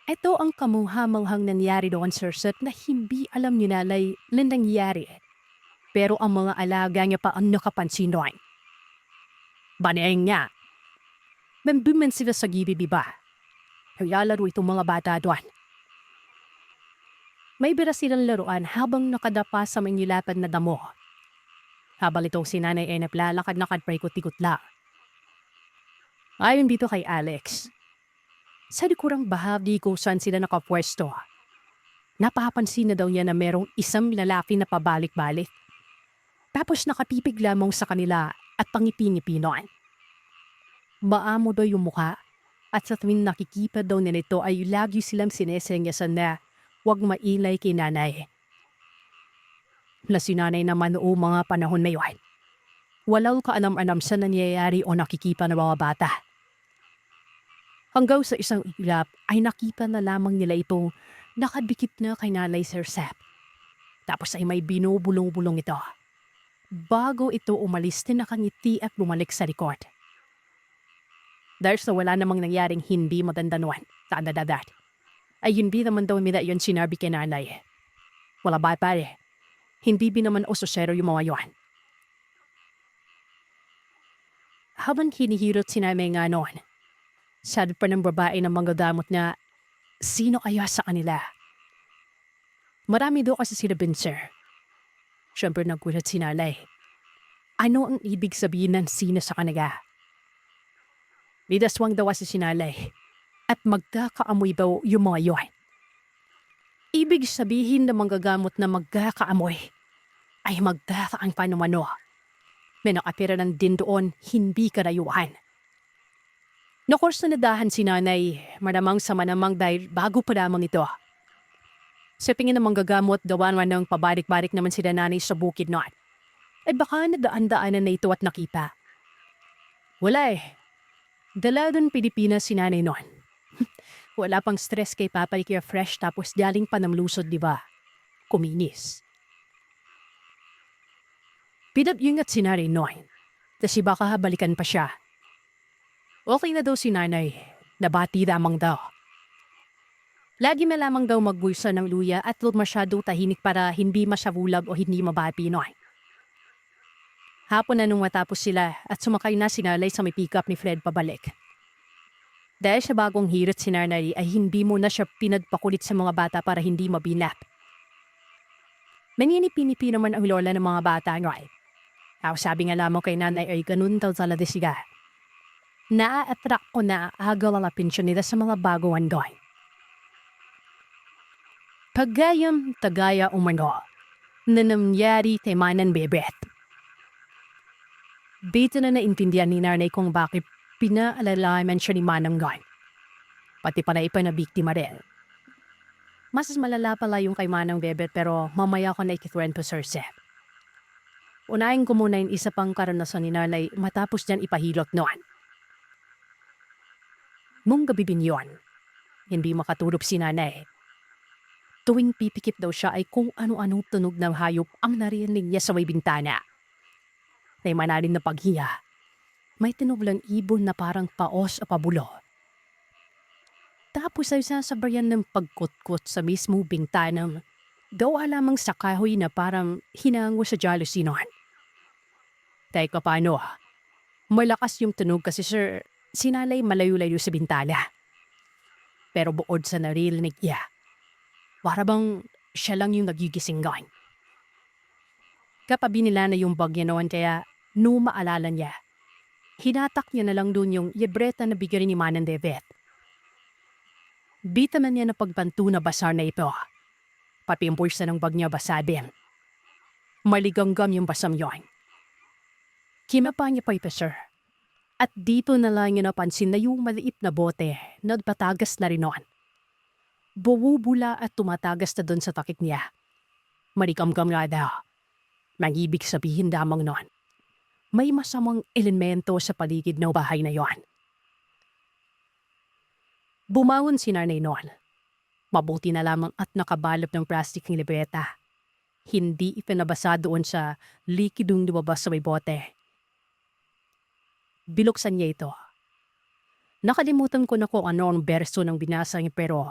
Ito ang kamuha-manghang nangyari doon Sir Sep na hindi alam ni Nalay na nangyari. Pero ang mga alaga niya pa ang nakapansin doon. Banayang niya. Nandun sila sa gibib ba? Kaya laro itong mga bata doon. May bira silang laruan habang nakadapa sa may nilapad na damo. Habang itong si Nanay ay naplalakad-lakad paikot-ikot lang. Ayon dito kay Alex, sa likurang bahagi kung saan sila nakapwesto, napapansin na daw niya na merong isang lalaki na pabalik-balik. Tapos nakapipig lamang sa kanila at pangipin-ngipin noon. Maamo daw yung mukha at sa tuwing nakikita daw nila ito ay lagi silang sinesengyasan na huwag mailay kay Nanay. Na si Nanay naman noong mga panahon na yun, walang kaanam-anam sa nangyayari o nakikita ng mga bata. Hanggang sa isang ilap ay nakita na lamang nila itong nakadikit na kay Nanay Sir Sep. Tapos ay may binubulong-bulong ito. Bago ito umalis na nakangiti at bumalik sa likod. Dahil sa wala namang nangyaring hindi maganda noon sa andadadat, ay hindi naman daw nila yun sinabi kay Nanay. Wala ba pare? Hindi naman ososero yung mga yun. Habang hinihirot si Nanay nga noon, sabi pa ng babae ng mga damot na sino kaya sa kanila? Marami daw kasi sila Sir. Siyempre nagkulat si Nanay. Ano ang ibig sabihin ng sino sa kanila? Lidaswang daw si Nanay at magkakaamoy daw yung mga yun. Ibig sabihin ng manggagamot na magkakaamoy ay magkakaang panumano. May nakapira ng din doon, hindi karayuhan. Nakors na nadahan si Nanay, maramang sa manamang dahil bago pa lamang ito. Sa tingin ng manggagamot, dawan ng pabalik-balik naman sila Nanay sa bukid noon. Ay baka nadaan-daanan na ito at nakita. Wala eh. Dala doon Pilipinas si Nanay noon. Wala pang stress kay Papa kaya fresh tapos galing pa ng lusod, di ba? Kuminis. Pinag-ingat si Nanay noon. Kasi baka balikan pa siya. Okay na daw si Nanay. Nabati lamang daw. Lagi na lamang daw magbuisa ng luya at huwag masyado tahimik para hindi masyabulag o hindi mabapi noon. Hapon na nung matapos sila at sumakay na si Nanay sa may pick-up ni Fred pabalik. Dahil sa bagong hirot si Nanay ay hindi mo na siya pinagpakulit sa mga bata para hindi mabinap. Manginipinipi naman ang lola ng mga bata ngayon. Sabi nga lamang kay Nanay ay ganun daw talaga siya. Naa-attract ko na agaw ang apensyon nila sa mga baguhan gawin. Pagayam tagaya umano na nangyari kay Manang Bebet. Dito na naintindihan ni Nanay kung bakit pinaalalaman siya ni Manang Gawin. Pati pala ipa na biktima rin. Mas malala pala yung kay Manang Bebet pero mamaya ko na ikikwento Sir Sep. Unahin ko muna yung isa pang karanasan ni Nanay matapos dyan ipahilot noon. Nung gabi din yun, hindi makatulog si Nanay. Tuwing pipikit daw siya ay kung ano-anong tunog ng hayop ang narinig niya sa may bintana. May manalim na paghiya. May tinublang ibon na parang paos o pabulo. Tapos ay sasabayan ng pagkutkot sa mismo bintanang gawa lamang sa kahoy na parang hinango sa jealousy noon. Teka paano? Malakas yung tunog kasi Sir, sinalay malayo-layo sa bintana. Pero buod sa naririnig niya, para bang siya lang yung nagigising gawin. Kapabi nila na yung bagya noon kaya nung maalala niya, hinatak niya na lang dun yung libreta na bigyan ni Manang Bebet. Bita man niya na pagbanto na basar na ito. Pati yung pulsa ng bag niya basabin. Maliganggam yung basam yon. Kinapa niya pa ito, Sir. At dito na lang niya napansin na yung maliit na bote nagpatagas na rin noon. Bumubula at tumatagas na doon sa takip niya. Maligamgam nga daw. Nang ibig sabihin lamang nun, may masamang elemento sa paligid ng bahay na yon. Bumangon si nanay noon. Mabuti na lamang at nakabalot ng plastic ng libreta. Hindi ipinabasa doon sa likidong lumabas sa may bote. Binuksan niya ito. Nakalimutan ko na kung ano ang berso ng binasa niya pero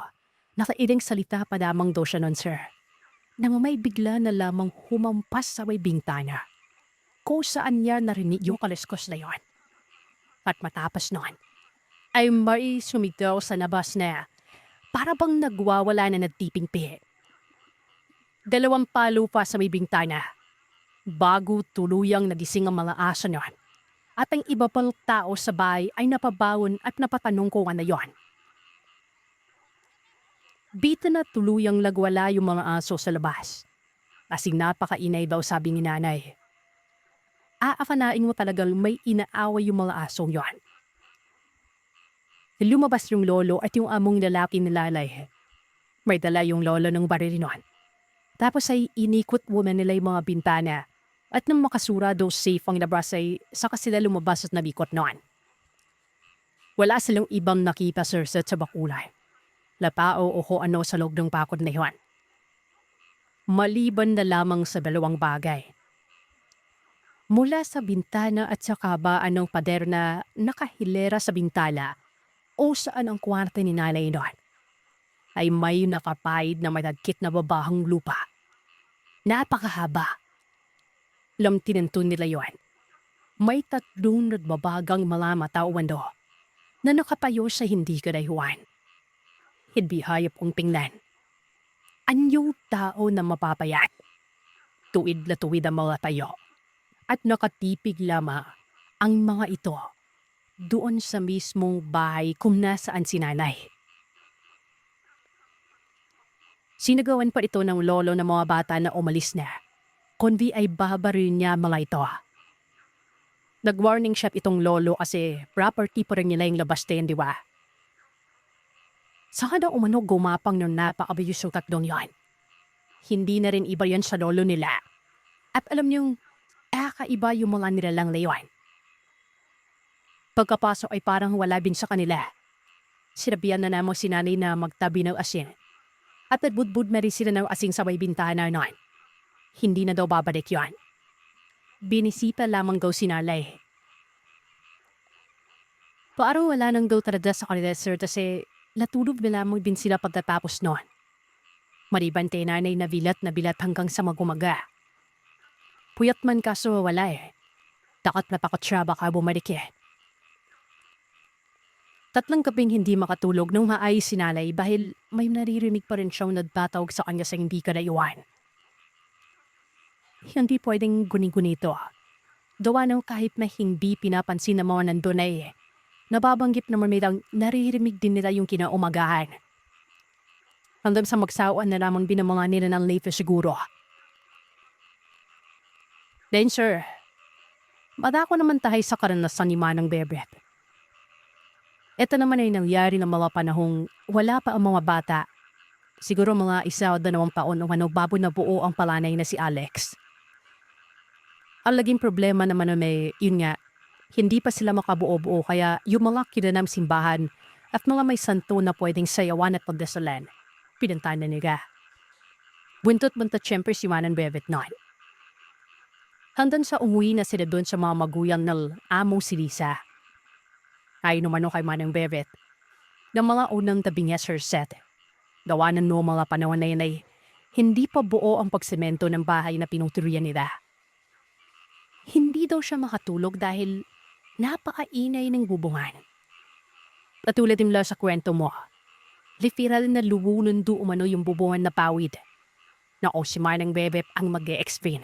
nakailing salita pa lamang daw siya nun, sir. Nang may bigla na lamang humampas sa may bintana. Kung saan niya narinig yung kaliskos na yon. At matapos nun, ay may sumigaw sa labas na para bang nagwawala na nagtiping pihi. 2 palo pa sa may bintana bago tuluyang nagising ang mga aso nun. At ang iba pang tao sa bahay ay napabawon at napatanong kung ano yon. Bita na tuluyang lagwala yung mga aso sa labas. Kasing napakainay daw sabi ni nanay. Aakanain mo talagang may inaaway yung mga asong yon. Lumabas yung lolo at yung among lalaki ni lalay. May dala yung lolo ng baril nun. Tapos ay inikot muna nila yung mga bintana at nang makasura daw safe ang labas ay saka sila lumabas at nabikot noon. Wala silang ibang nakita, sir, sa bakulay. Lapao o kung ano sa loob ng pakod na yun. Maliban na lamang sa 2 bagay. Mula sa bintana at sa kabaan ng pader na nakahilera sa bintala o saan ang kwarto ni nanay doon, ay may nakapahid na matagkit na babahang lupa. Napakahaba. Lamtinan nila yon. May 3 nagbabagang mga mata o wando na nakapayo sa hindi kadayuan. Hindi hayop ang tingnan. Anyong tao na mapapayat. Tuwid na tuwid ang mga tayo. At nakatipig lamang ang mga ito doon sa mismong bahay kung nasaan si nanay. Sinagawan pa ito ng lolo ng mga bata na umalis na. Kundi ay babarin niya mga ito. Nag-warning shot itong lolo kasi property pa rin nila yung labas din, di ba? Saka na umano gumapang ng napakabiyos yung 3 yan. Hindi na rin iba yan sa lolo nila. At alam niyong, kakaiba yung mga nilalang na yun. Pagkapasok ay parang wala din sa kanila. Sinabihan na namang si nanay na magtabi ng asin. At nagbudbud na rin sila ng asin sa may bintana noon. Hindi na daw babalik yun. Binisita lamang daw si nanay. Parang wala nang daw talaga sa kanila, sir, kasi natulog na lamang din sila pagkatapos noon. Maliban kay nanay na bilat hanggang sa magumaga. Puyat man kaso wala eh. Takot na takot siya baka bumalik eh. 3 gabing hindi makatulog nung maayos si nanay dahil may naririnig pa rin siyang nagtatawag sa kanya sa hindi kadayuan. Hindi pwedeng guni-guni ito. Gawa ng kahit na hindi pinapansin ng mga nandun ay nababanggit naman nilang naririnig din nila yung kinaumagahan. Hanggang sa magsawaan na lamang din ang mga nila ng late siguro. Then sir, madako naman tayo sa karanasan ni Manang Bebet. Ito naman ay nangyari ng mga panahong wala pa ang mga bata. Siguro mga 1 o 2 taon nung bago na buo ang palanay na si Alex. Ang laging problema naman na yun nga, hindi pa sila makabuo-buo kaya yung mga kinanam simbahan at mga may santo na pwedeng sayawan at pagdasalan, pinantanan nila. Buntot-buntot siyempre si Manang Bebet noon. Hanggang sa umuwi na sila doon sa mga maguyang ng among si Lisa. Ay naman kay Manang Bebet, ng mga unang tabi niya Sir Seth. Gawa ng mga panahon na yun ay hindi pa buo ang pagsemento ng bahay na pinuturian nila. Hindi daw siya makatulog dahil napakainay ng bubungan. Katulad din lang sa kwento mo, literal na luwunan do umano yung bubungan na pawid. Na o si Manang Bebet ang mag-e-explain.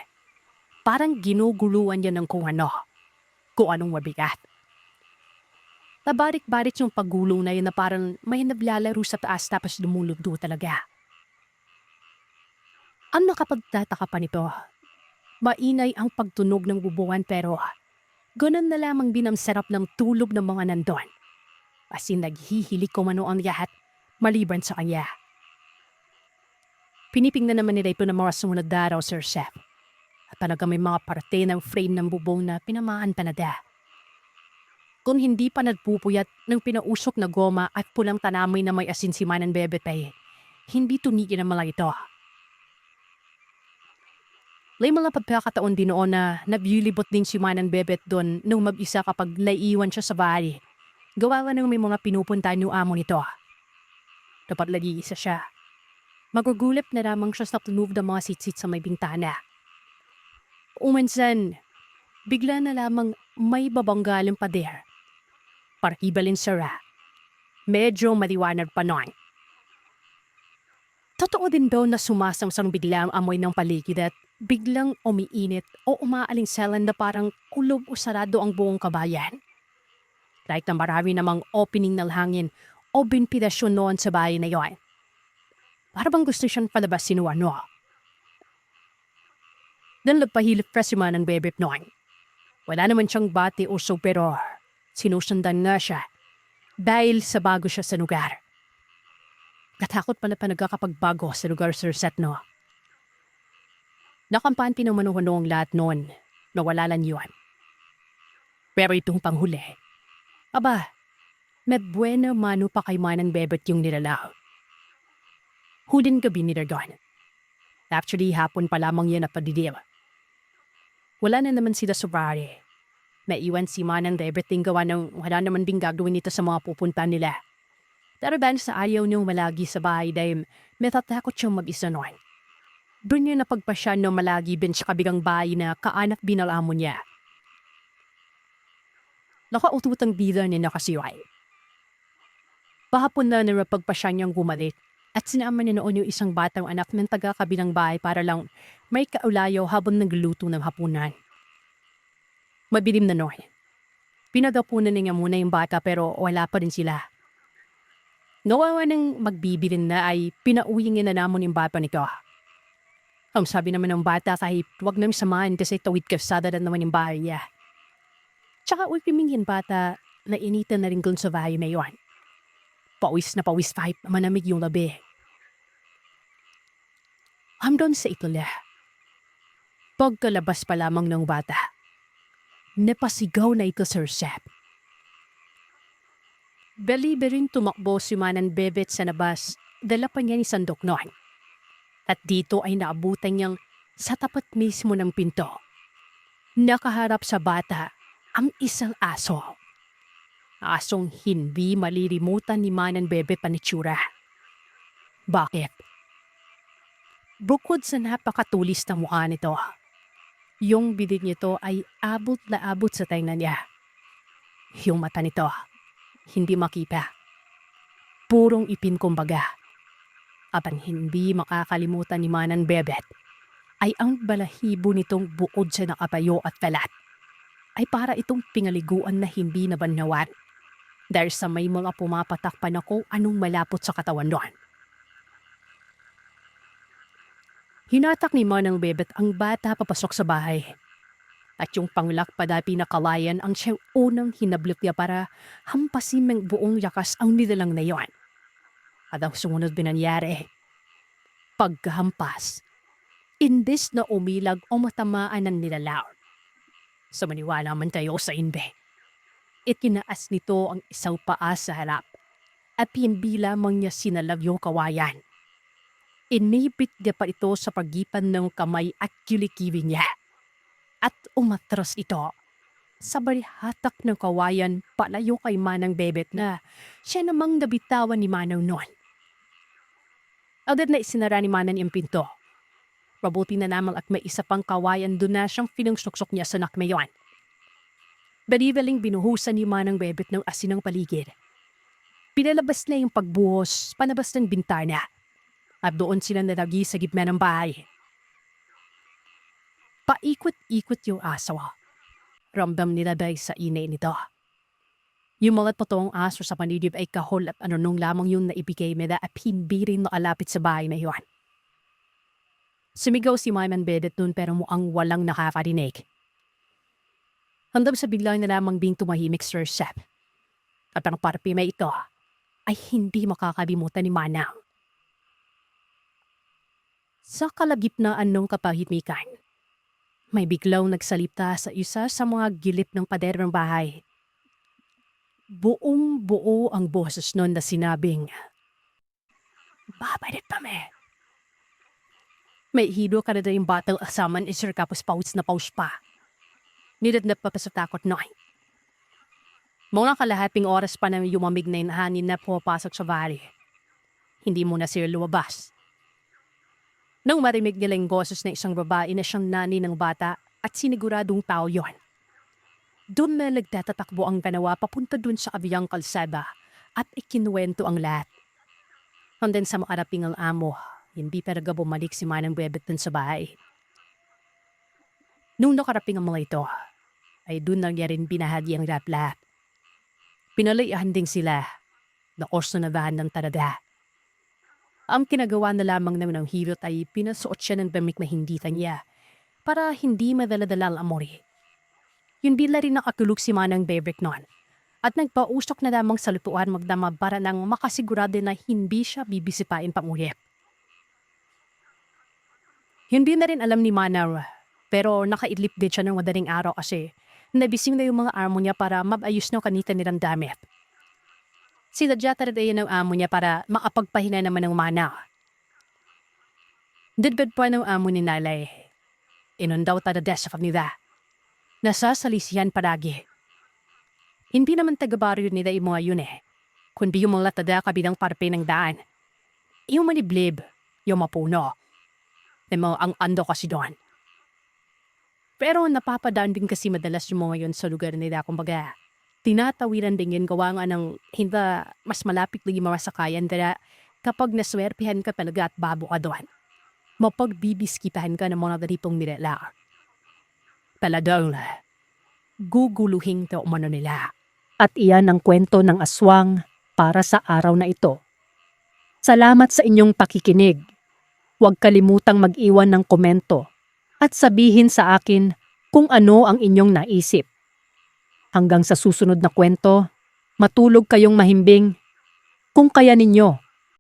Parang ginuguluan niya ng kung anong mabigat. Tabarik-barik yung paggulong na yun na parang may naglalaro sa taas tapos lumulundo talaga. Ang nakapagtataka pa nito, mainay ang pagtunog ng bubungan pero ganun na lamang din ang sarap ng tulog ng mga nandun. Kasi naghihilig kung ano ang lahat maliban sa kanya. Pinipingnan naman nila ito ng mga sumunod na araw, Sir Seth. At talaga may mga parte ng frame ng bubong na pinamaan panada. Kung hindi pa nagpupuyat ng pinausok na goma at pulang tanamay na may asin si Manang Bebet ay hindi tunigin ang mga ito. May mga pagkakataon din noon na nabulibot din si Manang Bebet doon nung mag-isa kapag naiiwan siya sa bahay. Gawa nga nung may mga pinupuntahan yung amo nito. Dapat lagi isa siya. Magugulip na lamang siya sa tunog ng mga sitsit sa may bintana. Umansan, bigla na lamang may babanggalang pader. Parhibalin sara. Medyo maliwanag pa noon. Totoo din daw na sumasamsang bigla ang amoy ng paligid at biglang umiinit o umaalinsalan na parang kulob o sarado ang buong kabayan. Like na marami namang opening ng hangin o binpidasyon noon sa bahay na yon. Para bang gusto siyang palabasin o ano. Dan nagpahilip pa si Manang Bebet noon. Wala naman siyang bati o so pero sinusundan nga siya dahil sa bago siya sa lugar. Katakot pala pa nagkakapagbago sa lugar Sir Seth no. Nakampanti ng manuhano ang lahat noon na wala lang yun. Pero itong panghuli, aba, may buena mano pa kay Manang Bebet yung nilalaw. Huling gabi ni Ragon. Actually, hapon pa lamang yan na padidiw. Wala na naman sila sa bahay. Naiwan si Manang Bebet ting gawa ng wala naman ding gagawin nito sa mga pupunta nila. Pero dahil sa ayaw niyong malagi sa bahay dahil may tatakot siyang mag-isa noon. Doon niya napagpasya ng malagi bin sa kabilang bahay na kaanak binalamo niya. Nakaututang bida niya na kasiway. Pahapon na napagpasya niyang gumalik at sinama niya noon yung isang batang anak ng taga-kabilang bahay para lang may kaulayaw habang nagluluto ng hapunan. Mabilim na noon. Pinadapunan niya muna yung bata pero wala pa rin sila. Nawawa ng magbibilin na ay pinauwi niya na namon yung bata nito. Ang sabi naman ng bata kahit huwag namin samahan kasi tawid kasada na naman yung bahay niya. Tsaka ultiming yung bata na initan na rin dun sa bahay na yun. Pawis na pawis kahit manamig yung labi. Hanggang sa itula. Pagkalabas pa lamang ng bata, napasigaw na ito Sir Seth. Beli-berin tumakbo si Manang Bebet sa labas, dala pa niya ni sandok noon. At dito ay naabutan niyang sa tapat mismo ng pinto. Nakaharap sa bata ang isang aso. Asong hindi malilimutan ni Manang Bebet panitsura. Bakit? Bukod sa napakatulis na mukha nito, yung bibig nito ay abot na abot sa tainga niya. Yung mata nito, hindi makita. Purong ipin kumbaga. At ang hindi makakalimutan ni Manang Bebet ay ang balahibo nitong bukod sa nakapayo at talat ay para itong pingaliguan na hindi nabanhawan dahil sa may mga pumapatak pa na kung anong malapot sa katawan doon. Hinatak ni Manang Bebet ang bata papasok sa bahay. At yung panglak pa dati na kalayan ang siyang unang hinablip niya para hampasin ng buong yakas ang nilalang na yon. At ang sumunod binanyari, pagkahampas, indis na umilag o matamaan ng nilalaw. Sa maniwala man tayo sa inbe, itinaas nito ang isang paa sa harap at hindi lamang niya sinalag yung kawayan. Inipit niya pa ito sa pagitan ng kamay at kilikili niya. At umatras ito sa barihatak ng kawayan palayo kay Manang Bebet na siya namang nabitawan ni Manang noon. Agad na isinara ni Manang yung pinto. Mabuti na namang at may isa pang kawayan doon na siyang pinangsuksok niya sa nakmayon. Balibaling binuhusan ni Manang Bebet ng asin ng paligid. Pinalabas na yung pagbuhos panabas ng bintana at doon sila nalagi sa gitna ng bahay. Paikot-ikot yung aso. Ramdam nila dahil sa inay nito. Yung mga totoong aso sa panidib ay kahol at anunong lamang yung naibigay nila at hindi rin nakalapit sa bahay na iyon. Sumigaw si Manang Bebet nun pero mukhang walang nakakarinig. Hanggang sa biglang na lamang bing tumahimik Sir Seth. At ang parpi may ito ay hindi makakalimutan ni Manang. Sa kalagitnaan ng kapahimikan, May biglang nagsalita sa isa sa mga gilip ng pader ng bahay. Buong buo ang boses nun na sinabing, "Babalik kami." May hilo ka na yung battle asaman isir kapos paus na paus pa. Nidadnap pa sa takot noy. Mga kalahating oras pa na yumamig na hangin na pumapasok sa bari. Hindi mo na sila lumabas. Nang marinig nila yung boses na isang babae na siyang nani ng bata at siniguradong tao yon. Doon na nagtatatakbo ang ganawa papunta dun sa abiyang kalsada at ikinuwento ang lahat. Hanggang sa makaraping ang amo, hindi talaga bumalik si Manang Bebet dun sa bahay. Nung nakaraping ang mga ito, ay dun na niya rin binahagi ang lahat. Pinalayahan din sila na orsonabahan ng talaga. Ang kinagawa na lamang naman ng hirot ay pinasuot siya ng damit na hindi kanya para hindi madaladala ang amori. Yun bila rin nakakulog si Manang Bebek noon at nagpausok na lamang sa lutuan magdama para nang makasigurado na hindi siya bibisipain pangulit. Hindi na rin alam ni Manang pero nakaidlip din siya ng madaling araw kasi nabising na yung mga amo niya para mabayos na kanita nilang damit. Sinadya talaga ng amo niya para makapagpahinga naman ng mana. Dadbad pa ng amo ni Nalay. Inundaw talaga sa famila. Nasasalisihan palagi. Hindi naman taga-baryo nila yung mga yun kundi yung mga tada kabilang parpe ng daan. Yung maniblib, yung mapuno. Ang ando kasi doon. Pero napapadaan din kasi madalas yung mga yun sa lugar nila. Kumbaga, tinatawiran din yun gawa nga ng hindi mas malapit lang yung mga sakayan. Kaya kapag naswerpihan ka talaga at babo ka doon, mapagbibiskitahan ka ng mga daripong nila. Talagang guguluhin ka umano nila. At iyan ang kwento ng aswang para sa araw na ito. Salamat sa inyong pakikinig. Huwag kalimutang mag-iwan ng komento at sabihin sa akin kung ano ang inyong naisip. Hanggang sa susunod na kwento, matulog kayong mahimbing. Kung kaya ninyo,